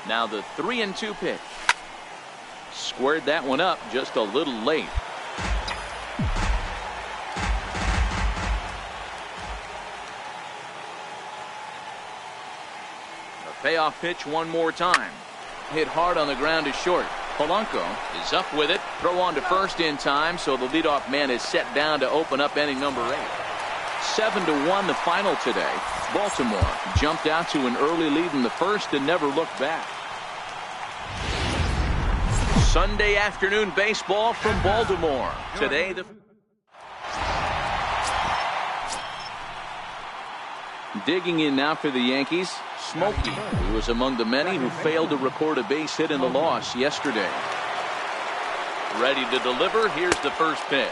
Now the 3-2 pitch. Squared that one up just a little late. Payoff pitch one more time. Hit hard on the ground is short. Polanco is up with it. Throw on to first in time, so the leadoff man is set down to open up inning number 8. 7-1 the final today. Baltimore jumped out to an early lead in the first and never looked back. Sunday afternoon baseball from Baltimore. Today the digging in now for the Yankees, Smokey, who was among the many who failed to record a base hit in the loss yesterday. Ready to deliver. Here's the first pitch.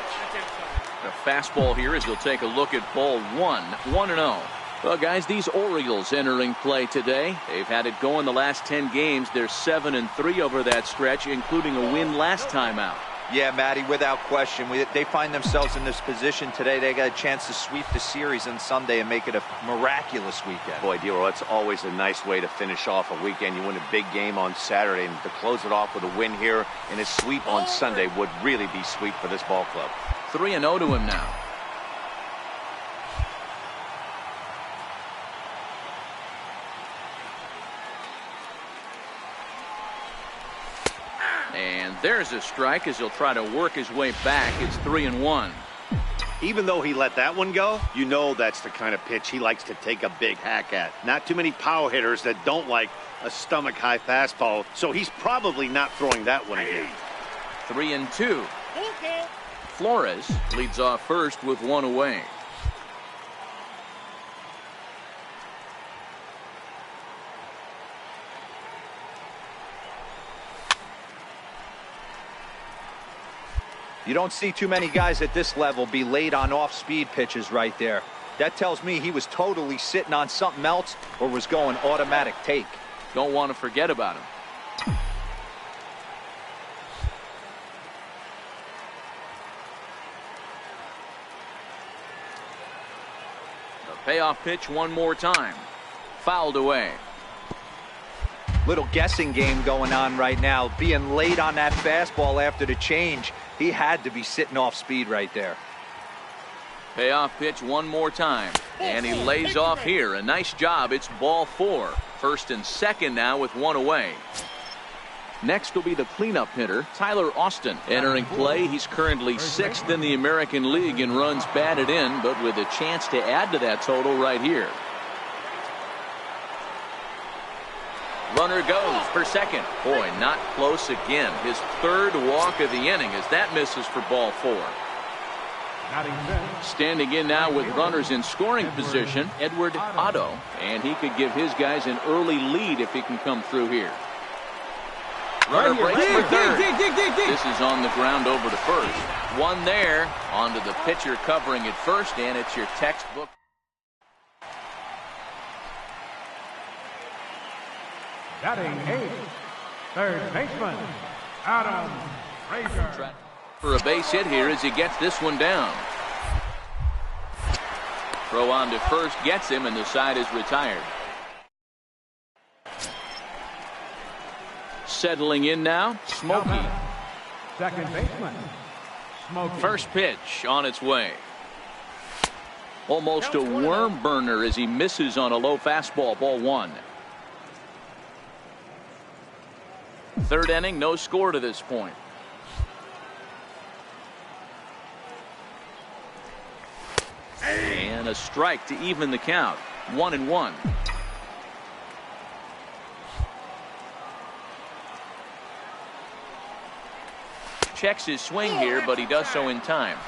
A fastball here as he'll take a look at ball 1-0. Well, guys, these Orioles entering play today. They've had it going the last 10 games. They're 7-3 over that stretch, including a win last time out. Yeah, Matty, without question. They find themselves in this position today. They got a chance to sweep the series on Sunday and make it a miraculous weekend. Boy, Dero, that's always a nice way to finish off a weekend. You win a big game on Saturday, and to close it off with a win here and a sweep on Sunday would really be sweet for this ball club. 3-0 to him now. And there's a strike as he'll try to work his way back. It's 3-1. Even though he let that one go, you know that's the kind of pitch he likes to take a big hack at. Not too many power hitters that don't like a stomach-high fastball, so he's probably not throwing that one again. 3-2. Flores leads off first with one away. You don't see too many guys at this level be late on off-speed pitches right there. That tells me he was totally sitting on something else or was going automatic take. Don't want to forget about him. The payoff pitch one more time. Fouled away. Little guessing game going on right now. Being late on that fastball after the change. He had to be sitting off speed right there. Payoff pitch one more time. And he lays off here. A nice job. It's ball 4. First and second now with one away. Next will be the cleanup hitter, Tyler Austin. Entering play, he's currently 6th in the American League in runs batted in, but with a chance to add to that total right here. Runner goes for second. Boy, not close again. His 3rd walk of the inning as that misses for ball 4. Standing in now with runners in scoring position, Edward Otto, and he could give his guys an early lead if he can come through here. Runner breaks for third. This is on the ground over to first. One there, onto the pitcher covering at first, and it's your textbook. Batting 8th, third baseman, Adam Frazier. For a base hit here as he gets this one down. Throw on to first gets him, and the side is retired. Settling in now, Smokey. Second baseman, Smokey. First pitch on its way. Almost a worm burner as he misses on a low fastball, ball 1. 3rd inning, no score to this point. And a strike to even the count. 1-1. Checks his swing here, but he does so in time.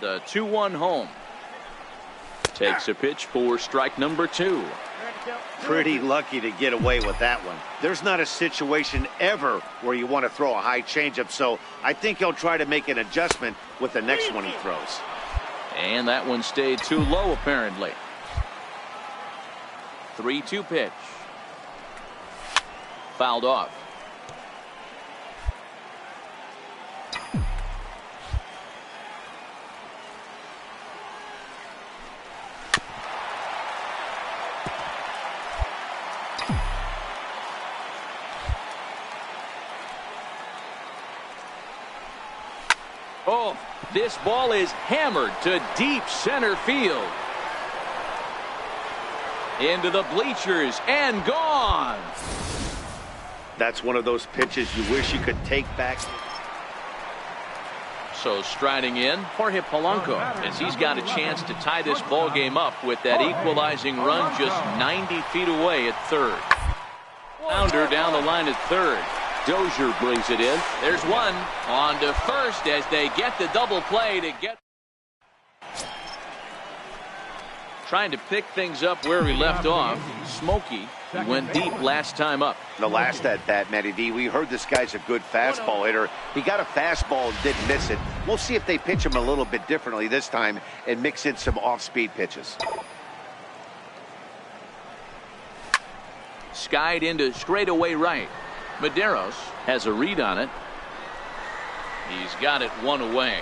The 2-1 home. Takes a pitch for strike number 2. Pretty lucky to get away with that one. There's not a situation ever where you want to throw a high changeup, so I think he'll try to make an adjustment with the next one he throws. And that one stayed too low, apparently. 3-2 pitch. Fouled off. Oh, This ball is hammered to deep center field. Into the bleachers and gone. That's one of those pitches you wish you could take back. So striding in, Jorge Polanco, as he's got a chance to tie this ball game up with that equalizing run just 90 feet away at third. Founder down the line at third. Dozier brings it in. There's one on to first as they get the double play to get. Trying to pick things up where he left off. Smokey went deep last time up. The last at bat, Matty D, we heard this guy's a good fastball hitter. He got a fastball and didn't miss it. We'll see if they pitch him a little bit differently this time and mix in some off-speed pitches. Skied into straightaway right. Medeiros has a read on it. He's got it one away.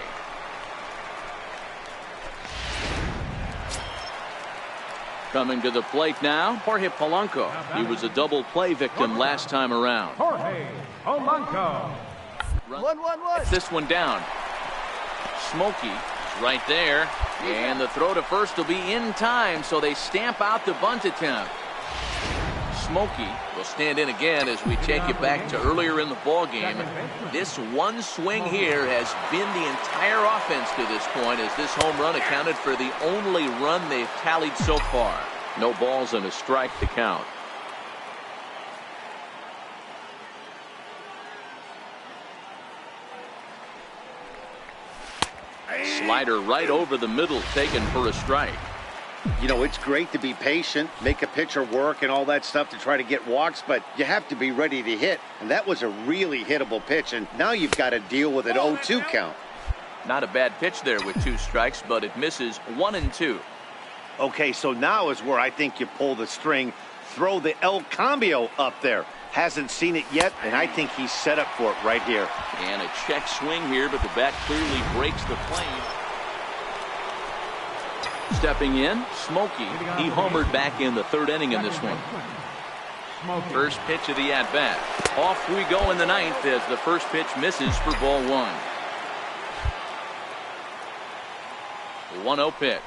Coming to the plate now, Jorge Polanco. He was a double play victim last time around. Jorge Polanco. Gets this one down. Smokey is right there. And the throw to first will be in time, so they stamp out the bunt attempt. Smokey will stand in again as we take you back to earlier in the ball game. This one swing here has been the entire offense to this point, as this home run accounted for the only run they've tallied so far. No balls and a strike to count. Slider right over the middle, taken for a strike. You know, it's great to be patient, make a pitcher work and all that stuff to try to get walks, but you have to be ready to hit. And that was a really hittable pitch, and now you've got to deal with an 0-2 count. Not a bad pitch there with 2 strikes, but it misses 1 and 2. Okay, so now is where I think you pull the string, throw the El Cambio up there. Hasn't seen it yet, and I think he's set up for it right here. And a check swing here, but the bat clearly breaks the plane. Stepping in, Smokey. He homered back in the 3rd inning in this one. First pitch of the at-bat. Off we go in the 9th as the first pitch misses for ball 1. 1-0 pitch.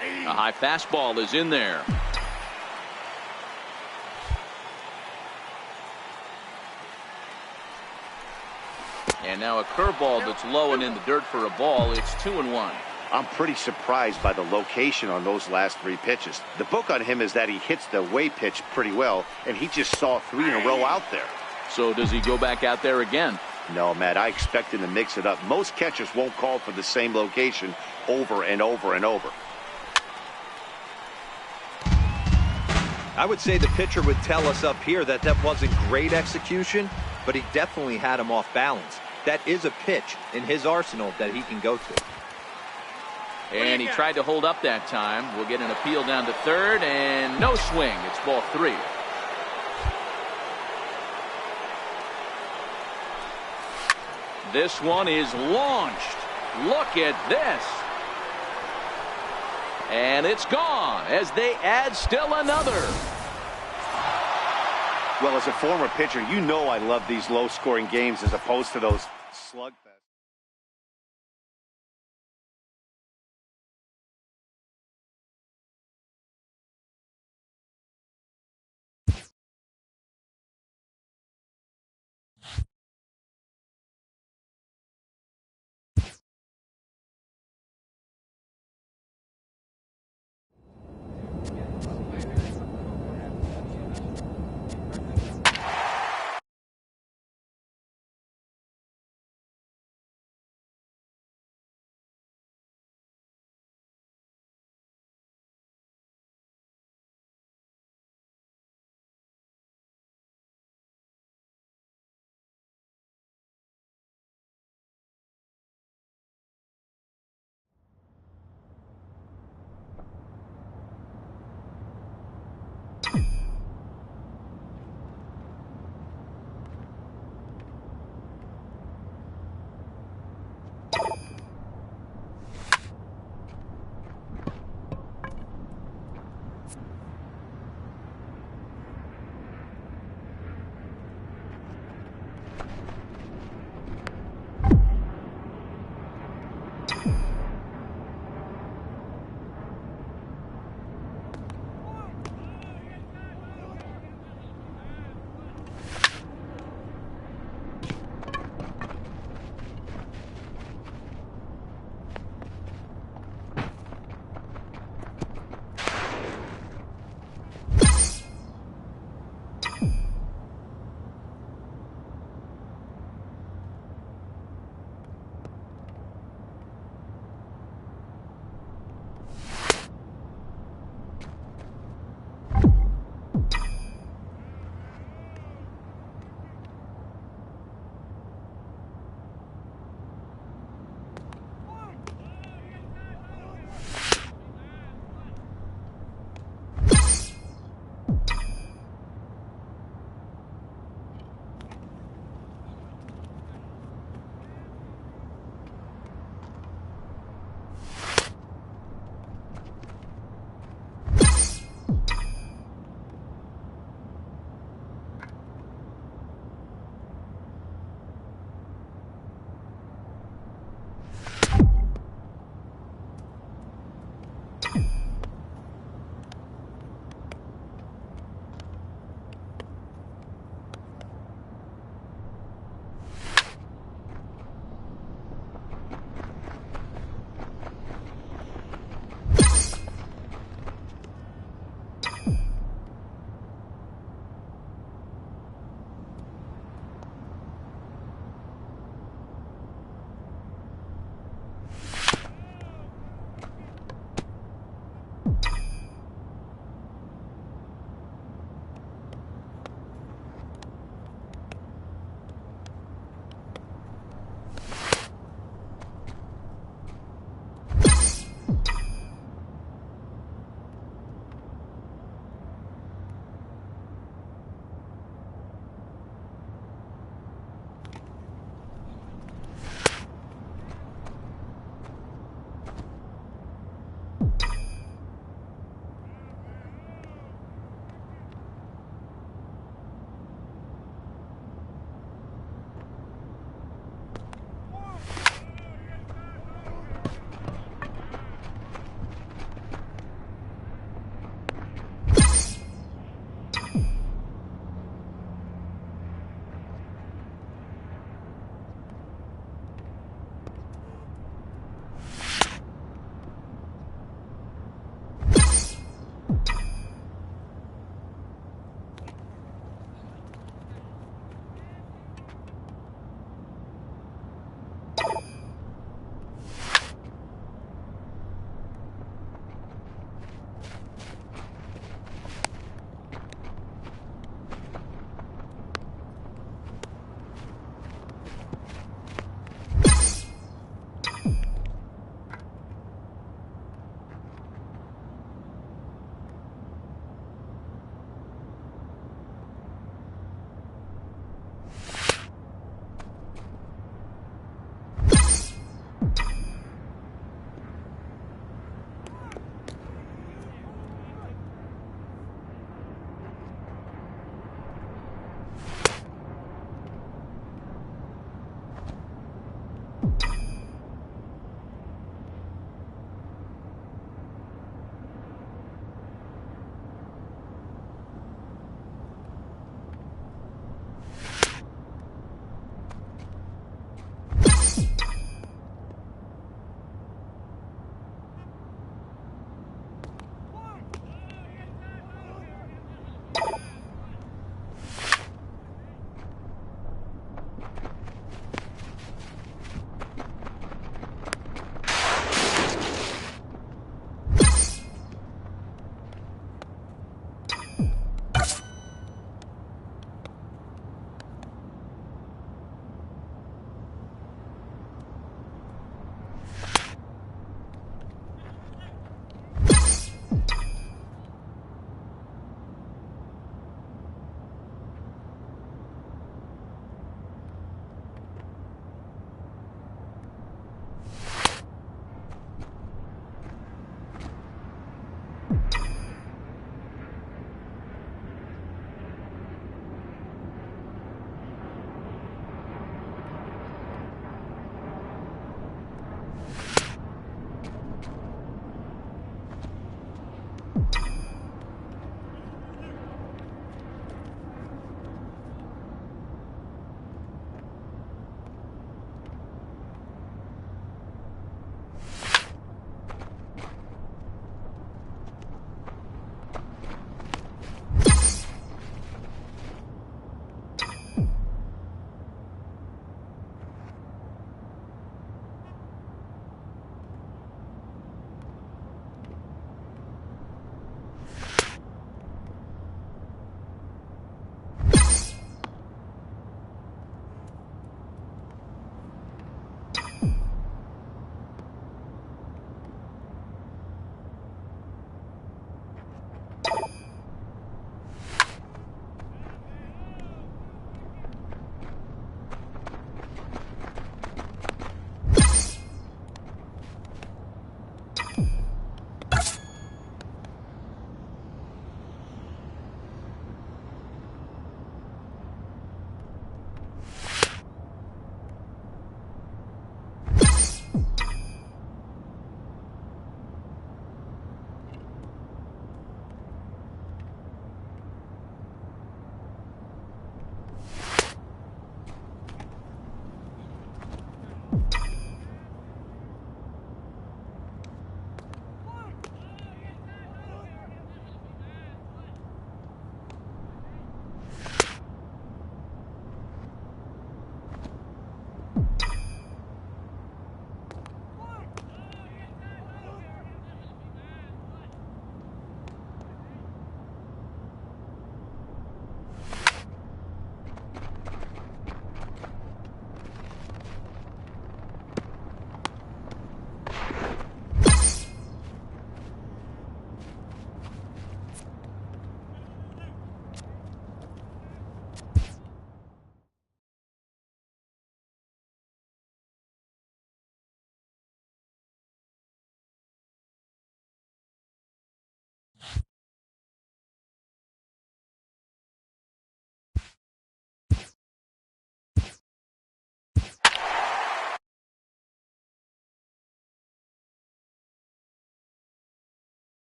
A high fastball is in there. And now a curveball that's low and in the dirt for a ball. It's 2-1. I'm pretty surprised by the location on those last 3 pitches. The book on him is that he hits the away pitch pretty well, and he just saw 3 in a row out there. So does he go back out there again? No, Matt, I expect him to mix it up. Most catchers won't call for the same location over and over and over. I would say the pitcher would tell us up here that that wasn't great execution, but he definitely had him off balance. That is a pitch in his arsenal that he can go to. And he tried to hold up that time. We'll get an appeal down to 3rd, and no swing. It's ball 3. This one is launched. Look at this. And it's gone as they add still another. Well, as a former pitcher, you know I love these low-scoring games as opposed to those slugfests.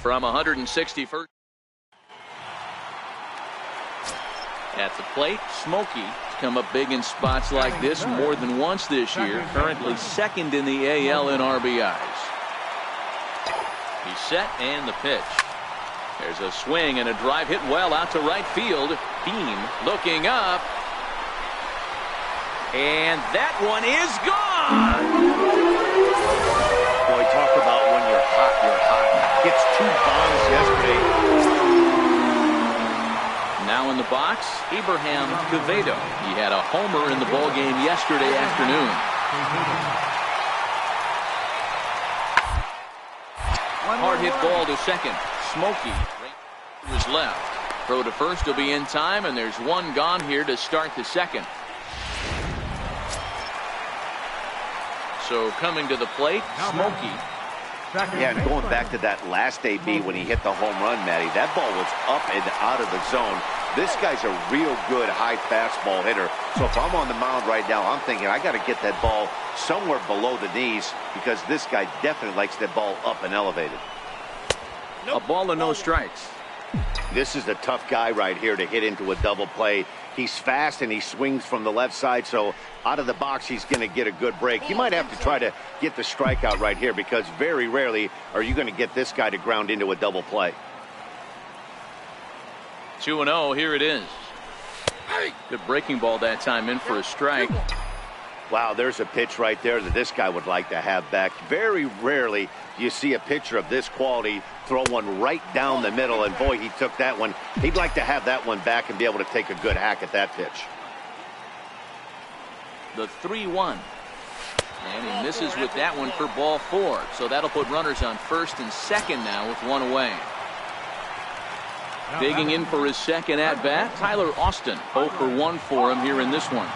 from 161st. At the plate, Smokey come up big in spots like this more than once this year. Currently second in the AL in RBIs. He's set and the pitch. There's a swing and a drive hit well out to right field. Beam looking up. And that one is gone. Boy, talk about when you're hot, you're hot. Gets 2 bombs yesterday. Now in the box, Abraham Quevedo. He had a homer in the ballgame yesterday afternoon. Hard hit ball to second. Smokey was left. Throw to first will be in time, and there's one gone here to start the second. So coming to the plate, Smokey. Yeah, and going back to that last AB when he hit the home run, Matty, that ball was up and out of the zone. This guy's a real good high fastball hitter. So if I'm on the mound right now, I'm thinking I got to get that ball somewhere below the knees because this guy definitely likes that ball up and elevated. A ball and no strikes. This is a tough guy right here to hit into a double play. He's fast and he swings from the left side, so out of the box he's going to get a good break. He might have to try to get the strikeout right here because very rarely are you going to get this guy to ground into a double play. 2-0, here it is. Good breaking ball that time in for a strike. Wow, there's a pitch right there that this guy would like to have back. Very rarely do you see a pitcher of this quality throw one right down the middle, and boy, he took that one. He'd like to have that one back and be able to take a good hack at that pitch. The 3-1. And he misses with that one for ball 4. So that'll put runners on first and second now with one away. Digging in for his second at-bat, Tyler Austin. 0 for 1 for him here in this one.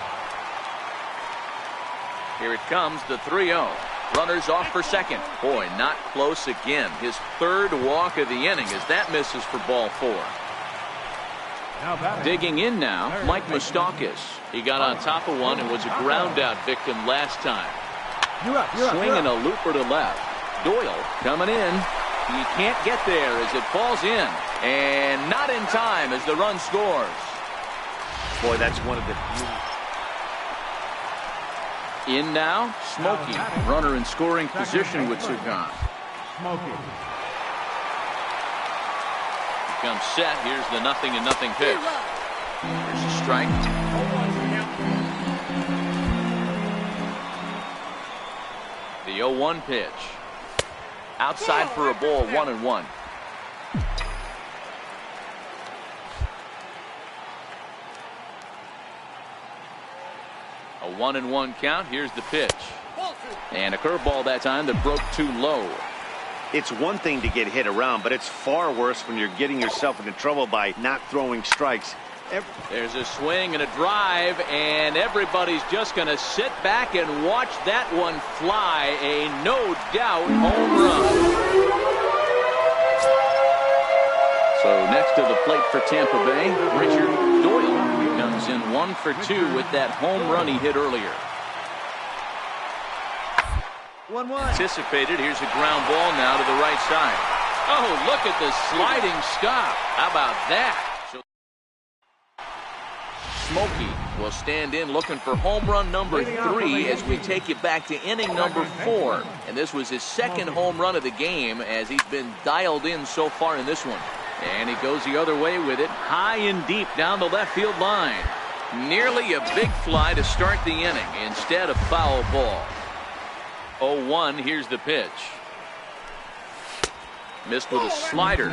Here it comes, the 3-0. Runners off for second. Boy, not close again. His third walk of the inning as that misses for ball 4. Digging in now, Mike Moustakas. He got on top of one and was a ground out victim last time. Swinging a looper to left. Doyle coming in. He can't get there as it falls in. And not in time as the run scores. Boy, that's one of the beauty. In now, Smokey. Runner in scoring position with Sagan. Smokey. Comes set. Here's the 0-0 pitch. Here's a strike. The 0-1 pitch. Outside for a ball, 1-1. A 1-1 count. Here's the pitch. And a curveball that time that broke too low. It's one thing to get hit around, but it's far worse when you're getting yourself into trouble by not throwing strikes. There's a swing and a drive, and everybody's just going to sit back and watch that one fly. A no-doubt home run. So next to the plate for Tampa Bay, Richard Doyle comes in 1 for 2 with that home run he hit earlier. 1-1. Anticipated. Here's a ground ball now to the right side. Oh, look at the sliding stop. How about that? So Smokey will stand in looking for home run number 3 as we take you back to inning number 4. And this was his second home run of the game as he's been dialed in so far in this one. And he goes the other way with it, high and deep down the left field line. Nearly a big fly to start the inning instead of foul ball. 0-1, here's the pitch. Missed with a slider.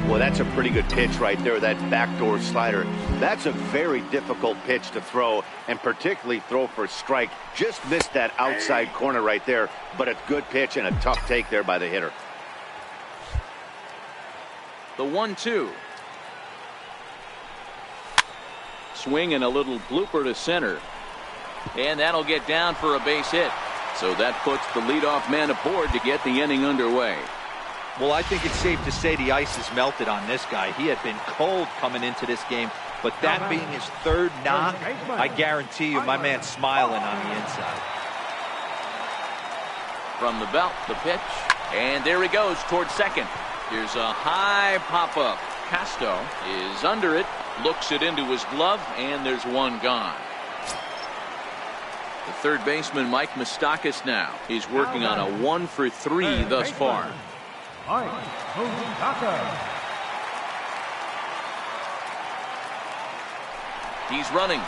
Well, that's a pretty good pitch right there, that backdoor slider. That's a very difficult pitch to throw, and particularly throw for a strike. Just missed that outside corner right there, but a good pitch and a tough take there by the hitter. The 1-2. Swing and a little blooper to center. And that'll get down for a base hit. So that puts the leadoff man aboard to get the inning underway. Well, I think it's safe to say the ice has melted on this guy. He had been cold coming into this game, but that being his third knock, I guarantee you my man's smiling on the inside. From the belt, the pitch, and there he goes towards second. Here's a high pop-up. Casto is under it, looks it into his glove, and there's one gone. The third baseman, Mike Moustakas, now. He's working on a 1 for 3 thus far. Mike Moustakas. He's running.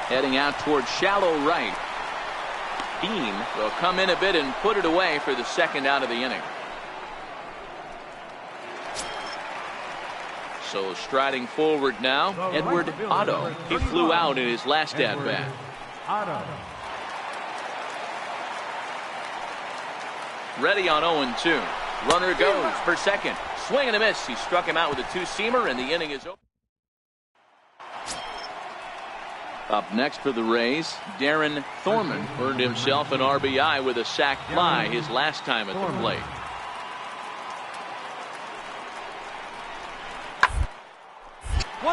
Heading out towards shallow right. Beam will come in a bit and put it away for the second out of the inning. So striding forward now, Edward Otto. He flew out in his last at-bat. Otto. Ready on 0-2. Runner goes for second. Swing and a miss. He struck him out with a two-seamer, and the inning is over. Up next for the Rays, Darren Thorman earned himself an RBI with a sac fly his last time at the plate.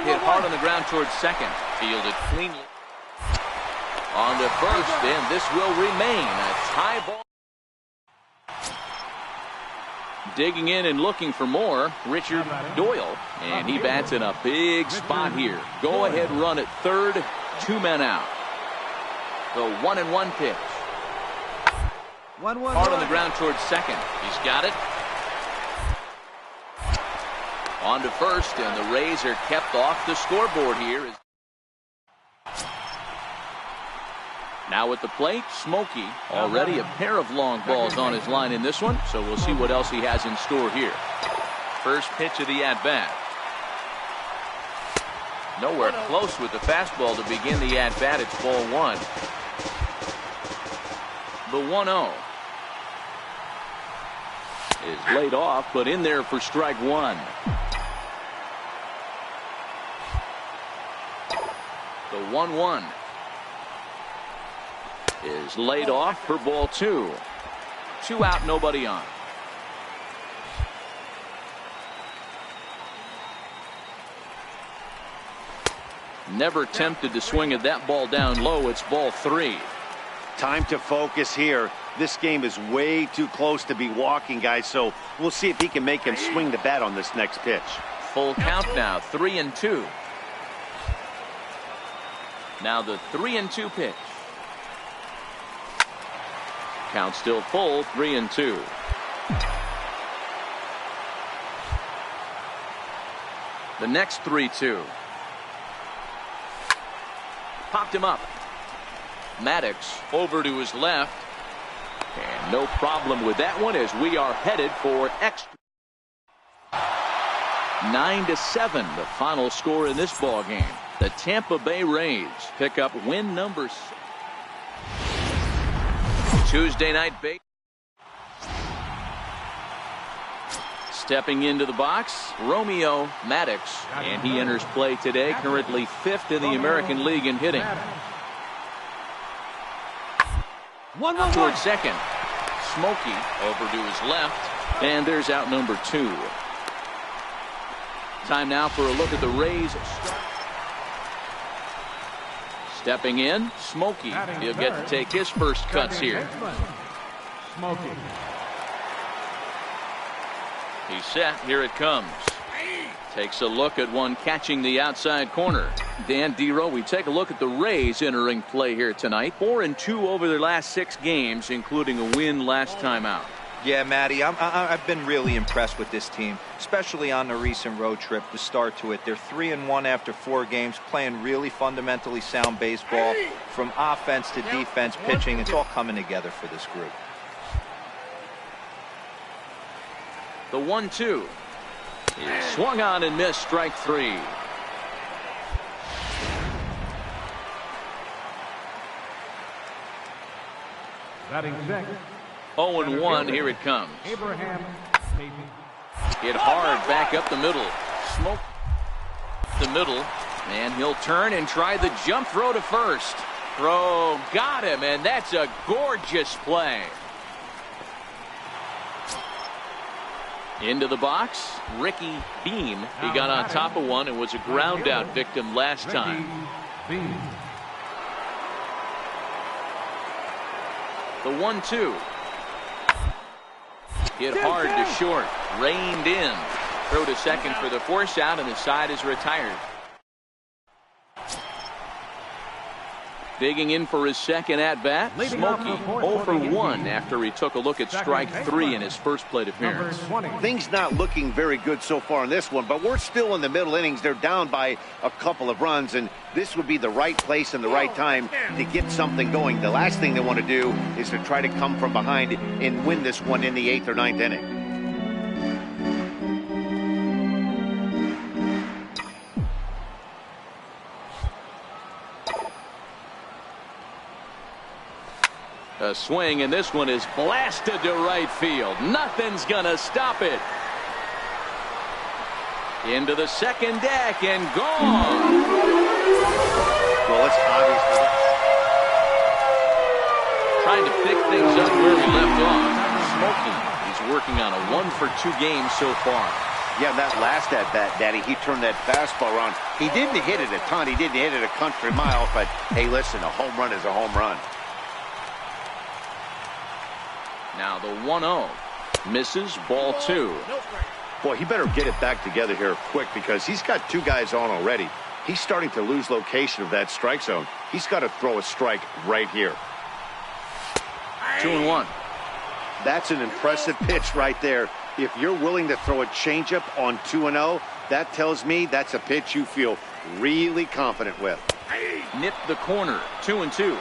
Hit hard on the ground towards second. Fielded cleanly. On to first, and this will remain a tie ball. Digging in and looking for more, Richard Doyle, and he bats in a big spot here. Go ahead run at third, 2 men out. The 1-1 pitch. Hard on the ground towards second. He's got it. On to first, and the Rays are kept off the scoreboard here. Now at the plate, Smokey. Already a pair of long balls on his line in this one, so we'll see what else he has in store here. First pitch of the at-bat. Nowhere close with the fastball to begin the at-bat. It's ball one. The 1-0 is laid off, but in there for strike one. The 1-1 is laid off for ball two. 2 out, nobody on. Never tempted to swing at that ball down low. It's ball 3. Time to focus here. This game is way too close to be walking, guys, so we'll see if he can make him swing the bat on this next pitch. Full count now, 3-2. Now the 3-2 pitch. Count still full, 3-2. The next 3-2. Popped him up. Maddox over to his left. And no problem with that one as we are headed for extra. 9-7, the final score in this ball game. The Tampa Bay Rays pick up win number 6. Tuesday night baseball. Stepping into the box, Romeo Maddox, and he enters play today, currently 5th in the American League in hitting. Towards second, Smokey over to his left, and there's out number 2. Time now for a look at the Rays. Stepping in, Smokey. He'll get to take his first cuts here. Smokey. He's set. Here it comes. Takes a look at one catching the outside corner. Dan Dero, we take a look at the Rays entering play here tonight. 4-2 over their last 6 games, including a win last time out. Yeah, Matty, I've been really impressed with this team, especially on the recent road trip, the start to it. They're 3-1 after 4 games, playing really fundamentally sound baseball. From offense to defense, pitching, it's all coming together for this group. The 1-2 is swung on and missed, strike 3. Batting sixth. 0-1, here it comes. Abraham. Hit hard back up the middle. Smoke the middle, and he'll turn and try the jump throw to first. Throw got him, and that's a gorgeous play. Into the box, Ricky Beam. He got on top of one and was a ground out victim last time. The 1-2. Hit hard to short. Reined in. Throw to second for the force out, and the side is retired. Digging in for his second at-bat, Smokey 0 for 1 after he took a look at strike 3 in his first plate appearance. Things not looking very good so far in this one, but we're still in the middle innings. They're down by a couple of runs, and this would be the right place and the right time to get something going. The last thing they want to do is to try to come from behind and win this one in the 8th or 9th inning. A swing, and this one is blasted to right field. Nothing's gonna stop it. Into the second deck and gone. Well, it's obvious. Trying to pick things up where we left off. Smokey, he's working on a 1 for 2 game so far. Yeah, that last at-bat, Daddy, he turned that fastball around. He didn't hit it a ton. He didn't hit it a country mile, but hey, listen, a home run is a home run. Now the 1-0. Misses, ball 2. Boy, he better get it back together here quick because he's got 2 guys on already. He's starting to lose location of that strike zone. He's got to throw a strike right here. 2-1. That's an impressive pitch right there. If you're willing to throw a changeup on 2-0, that tells me that's a pitch you feel really confident with. Nipped the corner. 2-2.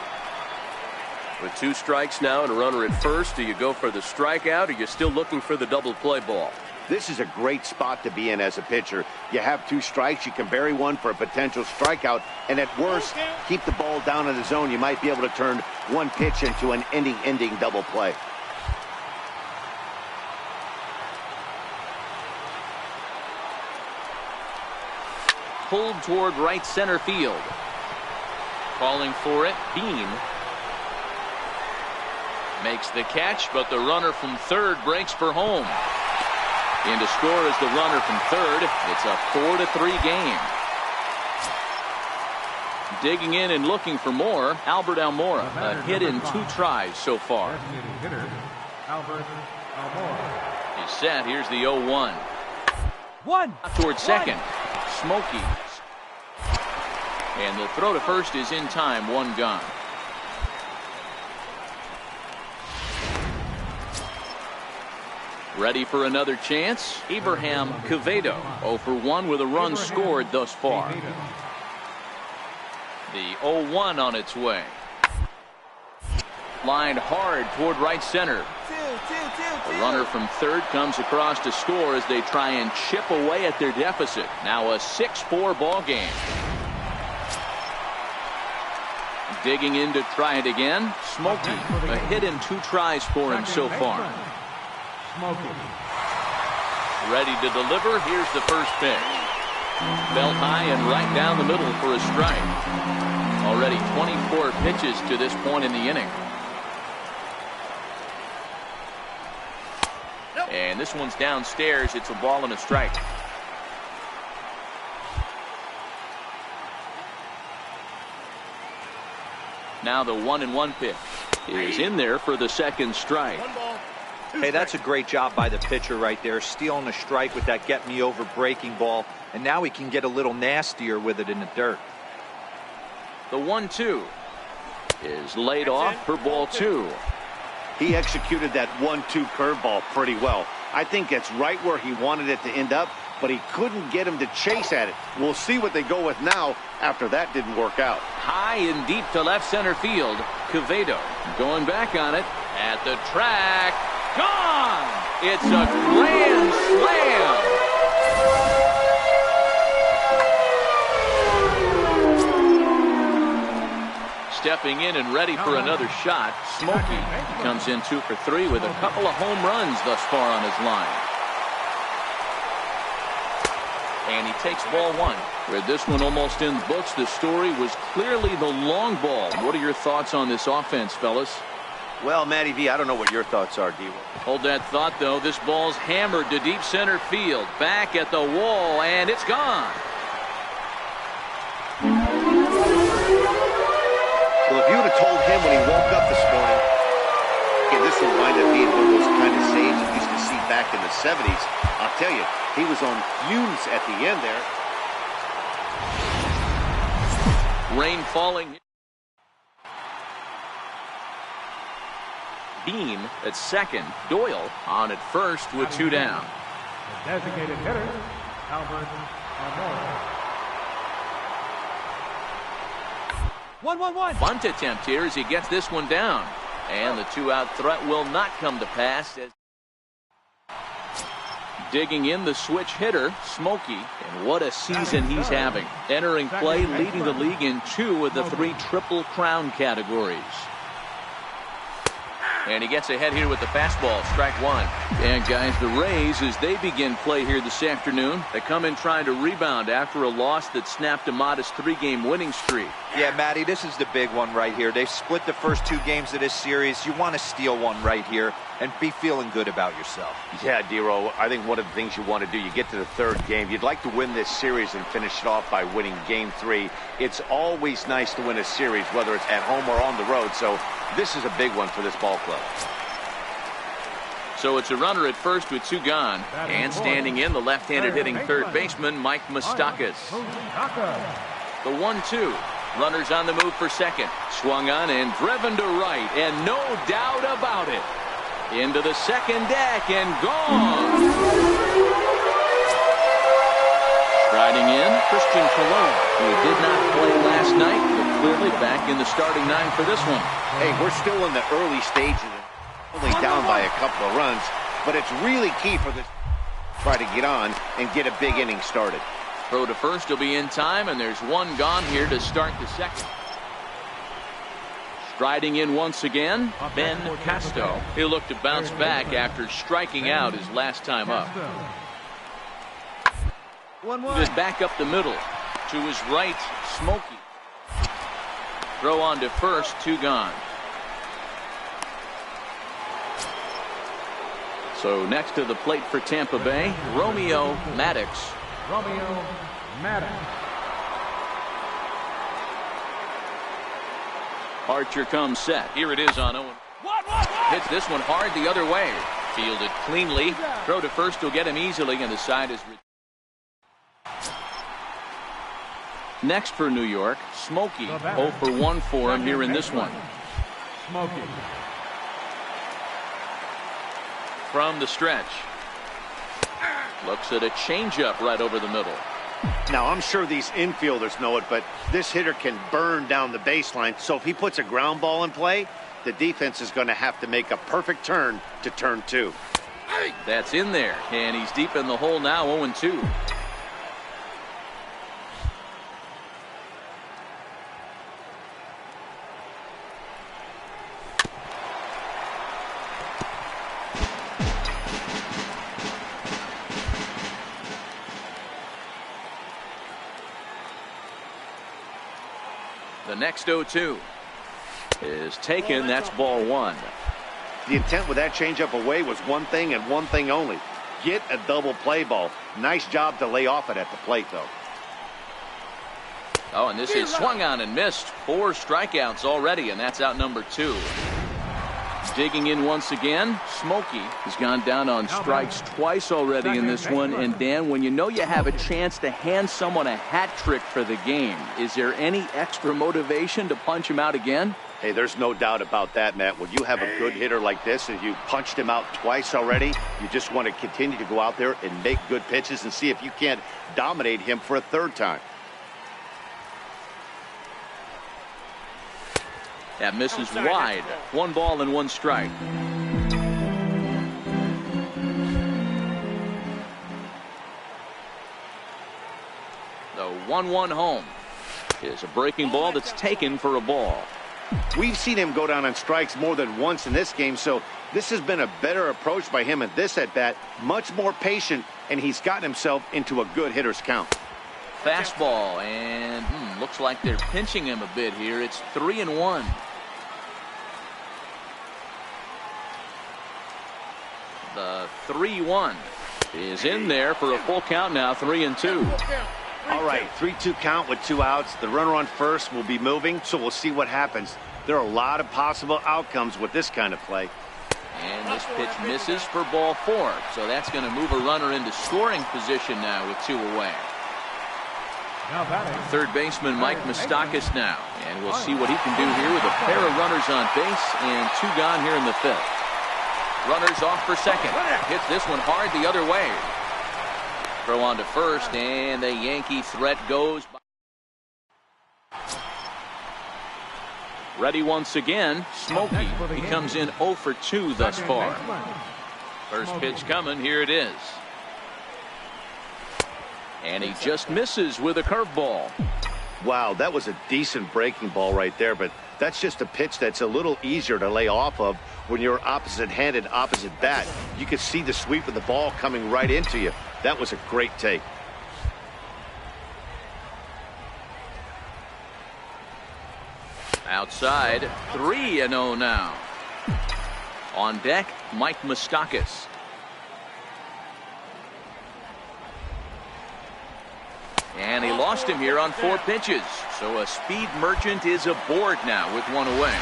With 2 strikes now and a runner at first, do you go for the strikeout or are you still looking for the double play ball? This is a great spot to be in as a pitcher. You have 2 strikes, you can bury one for a potential strikeout, and at worst, keep the ball down in the zone. You might be able to turn one pitch into an ending double play. Pulled toward right center field. Calling for it, Bean. Makes the catch, but the runner from third breaks for home. In to score is the runner from third. It's a 4-3 game. Digging in and looking for more, Albert Almora. A hit in 2 tries so far. He's set. Here's the 0-1. Toward second. Smokey. And the throw to first is in time. 1 gone. Ready for another chance? Abraham Quevedo 0 for 1 with a run scored thus far. The 0-1 on its way. Lined hard toward right center. The runner from third comes across to score as they try and chip away at their deficit. Now a 6-4 ball game. Digging in to try it again. Smokey, a hit in 2 tries for him so far. Ready to deliver. Here's the first pitch. Belt high and right down the middle for a strike. Already 24 pitches to this point in the inning. And this one's downstairs. It's a ball and a strike. Now the 1-1 pitch is in there for the second strike. Hey, that's a great job by the pitcher right there, stealing a strike with that get-me-over breaking ball, and now he can get a little nastier with it in the dirt. The 1-2 is laid off for ball 2. He executed that 1-2 curveball pretty well. I think it's right where he wanted it to end up, but he couldn't get him to chase at it. We'll see what they go with now after that didn't work out. High and deep to left center field. Quevedo going back on it at the track. Gone! It's a grand slam! Stepping in and ready for another shot, Smokey comes in 2 for 3 with a couple of home runs thus far on his line. And he takes ball 1. With this one almost in the books, the story was clearly the long ball. What are your thoughts on this offense, fellas? Well, Matty V, I don't know what your thoughts are, D. Hold that thought, though. This ball's hammered to deep center field. Back at the wall, and it's gone. Well, if you would have told him when he woke up this morning, okay, this will wind up being one of those kind of saves you used to see back in the 70s. I'll tell you, he was on fumes at the end there. Rain falling. Beam at second. Doyle on at first with 2 down. The designated hitter, Albert Almora. 1-1-1. Bunt attempt here as he gets this one down. And the 2-out threat will not come to pass. As digging in the switch hitter, Smokey. And what a season he's having. Entering play, leading the league in 2 of the 3 Triple Crown categories. And he gets ahead here with the fastball, strike 1. And guys, the Rays, as they begin play here this afternoon, they come in trying to rebound after a loss that snapped a modest 3-game winning streak. Yeah, Matty, this is the big one right here. They've split the first 2 games of this series. You want to steal one right here and be feeling good about yourself. Yeah, Dero, I think one of the things you want to do, you get to the 3rd game, you'd like to win this series and finish it off by winning game 3. It's always nice to win a series, whether it's at home or on the road, so this is a big one for this ball club. So it's a runner at first with 2 gone. And standing in, the left-handed hitting third baseman, Mike Moustakas. The 1-2. Runners on the move for second. Swung on and driven to right, and no doubt about it. Into the second deck and gone. Striding in, Christian Colon, who did not play last night, but clearly back in the starting 9 for this one. Hey, we're still in the early stages, only down by a couple of runs, but it's really key for this to try to get on and get a big inning started. Throw to first will be in time, and there's 1 gone here to start the second. Striding in once again, Ben Casto. He'll look to bounce back after striking out his last time up. 1-1. Just back up the middle. To his right, Smokey. Throw on to first, 2 gone. So next to the plate for Tampa Bay, Romeo Maddox. Romeo Maddox. Archer comes set. Here it is on 0. Hits this one hard the other way. Fielded cleanly. Throw to first will get him easily, and the side is. Next for New York, Smokey. 0 for 1 for him here in this one. Smokey. From the stretch. Looks at a changeup right over the middle. Now, I'm sure these infielders know it, but this hitter can burn down the baseline. So if he puts a ground ball in play, the defense is going to have to make a perfect turn to turn 2. That's in there, and he's deep in the hole now, 0-2. The next 0-2 is taken. That's ball 1. The intent with that changeup away was one thing and one thing only. Get a double play ball. Nice job to lay off it at the plate, though. Oh, and this is swung on and missed. 4 strikeouts already, and that's out number 2. Digging in once again, Smokey has gone down on strikes twice already in this one. And Dan, when you know you have a chance to hand someone a hat trick for the game, is there any extra motivation to punch him out again? Hey, there's no doubt about that, Matt. When you have a good hitter like this and you punched him out twice already, you just want to continue to go out there and make good pitches and see if you can't dominate him for a 3rd time. That misses wide. 1 ball and 1 strike. The 1-1 home is a breaking ball that's taken for a ball. We've seen him go down on strikes more than once in this game, so this has been a better approach by him at this at-bat. Much more patient, and he's gotten himself into a good hitter's count. Fastball, and looks like they're pinching him a bit here. It's 3-1. The 3-1 is in there for a full count now, 3-2. All right, 3-2 count with 2 outs. The runner on first will be moving, so we'll see what happens. There are a lot of possible outcomes with this kind of play. And this pitch misses for ball 4. So that's going to move a runner into scoring position now with 2 away. Third baseman Mike Moustakas now. And we'll see what he can do here with a pair of runners on base and 2 gone here in the 5th. Runners off for second. Hits this one hard the other way. Throw on to first, and the Yankee threat goes by. Ready once again, Smokey. He comes in 0 for 2 thus far. First pitch coming, here it is. And he just misses with a curveball. Wow, that was a decent breaking ball right there, but that's just a pitch that's a little easier to lay off of when you're opposite-handed, opposite bat. You could see the sweep of the ball coming right into you. That was a great take. Outside, 3-0 now. On deck, Mike Moustakas. And he lost him here on 4 pitches. So a speed merchant is aboard now with 1 away.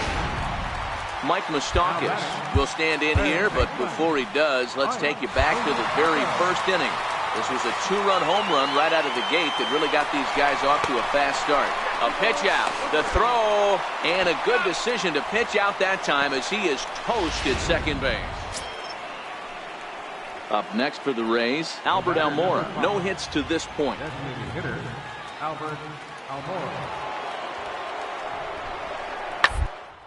Mike Moustakas will stand in here, but before he does, let's take you back to the very first inning. This was a 2-run home run right out of the gate that really got these guys off to a fast start. A pitch out, the throw, and a good decision to pitch out that time as he is toast at second base. Up next for the Rays, Albert Almora. No hits to this point. Hitter, Albert Almora.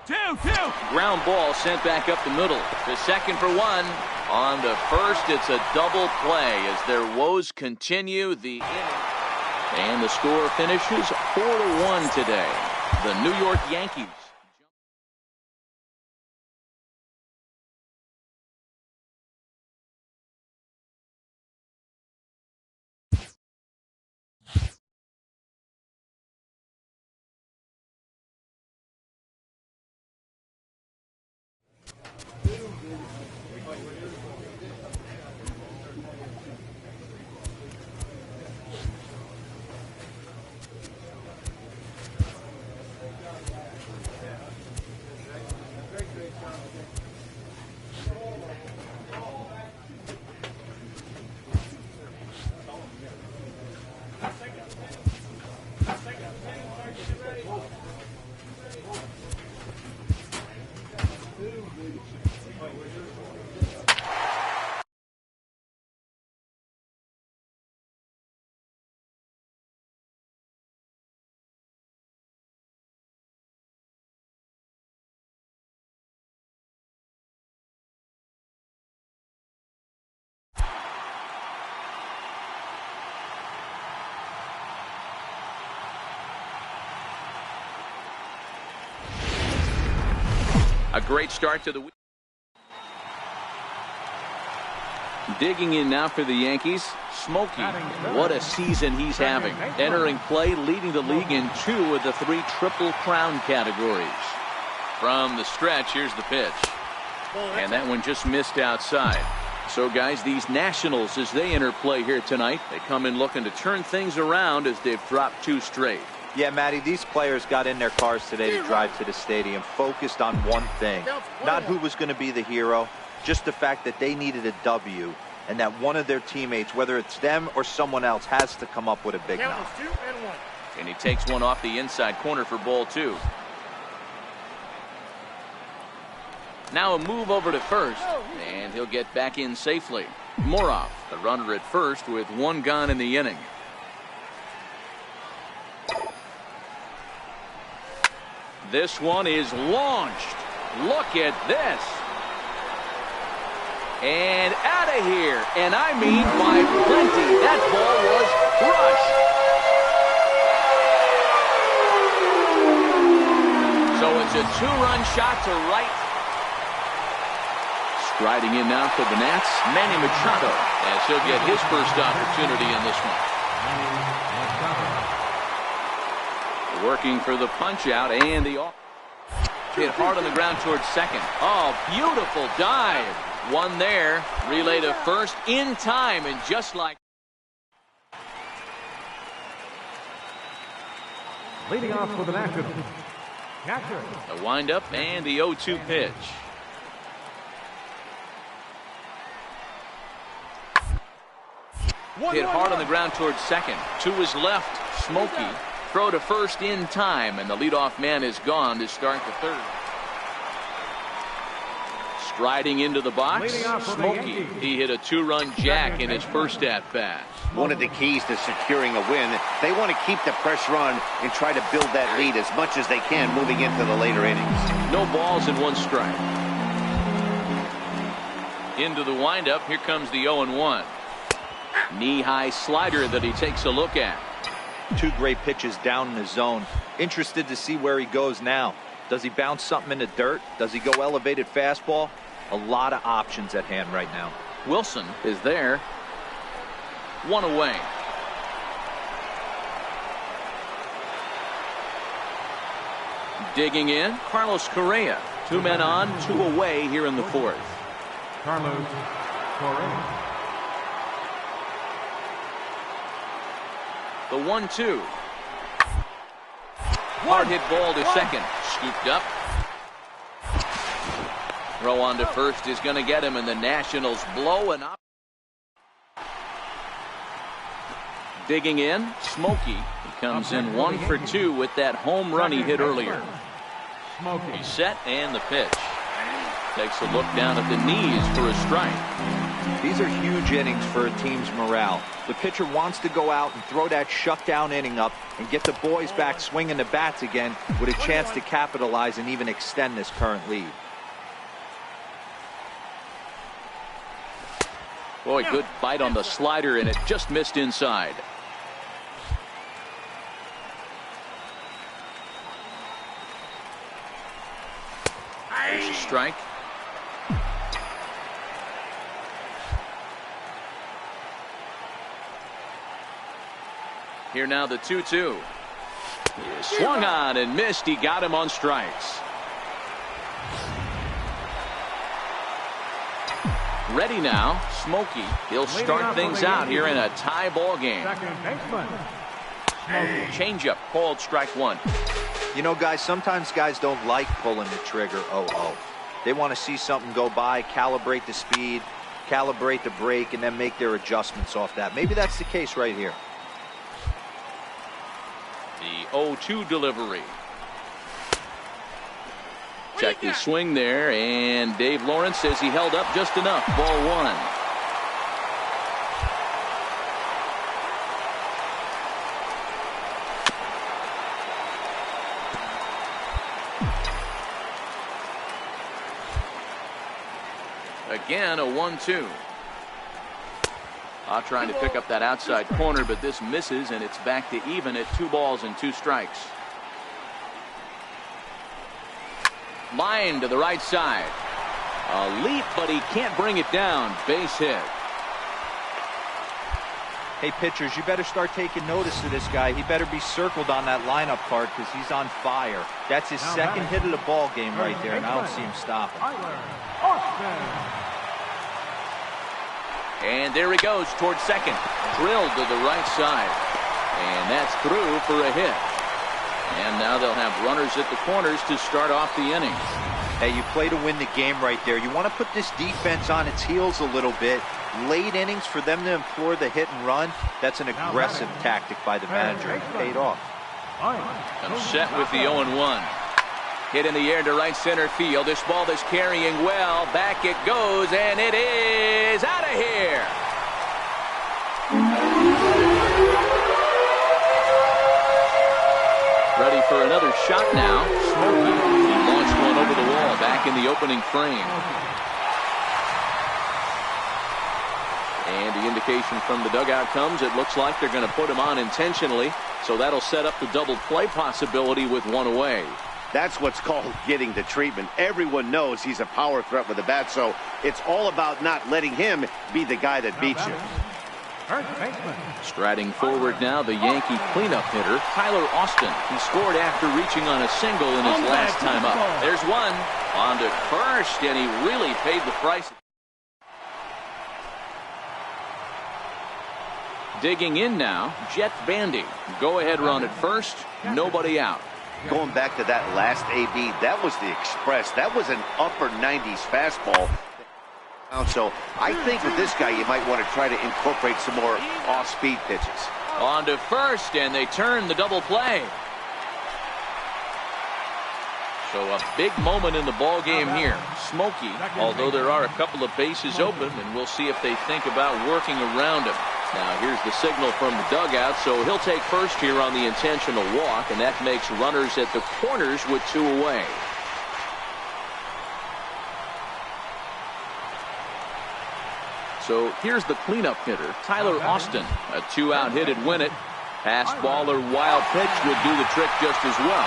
2-2. Ground ball sent back up the middle. To second for 1. On to first, it's a double play as their woes continue the inning. And the score finishes 4-1 today. The New York Yankees. A great start to the week. Digging in now for the Yankees, Smokey. What a season he's having. Entering play, leading the league in 2 of the 3 Triple Crown categories. From the stretch, here's the pitch. And that one just missed outside. So, guys, these Nationals, as they enter play here tonight, they come in looking to turn things around as they've dropped 2 straight. Yeah, Matty, these players got in their cars today to drive to the stadium, focused on one thing. Not who was going to be the hero, just the fact that they needed a W, and that one of their teammates, whether it's them or someone else, has to come up with a big knock. And he takes one off the inside corner for ball 2. Now a move over to first, and he'll get back in safely. Moroff, the runner at first with 1 gone in the inning. This one is launched. Look at this. And out of here. And I mean by plenty. That ball was crushed. So it's a 2-run shot to right. Striding in now for the Nats, Manny Machado, as he'll get his first opportunity in this one. Working for the punch out and the off. Hit hard on the ground towards second. Oh, beautiful dive. One there. Relay to first in time, and just like. Leading off for the Nationals, catcher. The windup and the 0-2 pitch. Hit hard on the ground towards second. To his left, Smokey. Throw to first in time, and the leadoff man is gone to start the third. Striding into the box, Smokey. He hit a 2-run jack in his first at-bat. One of the keys to securing a win, they want to keep the pressure on and try to build that lead as much as they can moving into the later innings. No balls and 1 strike. Into the windup, here comes the 0-1. Knee-high slider that he takes a look at. 2 great pitches down in the zone. Interested to see where he goes now. Does he bounce something in the dirt? Does he go elevated fastball? A lot of options at hand right now. Wilson is there. 1 away. Digging in, Carlos Correa. 2 men on, 2 away here in the 4th. Carlos Correa. The 1-2. Hard hit ball to second. Scooped up. Throw on to first is going to get him, and the Nationals blow an up. Digging in, Smokey. He comes in 1 for 2 with that home run he hit earlier. He's set, and the pitch. Takes a look down at the knees for a strike. These are huge innings for a team's morale. The pitcher wants to go out and throw that shutdown inning up and get the boys back swinging the bats again with a chance to capitalize and even extend this current lead. Boy, good bite on the slider, and it just missed inside. There's a strike. Here now the 2-2. Swung on and missed. He got him on strikes. Ready now, Smokey. He'll start things out here in a tie ball game. Changeup called strike 1. You know, guys, sometimes guys don't like pulling the trigger. They want to see something go by, calibrate the speed, calibrate the brake, and then make their adjustments off that. Maybe that's the case right here. The 0-2 delivery. Check the swing there, and Dave Lawrence says he held up just enough. Ball 1. Again, a 1-2. Trying to pick up that outside corner, but this misses, and it's back to even at 2 balls and 2 strikes. Line to the right side. A leap, but he can't bring it down. Base hit. Hey, pitchers, you better start taking notice of this guy. He better be circled on that lineup card because he's on fire. That's his second hit of the ball game right there, and I don't see him stopping. And there he goes towards second. Drilled to the right side. And that's through for a hit. And now they'll have runners at the corners to start off the inning. Hey, you play to win the game right there. You want to put this defense on its heels a little bit. Late innings for them to employ the hit and run, that's an aggressive tactic by the manager. It paid off. I'm set with the 0-1. Hit in the air to right center field. This ball is carrying well. Back it goes, and it is out of here. Ready for another shot now. Smokey. He launched one over the wall back in the opening frame. And the indication from the dugout comes, it looks like they're going to put him on intentionally. So that'll set up the double play possibility with 1 away. That's what's called getting the treatment. Everyone knows he's a power threat with the bat, so it's all about not letting him be the guy that beats you. Striding forward now, the Yankee cleanup hitter, Tyler Austin. He scored after reaching on a single in his last time up. There's one. On to first, and he really paid the price. Digging in now, Jet Bandy. Go-ahead run at first, nobody out. Going back to that last AB, that was the express. That was an upper 90s fastball. So I think with this guy, you might want to try to incorporate some more off-speed pitches. On to first, and they turn the double play. So a big moment in the ball game here. Smokey, although there are a couple of bases open, and we'll see if they think about working around him. Now here's the signal from the dugout, so he'll take first here on the intentional walk, and that makes runners at the corners with 2 away. So here's the cleanup hitter, Tyler Austin. A 2-out hit would win it. Pass ball or wild pitch would do the trick just as well.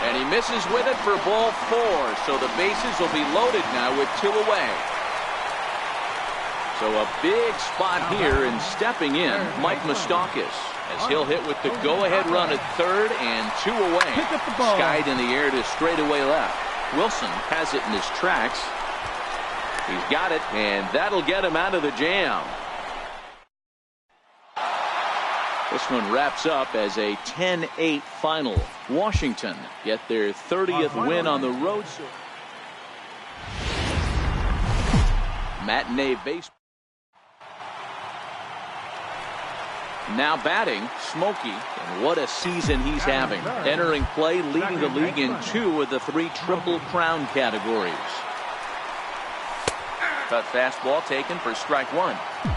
And he misses with it for ball 4. So the bases will be loaded now with 2 away. So a big spot here, and stepping in, Mike Moustakas, as he'll hit with the go-ahead run at third and 2 away. Skied in the air to straightaway left. Wilson has it in his tracks. He's got it, and that'll get him out of the jam. This one wraps up as a 10-8 final. Washington get their 30th win on the road. Matinee baseball. Now batting, Smokey, and what a season he's having. Entering play, leading the league in 2 of the 3 Triple Crown categories. Cut fastball taken for strike 1.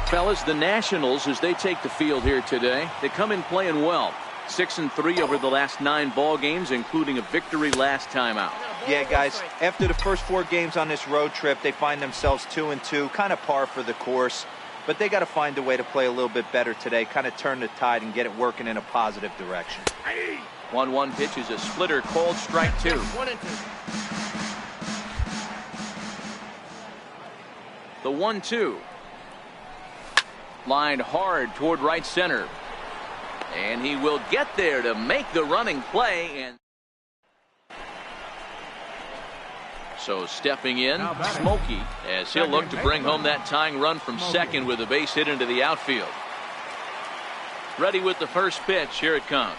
Fellas, the Nationals, as they take the field here today, they come in playing well. 6-3 over the last 9 ball games, including a victory last time out. Yeah, guys, after the first 4 games on this road trip, they find themselves 2-2, kind of par for the course. But they got to find a way to play a little bit better today, kind of turn the tide and get it working in a positive direction. 1-1 pitch is a splitter, called strike 2. 1-2. The 1-2. Lined hard toward right center. And he will get there to make the running play. And so stepping in, Smokey, as he'll look to bring home that tying run from second with a base hit into the outfield. Ready with the first pitch. Here it comes.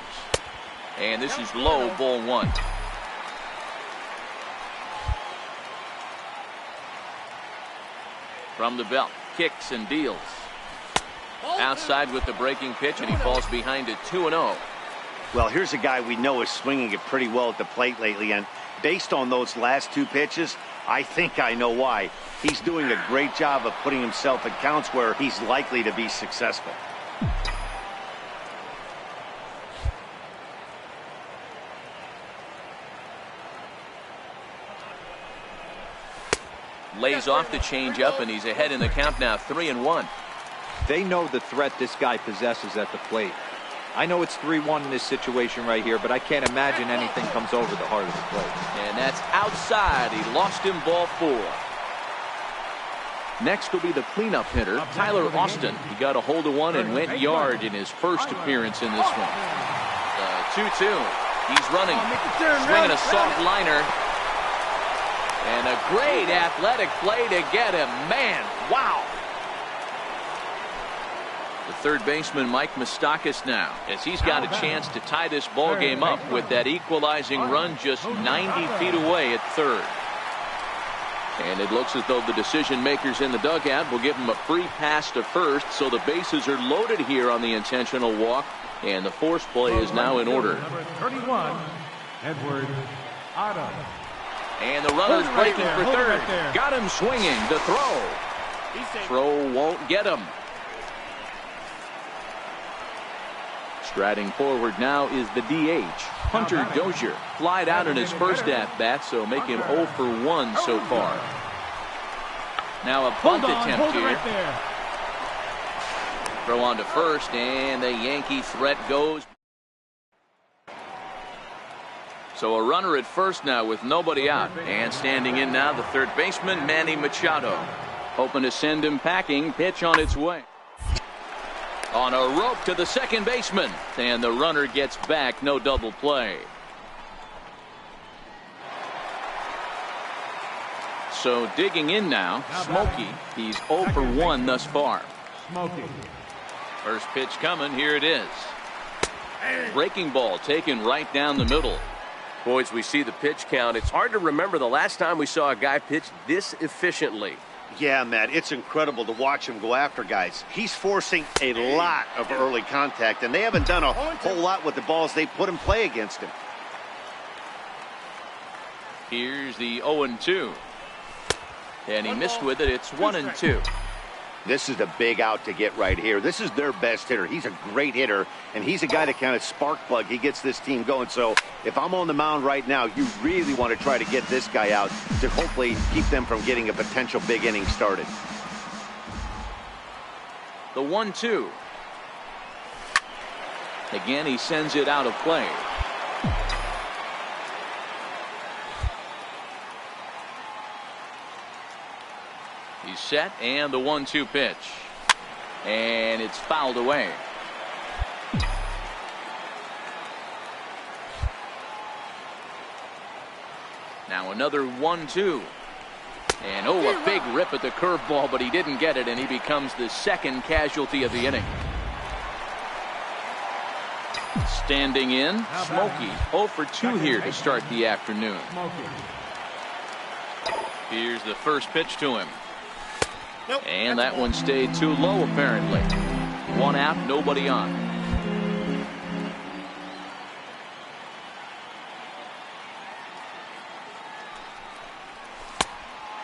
And this is low, ball 1. From the belt, kicks and deals. Outside with the breaking pitch, and he falls behind it 2-0. Well, here's a guy we know is swinging it pretty well at the plate lately, and based on those last 2 pitches, I think I know why. He's doing a great job of putting himself in counts where he's likely to be successful. Lays off the changeup, and he's ahead in the count now, 3-1. They know the threat this guy possesses at the plate. I know it's 3-1 in this situation right here, but I can't imagine anything comes over the heart of the plate. And that's outside. He lost him, ball 4. Next will be the cleanup hitter, Tyler Austin. He got a hold of one and went yard in his first appearance in this one. The 2-2. He's running, swinging a soft liner. And a great athletic play to get him. Man, wow. The third baseman, Mike Moustakas, now, as he's got a chance to tie this ball game up with that equalizing run just 90 feet away at third. And it looks as though the decision makers in the dugout will give him a free pass to first, so the bases are loaded here on the intentional walk, and the force play is now in order. Number 31, Edward Otto. And the runner's breaking for third. Got him swinging. The throw. Throw won't get him. Striding forward now is the DH, Hunter Dozier. Flied out in his first at-bat, so make him 0 for 1 so far. Now a bunt attempt here. Throw on to first, and the Yankee threat goes. So a runner at first now with nobody out. And standing in now, the third baseman, Manny Machado. Hoping to send him packing. Pitch on its way. On a rope to the second baseman. And the runner gets back. No double play. So digging in now, Smokey. He's 0 for 1 thus far. Smokey. First pitch coming. Here it is. Breaking ball taken right down the middle. Boys, we see the pitch count. It's hard to remember the last time we saw a guy pitch this efficiently. Yeah, Matt, it's incredible to watch him go after guys. He's forcing a lot of early contact, and they haven't done a whole lot with the balls they put in play against him. Here's the 0-2. And he missed with it. It's 1-2. This is a big out to get right here. This is their best hitter. He's a great hitter, and he's a guy that kind of spark plug. He gets this team going. So if I'm on the mound right now, you really want to try to get this guy out to hopefully keep them from getting a potential big inning started. The 1-2. Again, he sends it out of play. He's set, and the 1-2 pitch. And it's fouled away. Now another 1-2. And a big rip at the curveball, but he didn't get it, and he becomes the second casualty of the inning. Standing in, Smokey, 0 for 2 here to start the afternoon. Here's the first pitch to him. And that one stayed too low, apparently. 1 out, nobody on.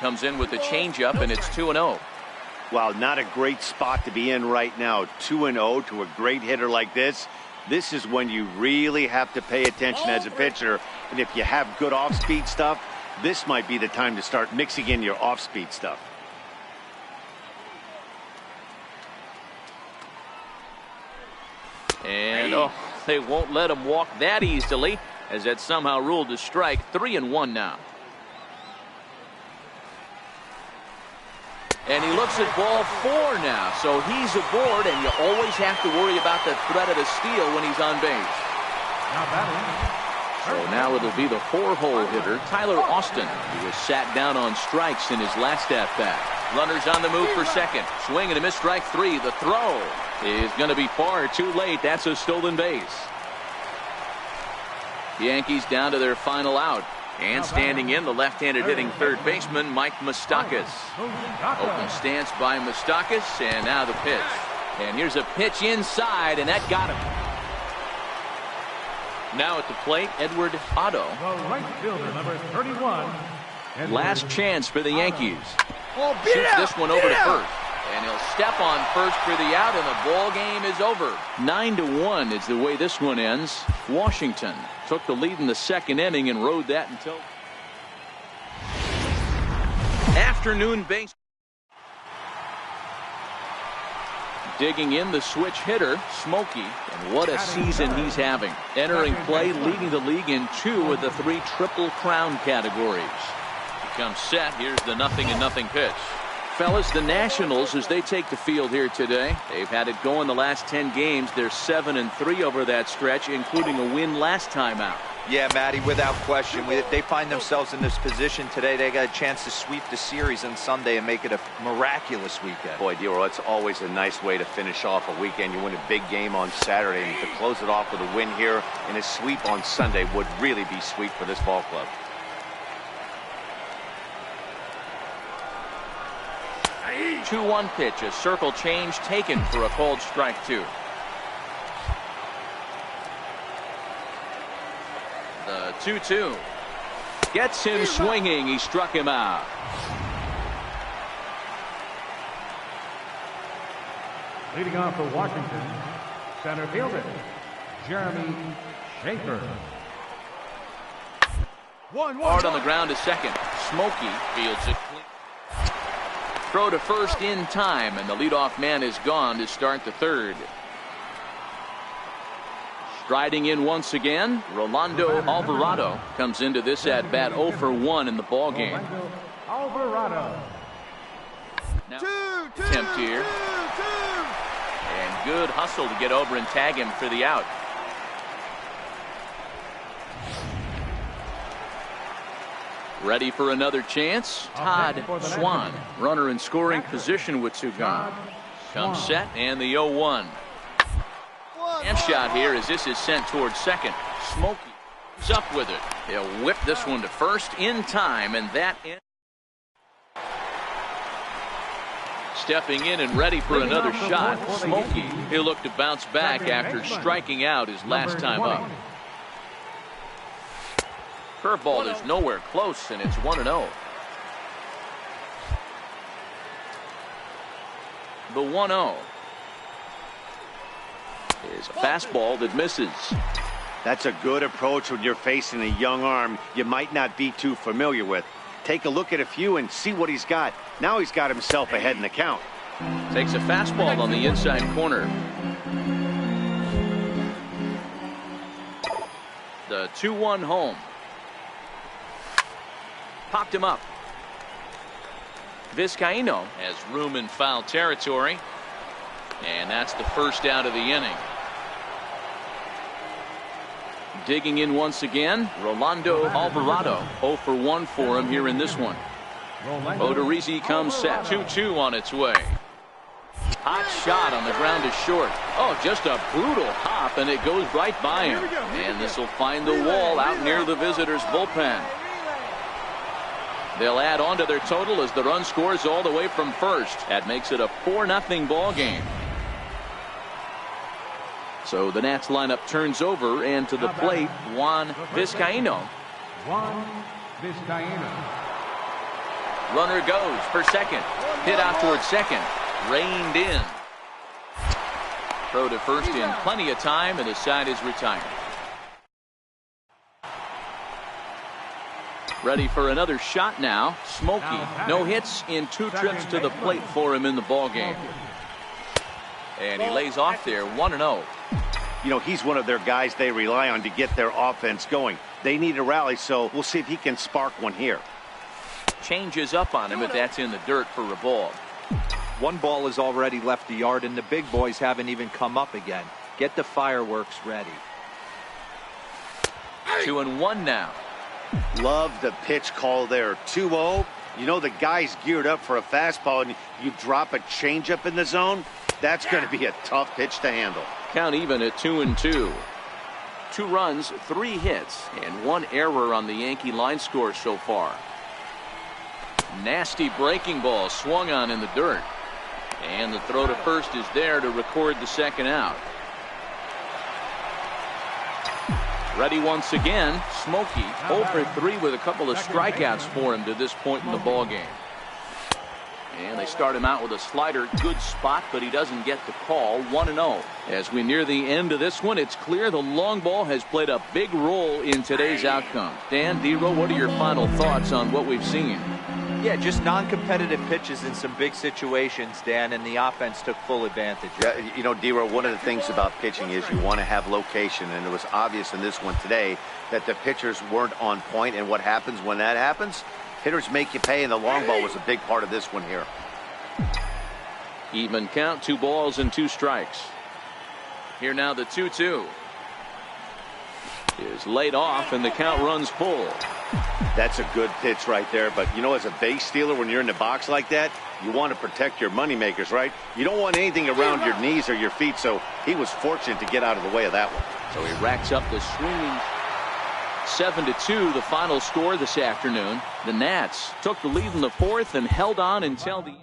Comes in with the changeup, and it's 2-0. Wow, not a great spot to be in right now. 2-0 to a great hitter like this. This is when you really have to pay attention as a pitcher. And if you have good off-speed stuff, this might be the time to start mixing in your off-speed stuff. And they won't let him walk that easily, as that somehow ruled a strike. 3-1 now. And he looks at ball 4 now, so he's aboard, and you always have to worry about the threat of a steal when he's on base. So now it'll be the 4-hole hitter, Tyler Austin, who was sat down on strikes in his last at-bat. Runners on the move for second. Swing and a miss, strike 3. The throw is going to be far too late. That's a stolen base. The Yankees down to their final out. And standing in, the left-handed hitting third baseman, Mike Moustakas. Open stance by Moustakas, and now the pitch. And here's a pitch inside, and that got him. Now at the plate, Edward Otto. The right fielder, number 31. Last chance for the Yankees. Shoots this one over to first. And he'll step on first for the out, and the ball game is over. 9-1 is the way this one ends. Washington took the lead in the second inning and rode that until afternoon base. Digging in the switch hitter, Smokey, and what a season he's having. Entering play, leading the league in 2 of the 3 Triple Crown categories. He comes set. Here's the 0-0 pitch. Fellas, the Nationals, as they take the field here today, they've had it going the last 10 games. They're 7-3 over that stretch, including a win last time out. Yeah, Matty, without question. They find themselves in this position today. They got a chance to sweep the series on Sunday and make it a miraculous weekend. Boy, Dero, it's always a nice way to finish off a weekend. You win a big game on Saturday, and to close it off with a win here and a sweep on Sunday would really be sweet for this ball club. A 2-1 pitch, a circle change taken for a called strike 2. The 2-2 gets him swinging. He struck him out. Leading off for Washington, center fielder, Jeremy Schaefer. Hard on the ground to second. Smokey fields it clean. Throw to first in time, and the leadoff man is gone to start the third. Striding in once again, Rolando Alvarado comes into this at bat 0 for 1 in the ball game. Alvarado. Now, attempt here. And good hustle to get over and tag him for the out. Ready for another chance. Todd Swan, runner in scoring position with 2 gone. Comes set, and the 0-1. And shot here as this is sent towards second. Smokey is up with it. He'll whip this one to first in time, and that ends. Stepping in and ready for another shot, Smokey. He'll look to bounce back after striking out his last time up. Curveball is nowhere close, and it's 1-0. The 1-0 is a fastball that misses. That's a good approach when you're facing a young arm you might not be too familiar with. Take a look at a few and see what he's got. Now he's got himself ahead in the count. Takes a fastball on the inside corner. The 2-1 home. Popped him up. Vizcaíno has room in foul territory. And that's the first out of the inning. Digging in once again, Rolando Alvarado. 0 for 1 for him here in this one. Odorizzi comes set. 2-2 on its way. Hot shot on the ground is short. Oh, just a brutal hop, and it goes right by him. And this will find the wall out near the visitors' bullpen. They'll add on to their total as the run scores all the way from first. That makes it a 4-0 ball game. So the Nats lineup turns over, and to the plate, Juan Vizcaíno. Runner goes for second. Hit out towards second. Reined in. Throw to first in plenty of time, and his side is retired. Ready for another shot now. Smokey. No hits in 2 trips to the plate for him in the ball game. And he lays off there, 1-0. You know, he's one of their guys they rely on to get their offense going. They need a rally, so we'll see if he can spark one here. Changes up on him, but that's in the dirt for a ball. 1 ball has already left the yard, and the big boys haven't even come up again. Get the fireworks ready. 2-1 now. Love the pitch call there. 2-0. You know the guy's geared up for a fastball, and you drop a changeup in the zone. That's going to be a tough pitch to handle. Count even at 2-2. 2 runs, 3 hits, and 1 error on the Yankee line score so far. Nasty breaking ball swung on in the dirt. And the throw to first is there to record the second out. Ready once again, Smokey. 0 for 3 with a couple of strikeouts for him to this point in the ball game. And they start him out with a slider. Good spot, but he doesn't get the call. 1-0. As we near the end of this one, it's clear the long ball has played a big role in today's outcome. Dan, D-Row, what are your final thoughts on what we've seen? Yeah, just non-competitive pitches in some big situations, Dan, and the offense took full advantage. Yeah, you know, D-Row, one of the things about pitching is you want to have location, and it was obvious in this one today that the pitchers weren't on point, and what happens when that happens? Hitters make you pay, and the long ball was a big part of this one here. Even count, 2 balls and 2 strikes. Here now the 2-2 is laid off, and the count runs full. That's a good pitch right there, but you know, as a base stealer, when you're in the box like that, you want to protect your moneymakers, right? You don't want anything around your knees or your feet, so he was fortunate to get out of the way of that one. So he racks up the swinging 7-2, the final score this afternoon. The Nats took the lead in the 4th and held on until the end.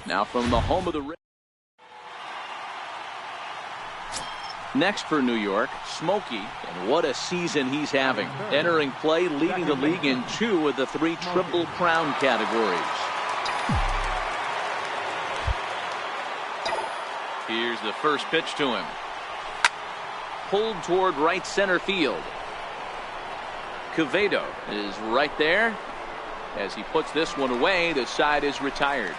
Now from the home of the next for New York, Smokey, and what a season he's having. Entering play, leading the league in 2 of the 3 Triple Crown categories. Here's the first pitch to him. Pulled toward right center field. Quevedo is right there. As he puts this one away, the side is retired.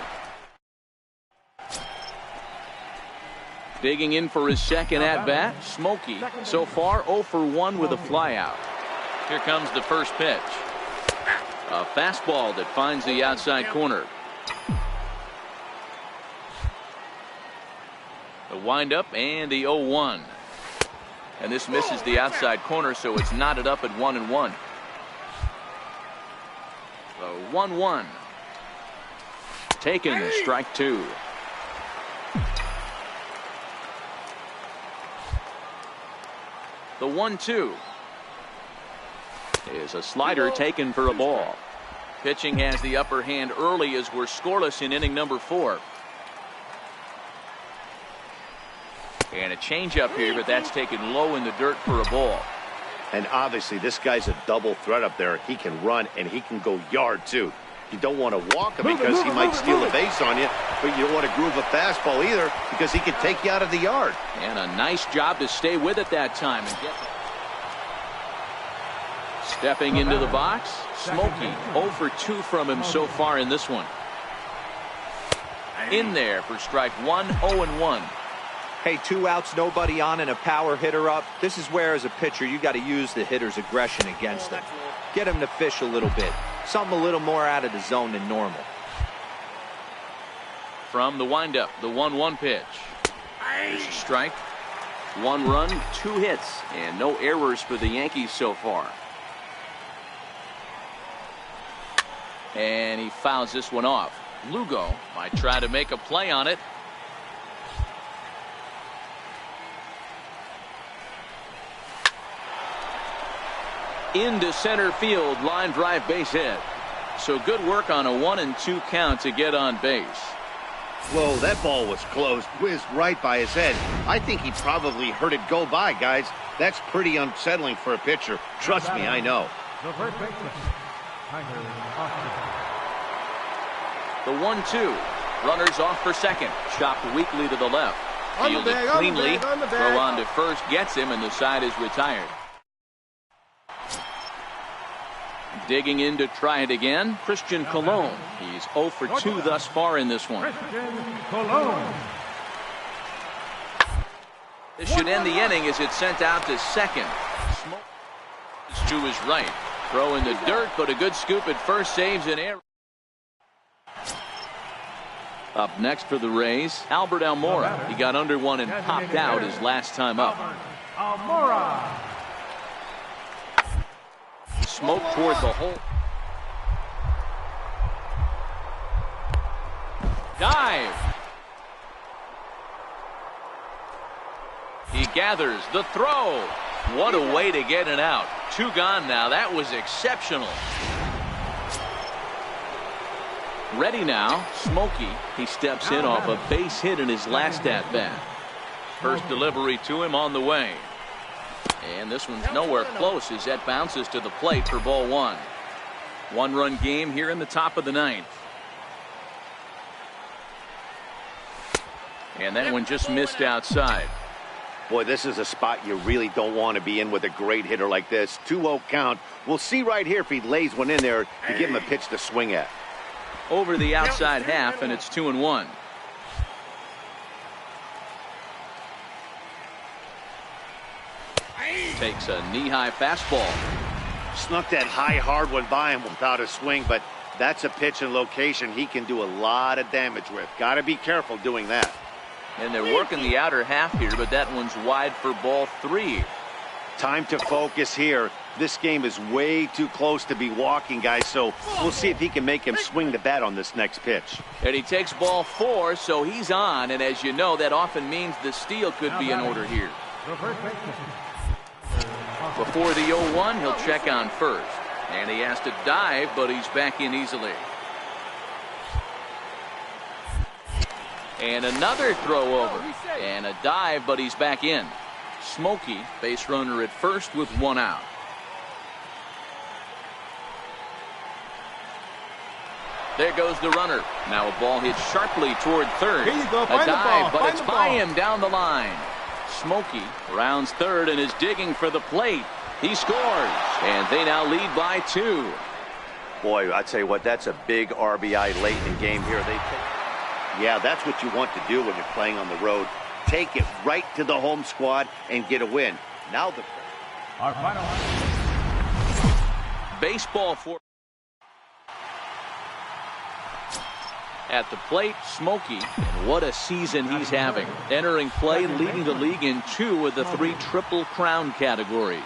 Digging in for his second at-bat, Smokey. So far 0 for 1 with a flyout. Here comes the first pitch. A fastball that finds the outside corner. The windup and the 0-1. And this misses the outside corner, so it's knotted up at 1-1. The 1-1. Taken, strike 2. The 1-2 is a slider taken for a ball. Pitching has the upper hand early as we're scoreless in inning number 4. And a changeup here, but that's taken low in the dirt for a ball. And obviously this guy's a double threat up there. He can run and he can go yard too. You don't want to walk him because he might steal a base on you, but you don't want to groove a fastball either because he can take you out of the yard. And a nice job to stay with it that time and get. Stepping into the box, Smokey. 0 for 2 from him so far in this one. In there for strike 1, 0-1. Hey, 2 outs, nobody on, and a power hitter up. This is where, as a pitcher, you got to use the hitter's aggression against them. Get him to fish a little bit. Something a little more out of the zone than normal. From the windup, the 1-1 pitch. There's a strike. 1 run, 2 hits, and no errors for the Yankees so far. And he fouls this one off. Lugo might try to make a play on it. Into center field, line drive, base hit. So good work on a 1-2 count to get on base. Whoa, that ball was close, whizzed right by his head. I think he probably heard it go by, guys. That's pretty unsettling for a pitcher. Trust me, I know. The first baseman, The 1-2. Runners off for second. Chopped weakly to the left. Fielded cleanly. Throw on to first gets him, and the side is retired. Digging in to try it again, Christian Colon. He's 0 for 2 thus far in this one. This should end the inning as it's sent out to second. Smoke to his right. Throw in the dirt, but a good scoop at first saves an error. Up next for the Rays, Albert Almora. He got under one and popped out his last time up. Almora. Smoke toward the hole. Dive. He gathers the throw. What a way to get it out. 2 gone now. That was exceptional. Ready now, Smokey. He steps in off a base hit in his last at-bat. First delivery to him on the way. And this one's nowhere close as that bounces to the plate for ball 1. 1-run game here in the top of the 9th. And that one just missed outside. Boy, this is a spot you really don't want to be in with a great hitter like this. 2-0 count. We'll see right here if he lays one in there to give him a pitch to swing at. Over the outside half, and it's 2-1. Takes a knee-high fastball. Snuck that high, hard one by him without a swing, but that's a pitch and location he can do a lot of damage with. Got to be careful doing that. And they're working the outer half here, but that one's wide for ball 3. Time to focus here. This game is way too close to be walking, guys, so we'll see if he can make him swing the bat on this next pitch. And he takes ball 4, so he's on, and as you know, that often means the steal could be in order here. Before the 0-1, he'll check on first. And he has to dive, but he's back in easily. And another throw over. And a dive, but he's back in. Smokey, base runner at first with 1 out. There goes the runner. Now a ball hit sharply toward third. Here you go. A Find the ball. dive, but Find it's the by ball. him down the line. Smokey rounds third and is digging for the plate. He scores, and they now lead by 2. Boy, I tell you what, that's a big RBI late in the game here. Yeah, that's what you want to do when you're playing on the road. Take it right to the home squad and get a win. Now the Our final. Baseball for at the plate, Smokey, and what a season he's having. Entering play, leading the league in 2 of the 3 Triple Crown categories.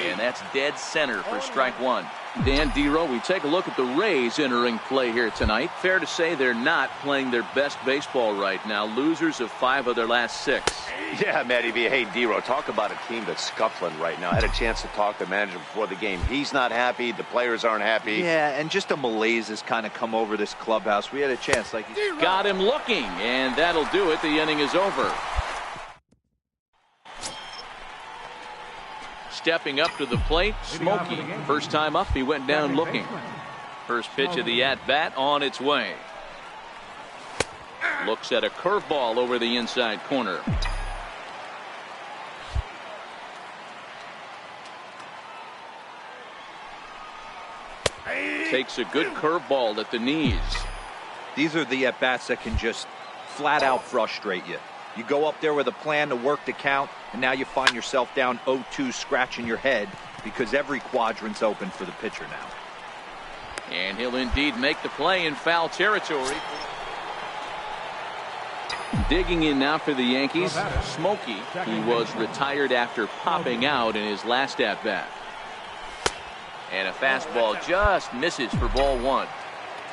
And that's dead center for strike 1. Dan Dero, we take a look at the Rays entering play here tonight. Fair to say they're not playing their best baseball right now. Losers of 5 of their last 6. Yeah, Matty V. Hey, Dero, talk about a team that's scuffling right now. I had a chance to talk to the manager before the game. He's not happy. The players aren't happy. Yeah, and just a malaise has kind of come over this clubhouse. We had a chance. Got him looking, and that'll do it. The inning is over. Stepping up to the plate, Smokey. First time up, he went down looking. First pitch of the at-bat on its way. Looks at a curveball over the inside corner. Takes a good curveball at the knees. These are the at-bats that can just flat out frustrate you. You go up there with a plan to work the count, and now you find yourself down 0-2 scratching your head because every quadrant's open for the pitcher now. And he'll indeed make the play in foul territory. Digging in now for the Yankees, Smokey. He was retired after popping out in his last at-bat. And a fastball just misses for ball 1.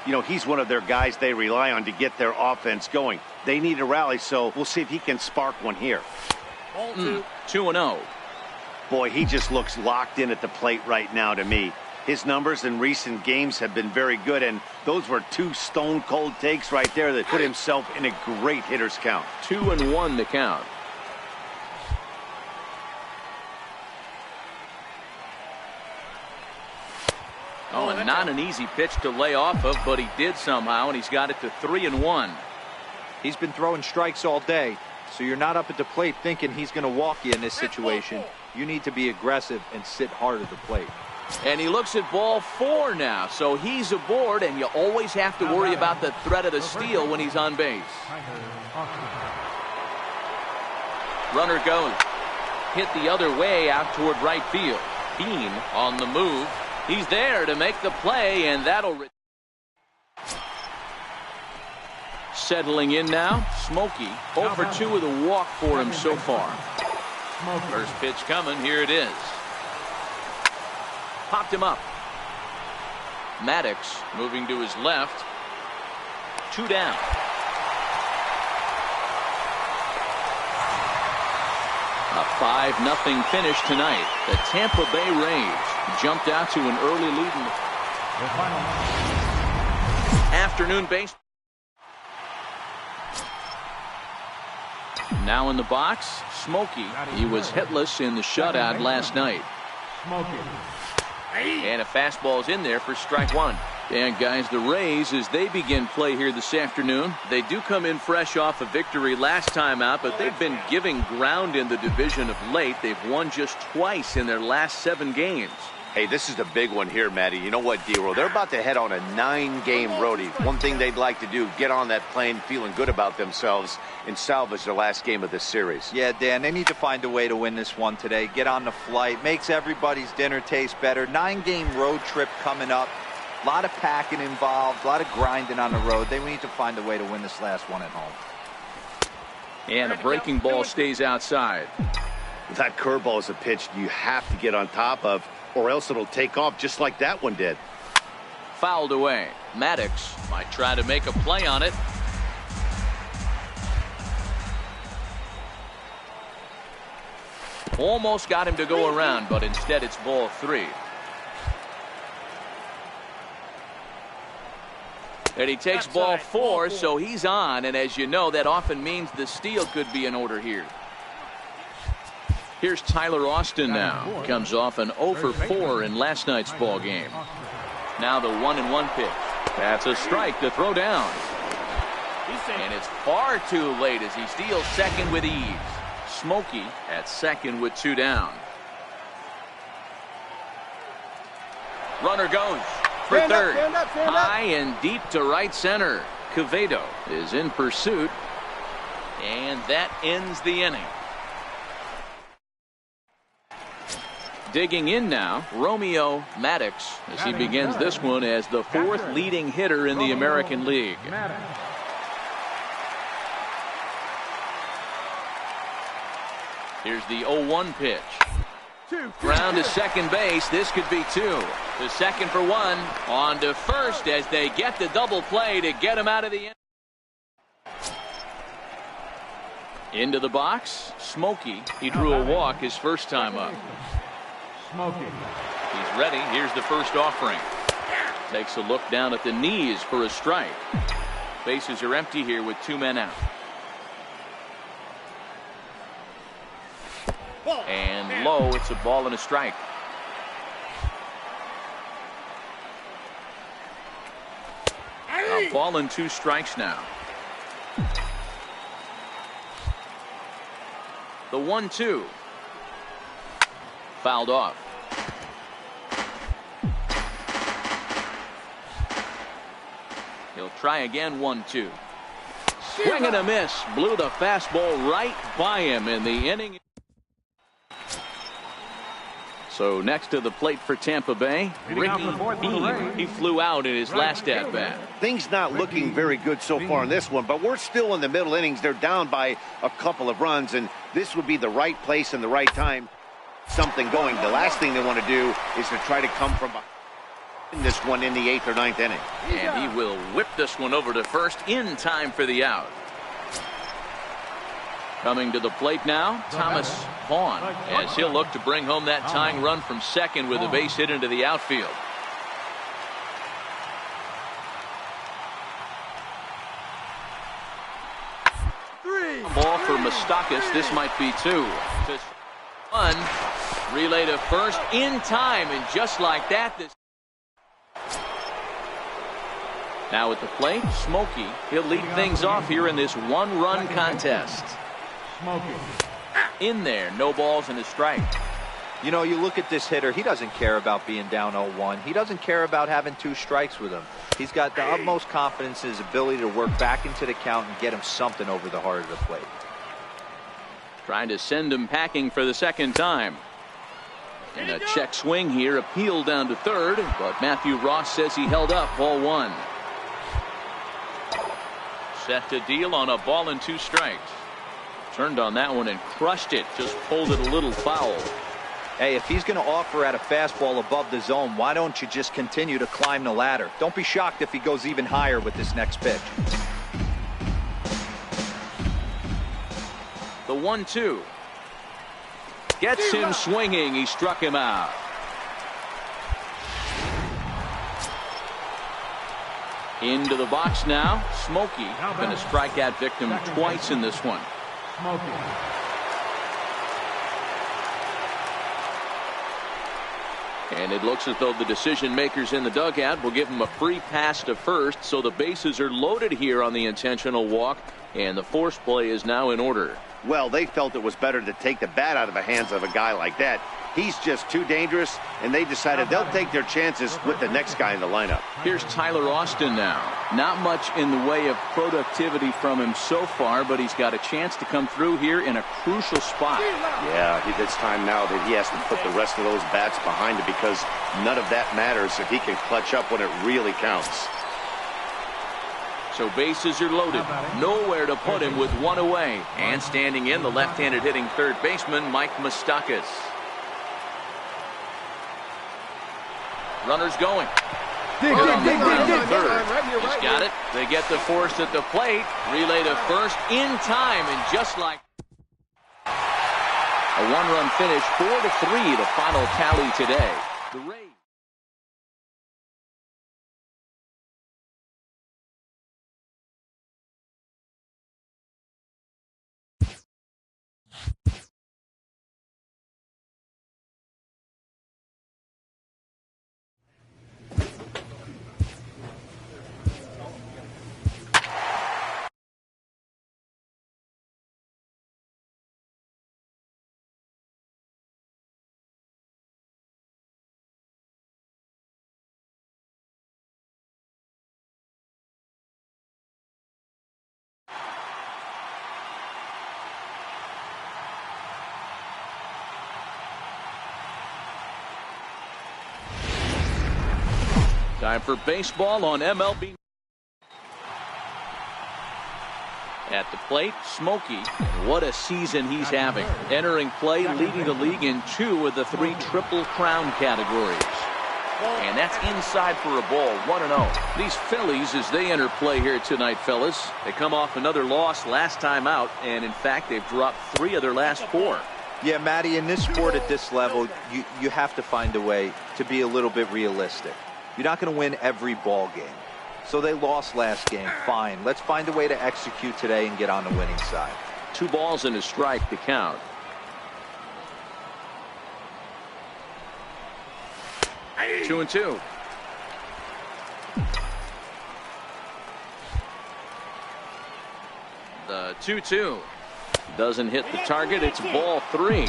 You know, he's one of their guys they rely on to get their offense going. They need a rally, so we'll see if he can spark one here. 2-0. Boy, he just looks locked in at the plate right now to me. His numbers in recent games have been very good, and those were 2 stone-cold takes right there that put himself in a great hitter's count. 2-1 the count. Oh, and not an easy pitch to lay off of, but he did somehow, and he's got it to 3-1. He's been throwing strikes all day, so you're not up at the plate thinking he's going to walk you in this situation. You need to be aggressive and sit hard at the plate. And he looks at ball 4 now, so he's aboard, and you always have to worry about the threat of the steal when he's on base. Runner goes. Hit the other way out toward right field. Bean on the move. He's there to make the play, and that'll... Settling in now, Smokey. 0 for 2 with a walk for him so far. First pitch coming. Here it is. Popped him up. Maddox moving to his left. 2 down. A 5-0 finish tonight. The Tampa Bay Rays jumped out to an early lead in the afternoon baseball. Now in the box, Smokey. He was hitless in the shutout last night. And a fastball's in there for strike 1. And guys, the Rays, as they begin play here this afternoon, they do come in fresh off a victory last time out, but they've been giving ground in the division of late. They've won just twice in their last 7 games. Hey, this is the big one here, Matty. You know what, Dero? They're about to head on a 9-game roadie. One thing they'd like to do, get on that plane feeling good about themselves and salvage their last game of this series. Yeah, Dan, they need to find a way to win this one today. Get on the flight. Makes everybody's dinner taste better. 9-game road trip coming up. A lot of packing involved. A lot of grinding on the road. They need to find a way to win this last one at home. And a breaking ball stays outside. That curveball is a pitch you have to get on top of, or else it'll take off just like that one did. Fouled away. Maddox might try to make a play on it. Almost got him to go around, but instead it's ball 3. And he takes ball 4, so he's on, and as you know, that often means the steal could be in order here. Here's Tyler Austin now. Comes off an 0 for 4 in last night's ball game. Now the 1-1 pitch. That's a strike to throw down. And it's far too late as he steals second with ease. Smokey at second with 2 down. Runner goes for third. High and deep to right center. Quevedo is in pursuit. And that ends the inning. Digging in now, Romeo Maddox, as he begins this one as the fourth leading hitter in the American League. Here's the 0-1 pitch. Ground to second base. This could be two. To second for one. On to first as they get the double play to get him out of the inning. Into the box, Smokey. He drew a walk his first time up. Smokey. He's ready. Here's the first offering. Takes a look down at the knees for a strike. Bases are empty here with 2 men out. And low, it's a ball and a strike. A ball and 2 strikes now. The 1-2. Fouled off. He'll try again. 1-2. Swing and a miss. Blew the fastball right by him in the inning. So next to the plate for Tampa Bay, Ricky Beam. He flew out in his last at bat. Things not looking very good so far in this one, but we're still in the middle innings. They're down by a couple of runs, and this would be the right place and the right time. Something going. The last thing they want to do is to try to come from behind this one in the 8th or 9th inning. And he will whip this one over to first in time for the out. Coming to the plate now, Thomas Vaughn, as he'll look to bring home that tying run from second with a base hit into the outfield. Ball for Moustakas. This might be 2. To 1. Relay to first in time, and just like that, this. Now at the plate, Smokey. He'll lead things off here in this 1-run contest. In there, no balls and a strike. You know, you look at this hitter, he doesn't care about being down 0-1. He doesn't care about having 2 strikes with him. He's got the utmost confidence in his ability to work back into the count and get him something over the heart of the plate. Trying to send him packing for the second time. And a check swing here, appeal down to third, but Matthew Ross says he held up. Ball 1. Set to deal on a ball and 2 strikes. Turned on that one and crushed it. Just pulled it a little foul. Hey, if he's going to offer at a fastball above the zone, why don't you just continue to climb the ladder? Don't be shocked if he goes even higher with this next pitch. The 1-2. Gets him swinging. He struck him out. Into the box now. Smokey been a strikeout victim twice in this one. And it looks as though the decision makers in the dugout will give him a free pass to first, so the bases are loaded here on the intentional walk, and the force play is now in order. Well, they felt it was better to take the bat out of the hands of a guy like that. He's just too dangerous, and they decided they'll take their chances with the next guy in the lineup. Here's Tyler Austin now. Not much in the way of productivity from him so far, but he's got a chance to come through here in a crucial spot. Yeah, it's time now that he has to put the rest of those bats behind him, because none of that matters if he can clutch up when it really counts. So bases are loaded. Nowhere to put him with 1 away. And standing in, the left-handed hitting third baseman, Mike Moustakas. Runners going. Third. He's got it. They get the force at the plate. Relay to first in time, and just like a 1-run finish, 4-3, the final tally today. The Rays. Time for baseball on MLB. At the plate, Smokey. What a season he's having. Entering play, leading the league in 2 of the 3 Triple Crown categories. And that's inside for a ball, 1-0. These Phillies, as they enter play here tonight, fellas, they come off another loss last time out, and in fact, they've dropped 3 of their last 4. Yeah, Matty, in this sport at this level, you have to find a way to be a little bit realistic. You're not going to win every ball game. So they lost last game. Fine. Let's find a way to execute today and get on the winning side. 2 balls and a strike to count. 2-2. The 2-2 doesn't hit the target. It's ball 3.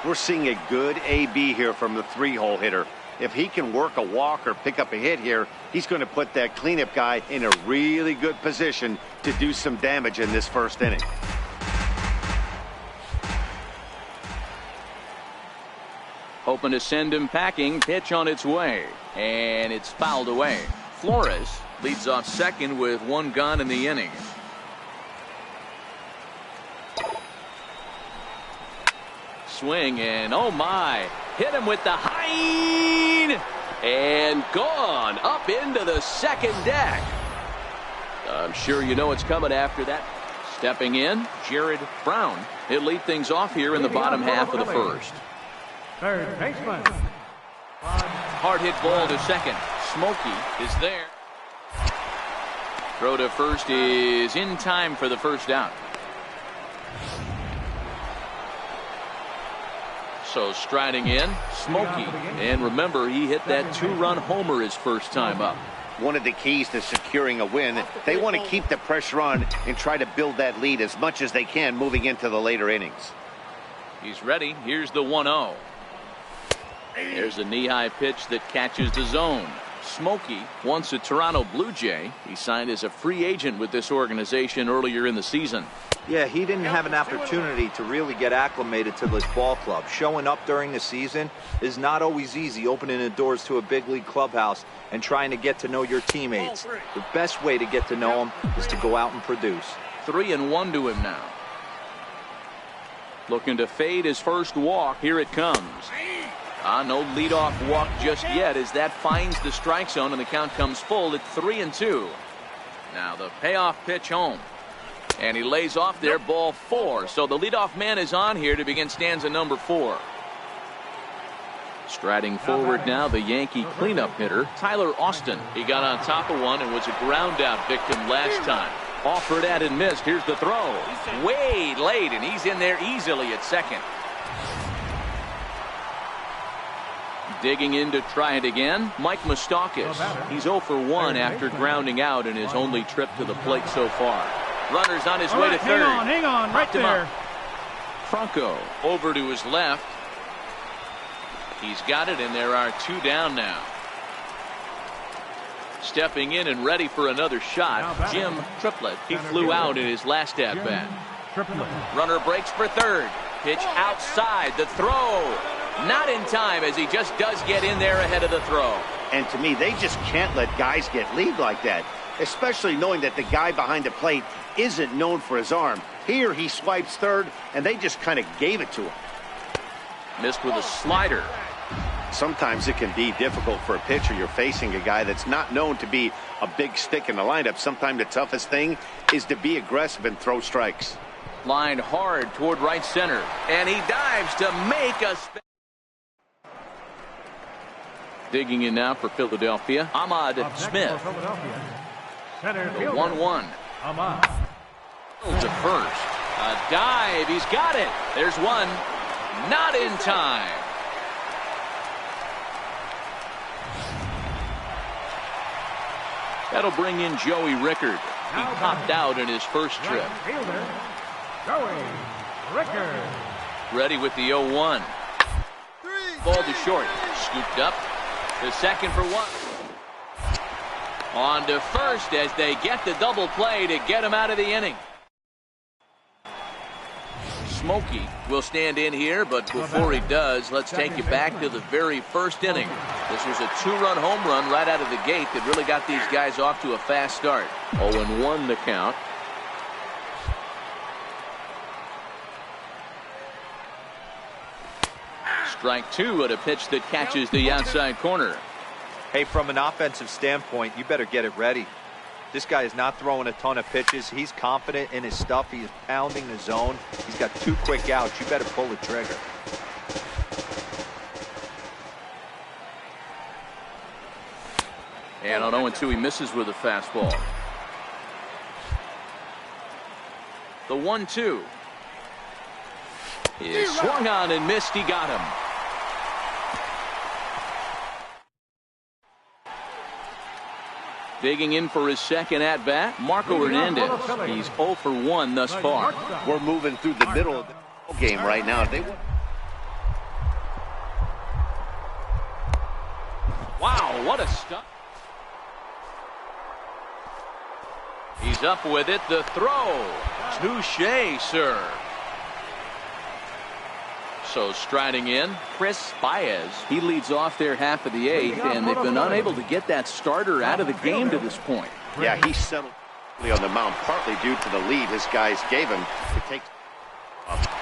We're seeing a good AB here from the 3-hole hitter. If he can work a walk or pick up a hit here, he's going to put that cleanup guy in a really good position to do some damage in this first inning. Hoping to send him packing. Pitch on its way. And it's fouled away. Flores leads off second with 1 gone in the inning. Swing and oh my. Hit him with the high and gone up into the second deck. I'm sure you know it's coming after that. Stepping in, Jared Brown. He'll lead things off here in the bottom half of the first. Third baseman. Hard hit ball to second. Smokey is there. Throw to first is in time for the first down. So striding in, Smokey. And remember, he hit that 2-run homer his first time up. One of the keys to securing a win, they want to keep the pressure on and try to build that lead as much as they can moving into the later innings. He's ready. Here's the 1-0. There's a knee-high pitch that catches the zone. Smokey, once a Toronto Blue Jay, he signed as a free agent with this organization earlier in the season. Yeah, he didn't have an opportunity to really get acclimated to this ball club. Showing up during the season is not always easy, opening the doors to a big league clubhouse and trying to get to know your teammates. The best way to get to know them is to go out and produce. 3-1 to him now. Looking to fade his first walk. Here it comes. No leadoff walk just yet as that finds the strike zone and the count comes full at 3-2. Now the payoff pitch home. And he lays off there, ball 4. So the leadoff man is on here to begin stanza number 4. Striding forward now, the Yankee cleanup hitter, Tyler Austin. He got on top of one and was a ground out victim last time. Offered at and missed. Here's the throw. Way late, and he's in there easily at second. Digging in to try it again, Mike Moustakas. He's 0 for 1 after grounding out in his only trip to the plate so far. Runner's on his way to third. Hang on, right there. Franco over to his left. He's got it, and there are 2 down now. Stepping in and ready for another shot, Jim Triplett. He flew out in his last at-bat. Runner breaks for third. Pitch outside. The throw. Not in time, as he just does get in there ahead of the throw. And to me, they just can't let guys get lead like that, especially knowing that the guy behind the plate isn't known for his arm. Here he swipes third, and they just kind of gave it to him. Missed with a slider. Sometimes it can be difficult for a pitcher. You're facing a guy that's not known to be a big stick in the lineup. Sometimes the toughest thing is to be aggressive and throw strikes. Lined hard toward right center, and he dives to make a... Digging in now for Philadelphia, Ahmad Smith. The 1-1. To first. A dive. He's got it. There's one. Not in time. That'll bring in Joey Rickard. He popped out in his first trip. Joey Rickard. Ready with the 0-1. Ball to short. Scooped up. The second for 1. On to first as they get the double play to get him out of the inning. Smokey will stand in here, but before he does, let's take you back to the very first inning. This was a 2-run home run right out of the gate that really got these guys off to a fast start. 0-1 the count. Strike two at a pitch that catches the outside corner. Hey, from an offensive standpoint, you better get it ready. This guy is not throwing a ton of pitches. He's confident in his stuff. He is pounding the zone. He's got 2 quick outs. You better pull the trigger. And on 0-2, he misses with a fastball. The 1-2 is swung on and missed. He got him. Digging in for his second at-bat, Marco Hernandez. He's 0 for 1 thus far. We're moving through the middle of the game right now. Wow, what a stunt. He's up with it. The throw. Touché, sir. So striding in, Chris Baez. He leads off their half of the 8th, and they've been unable to get that starter out of the game to this point. Yeah, he settled on the mound, partly due to the lead his guys gave him.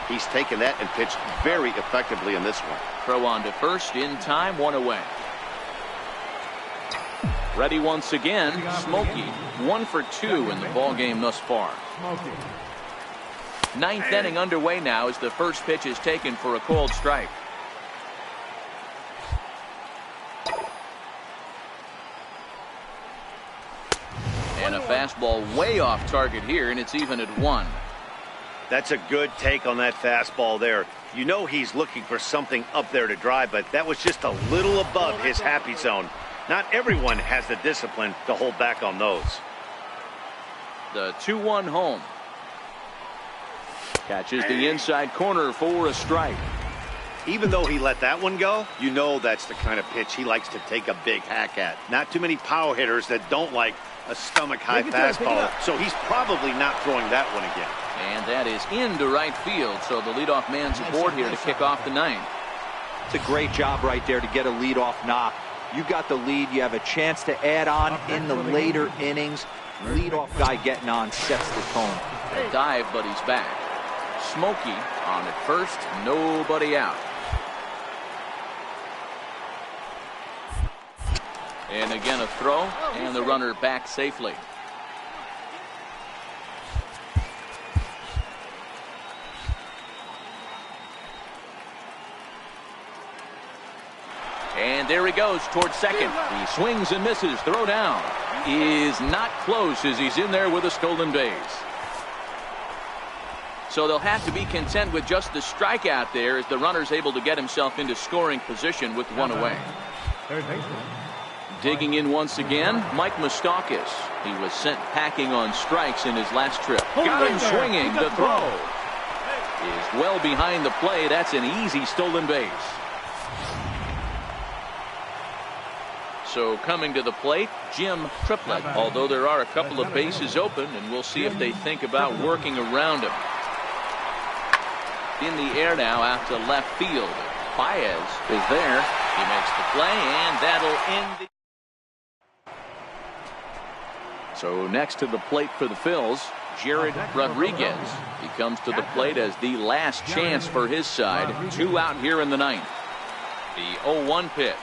He's taken that and pitched very effectively in this one. Throw on to first, in time, 1 away. Ready once again, Smokey. 1 for 2 in the ball game thus far. 9th inning underway now as the first pitch is taken for a called strike. And a fastball way off target here, and it's even at 1. That's a good take on that fastball there. You know he's looking for something up there to drive, but that was just a little above his happy zone. Not everyone has the discipline to hold back on those. The 2-1 home. Catches the inside corner for a strike. Even though he let that one go, you know that's the kind of pitch he likes to take a big hack at. Not too many power hitters that don't like a stomach-high fastball, so he's probably not throwing that one again. And that is into right field, so the leadoff man's aboard here to kick off the 9th. It's a great job right there to get a leadoff knock. You got the lead. You have a chance to add on in the later innings. Leadoff guy getting on sets the tone. A dive, but he's back. Smokey on at first, nobody out. And again a throw, and the runner back safely. And there he goes towards second. He swings and misses. Throw down is not close as he's in there with a stolen base. So they'll have to be content with just the strikeout there as the runner's able to get himself into scoring position with 1 away. Digging in once again, Mike Moustakas. He was sent packing on strikes in his last trip. Got him swinging. The throw is well behind the play. That's an easy stolen base. So coming to the plate, Jim Triplett. Although there are a couple of bases open, and we'll see if they think about working around him. In the air now out to left field. Baez is there. He makes the play, and that'll end the... So next to the plate for the Phils, Jared Rodriguez. He comes to the plate as the last chance for his side. 2 out here in the 9th. The 0-1 pitch.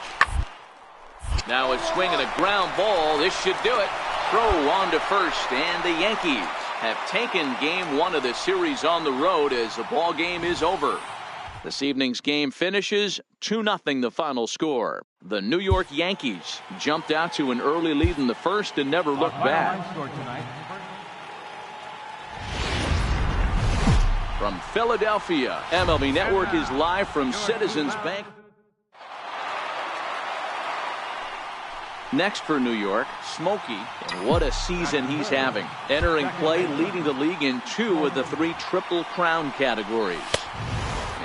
Now a swing and a ground ball. This should do it. Throw on to first, and the Yankees have taken game 1 of the series on the road as the ball game is over. This evening's game finishes 2-0 the final score. The New York Yankees jumped out to an early lead in the first and never looked back. From Philadelphia, MLB Network is live from Citizens Bank. Next for New York, Smokey, and what a season he's having. Entering play, leading the league in 2 of the 3 Triple Crown categories.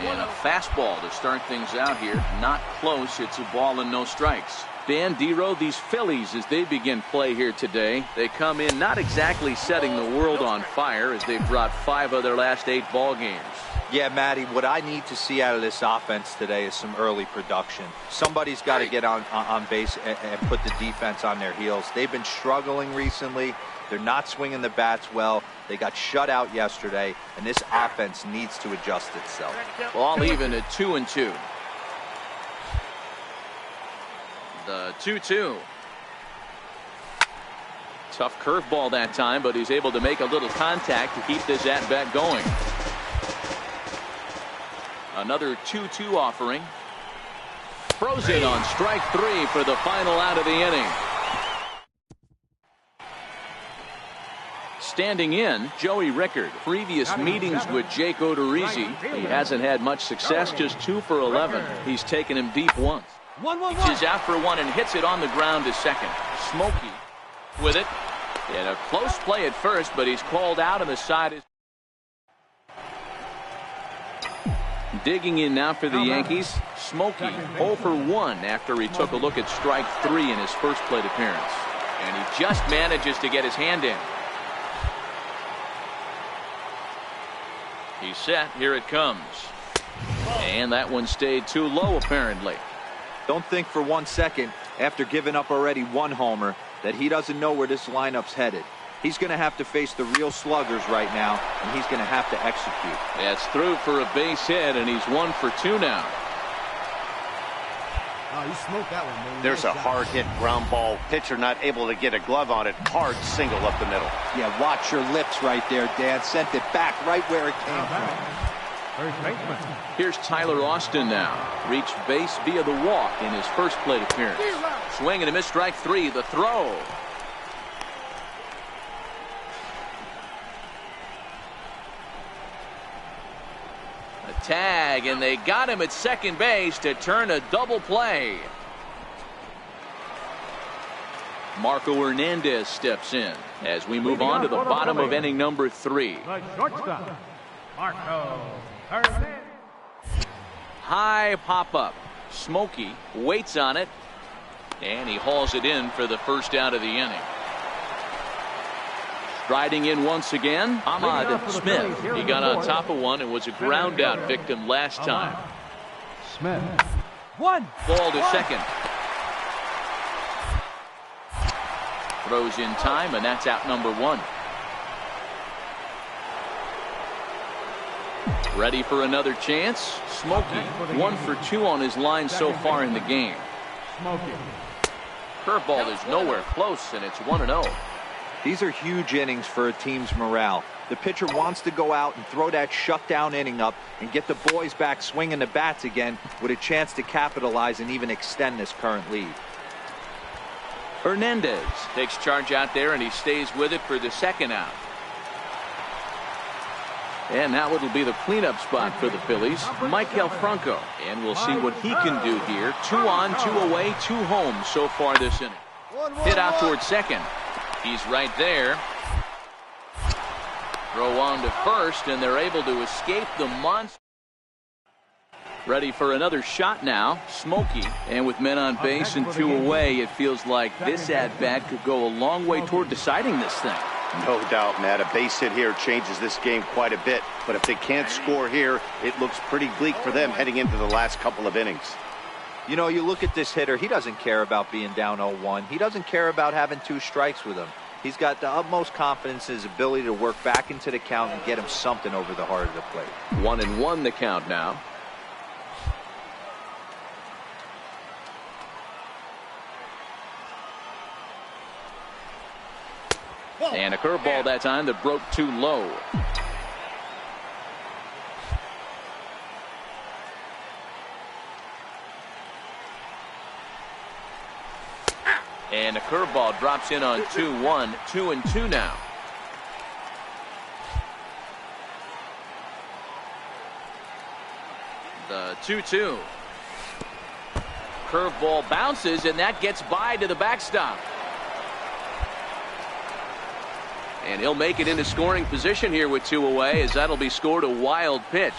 And a fastball to start things out here. Not close. It's a ball and no strikes. Dan Dero, these Phillies, as they begin play here today, they come in not exactly setting the world on fire as they've dropped 5 of their last 8 ball games. Yeah, Matty, what I need to see out of this offense today is some early production. Somebody's got to get on base and put the defense on their heels. They've been struggling recently. They're not swinging the bats well. They got shut out yesterday, and this offense needs to adjust itself. Ball even at 2-2. The 2-2. Tough curveball that time, but he's able to make a little contact to keep this at-bat going. Another 2-2 offering. Throws it on strike 3 for the final out of the inning. Standing in, Joey Rickard. Previous meetings with Jake Odorizzi, he hasn't had much success, just 2 for 11. He's taken him deep once. Reaches out for one and hits it on the ground to second. Smokey with it. And a close play at first, but he's called out on the side. Digging in now for the Yankees, Smokey 0 for 1 after he took a look at strike 3 in his first plate appearance. And he just manages to get his hand in. He's set. Here it comes. And that one stayed too low, apparently. Don't think for 1 second, after giving up already 1 homer, that he doesn't know where this lineup's headed. He's going to have to face the real sluggers right now, and he's going to have to execute. That's through for a base hit, and he's 1 for 2 now. Oh, you smoked that one, man. There's a hard hit ground ball. Pitcher not able to get a glove on it. Hard single up the middle. Yeah, watch your lips right there, Dan. Sent it back right where it came from. First baseman. Here's Tyler Austin now. Reached base via the walk in his first plate appearance. Swing and a miss, strike 3. The throw. A tag, and they got him at second base to turn a double play. Marco Hernandez steps in as we move on to the bottom of inning number 3. The shortstop, Marco Hernandez. High pop-up. Smokey waits on it, and he hauls it in for the first out of the inning. Striding in once again, Ahmad Smith. He got on top of one and was a ground-out victim last time. Smith. 1. Ball to second. Throws in time, and that's out number 1. Ready for another chance. Smokey 1 for 2 on his line so far in the game. Smokey. Curveball is nowhere close, and it's 1-0. These are huge innings for a team's morale. The pitcher wants to go out and throw that shutdown inning up and get the boys back swinging the bats again with a chance to capitalize and even extend this current lead. Hernandez takes charge out there, and he stays with it for the second out. And now it'll be the cleanup spot for the Phillies, Maikel Franco. And we'll see what he can do here. 2 on, 2 away, 2 home so far this inning. Hit out towards second. He's right there. Throw on to first, and they're able to escape the monster. Ready for another shot now. Smokey. And with men on base and 2 away, it feels like this at-bat could go a long way toward deciding this thing. No doubt, Matt. A base hit here changes this game quite a bit. But if they can't score here, it looks pretty bleak for them heading into the last couple of innings. You know, you look at this hitter, he doesn't care about being down 0-1. He doesn't care about having 2 strikes with him. He's got the utmost confidence in his ability to work back into the count and get him something over the heart of the plate. 1-1 the count now. And a curveball that time that broke too low. And a curveball drops in on 2-1, 2-2 now. The 2-2. Curveball bounces, and that gets by to the backstop. And he'll make it into scoring position here with 2 away, as that'll be scored a wild pitch.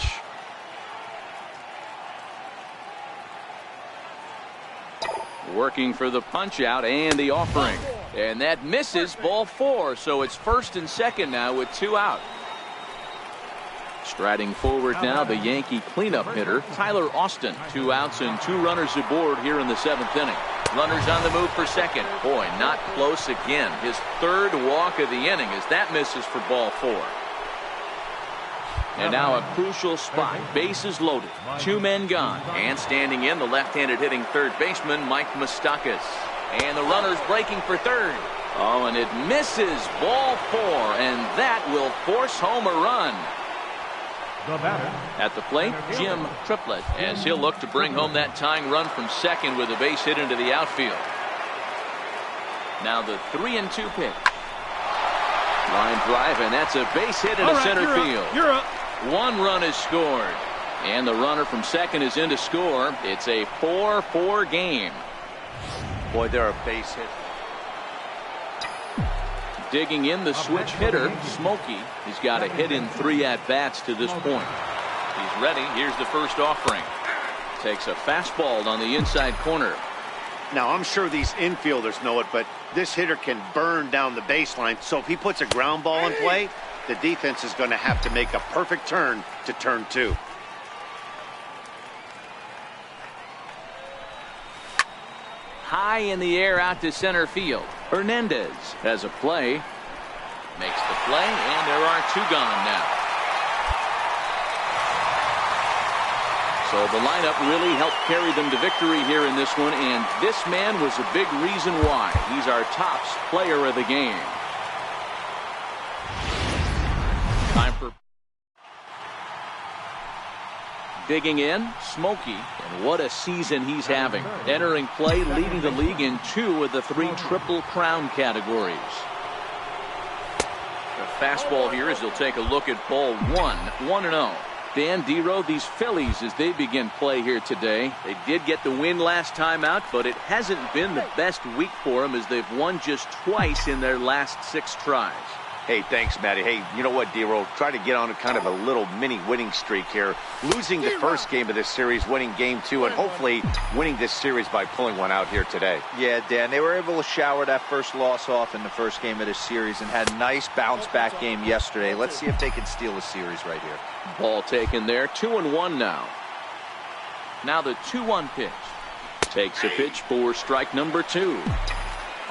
Working for the punch out and the offering. And that misses, ball 4. So it's first and second now with 2 out. Striding forward now, the Yankee cleanup hitter, Tyler Austin. 2 outs and 2 runners aboard here in the 7th inning. Runners on the move for second. Boy, not close again. His 3rd walk of the inning as that misses for ball 4. And now a crucial spot. Bases loaded. 2 men gone. And standing in, the left-handed hitting third baseman, Mike Moustakas. And the runner's breaking for third. Oh, and it misses. Ball 4. And that will force home a run. At the plate, Jim Triplett, as he'll look to bring home that tying run from second with a base hit into the outfield. Now the 3-2 pitch. Line drive, and that's a base hit into center field. You're up. 1 run is scored. And the runner from second is in to score. It's a 4-4 game. Boy, they're a base hit. Digging in, the switch hitter, Smokey. He's got a hit in 3 at-bats to this point. He's ready. Here's the first offering. Takes a fastball on the inside corner. Now, I'm sure these infielders know it, but this hitter can burn down the baseline. So if he puts a ground ball in play, the defense is going to have to make a perfect turn to turn 2. High in the air out to center field. Hernandez has a play. Makes the play, and there are 2 gone now. So the lineup really helped carry them to victory here in this one, and this man was a big reason why. He's our top player of the game. Time for digging in, Smokey, and what a season he's having. Entering play, leading the league in 2 of the 3 Triple Crown categories. The fastball here as he'll take a look at ball 1, 1-0. Dan Dero, these Phillies, as they begin play here today, they did get the win last time out, but it hasn't been the best week for them as they've won just twice in their last 6 tries. Hey, thanks, Matty. Hey, you know what, Dero? Try to get on a kind of a little mini winning streak here. Losing the first game of this series, winning game 2, and hopefully winning this series by pulling one out here today. Yeah, Dan, they were able to shower that first loss off in the first game of this series and had a nice bounce-back game yesterday. Let's see if they can steal the series right here. Ball taken there, 2-1 now. Now the 2-1 pitch. Takes a pitch for strike number 2.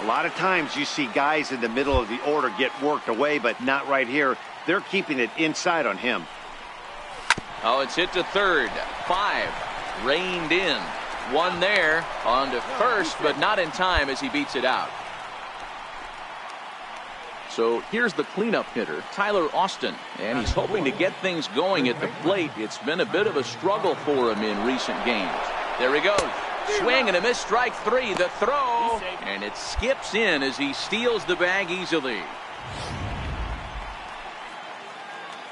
A lot of times you see guys in the middle of the order get worked away, but not right here. They're keeping it inside on him. Oh, it's hit to third. 5. Reined in. 1 there. On to first, but not in time as he beats it out. So here's the cleanup hitter, Tyler Austin, and he's hoping to get things going at the plate. It's been a bit of a struggle for him in recent games. There he goes. Swing and a miss, strike 3. The throw, and it skips in as he steals the bag easily.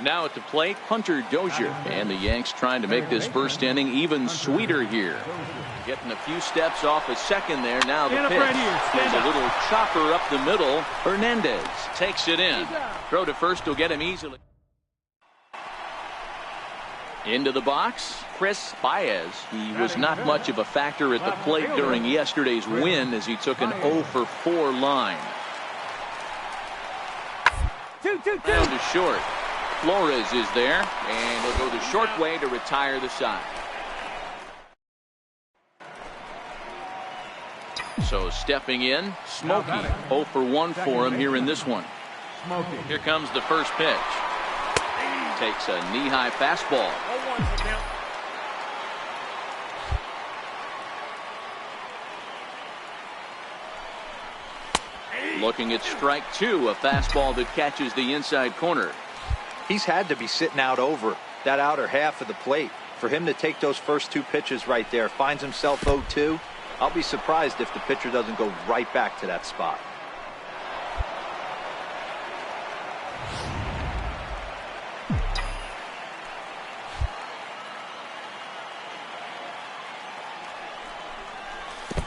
Now at the plate, Hunter Dozier, and the Yanks trying to make this first inning even sweeter here. Getting a few steps off a second there. Now the pitch. There's a little chopper up the middle. Hernandez takes it in. Throw to first will get him easily. Into the box, Chris Baez. He was not much of a factor at the plate during yesterday's win as he took an 0-for-4 line. Down to short. Flores is there, and he'll go the short way to retire the side. So stepping in, Smokey. 0-for-1 for him here in this one. Here comes the first pitch. Takes a knee-high fastball. Looking at strike 2, a fastball that catches the inside corner. He's had to be sitting out over that outer half of the plate. For him to take those first 2 pitches right there, finds himself 0-2. I'll be surprised if the pitcher doesn't go right back to that spot.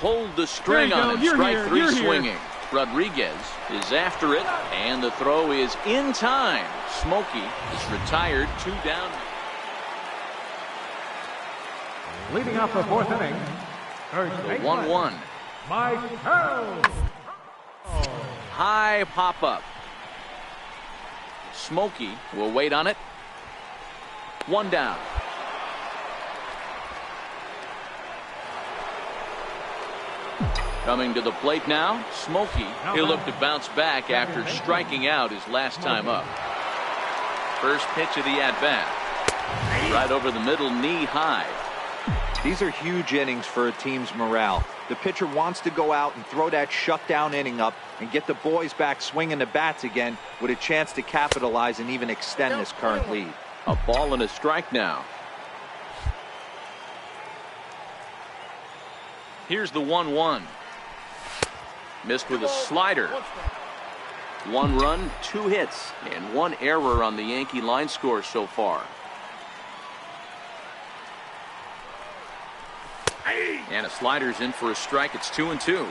Pulled the string on it. Strike 3 swinging. Rodriguez is after it, and the throw is in time. Smokey is retired, 2 down. Leading off the 4th inning, The 1-1. Mike Harold. High pop-up. Smokey will wait on it. One down. Coming to the plate now, Smokey. He'll look to bounce back after striking out his last time up. First pitch of the at-bat. Right over the middle, knee high. These are huge innings for a team's morale. The pitcher wants to go out and throw that shutdown inning up and get the boys back swinging the bats again with a chance to capitalize and even extend this current lead. A ball and a strike now. Here's the 1-1. Missed with a slider. 1 run, 2 hits, and 1 error on the Yankee line score so far. And a slider's in for a strike. It's 2-2.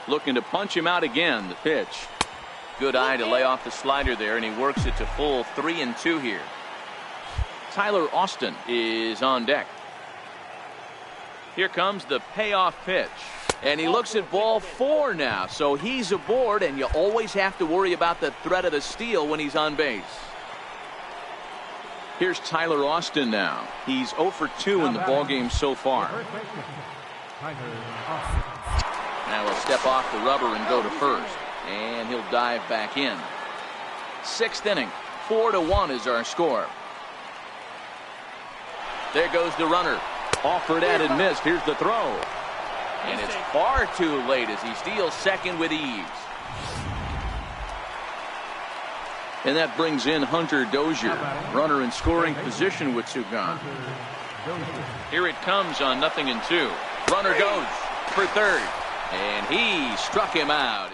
Looking to punch him out again. The pitch. Good eye to lay off the slider there, and he works it to full 3-2 here. Tyler Austin is on deck. Here comes the payoff pitch. And he looks at ball 4 now, so he's aboard, and you always have to worry about the threat of the steal when he's on base. Here's Tyler Austin now. He's 0 for 2 in the ballgame so far. Now he'll step off the rubber and go to first. And he'll dive back in. 6th inning. 4-1 is our score. There goes the runner. Offered at and missed. Here's the throw. And it's far too late as he steals second with ease. And that brings in Hunter Dozier, runner in scoring position with 2 gone. Here it comes on 0-2. Runner goes for third, and he struck him out.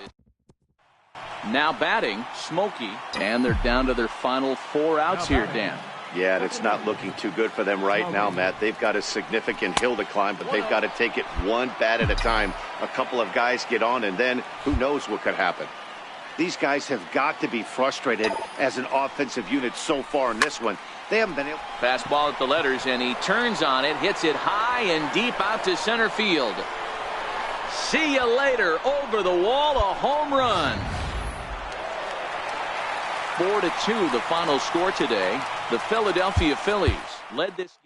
Now batting, Smokey, and they're down to their final 4 outs here, Dan. Yeah, and it's not looking too good for them right now, Matt. They've got a significant hill to climb, but they've got to take it one bat at a time. A couple of guys get on, and then who knows what could happen. These guys have got to be frustrated as an offensive unit so far in this one. They haven't been able. Fastball at the letters, and he turns on it, hits it high and deep out to center field. See you later. Over the wall, a home run. 4-2 the final score today. The Philadelphia Phillies led this.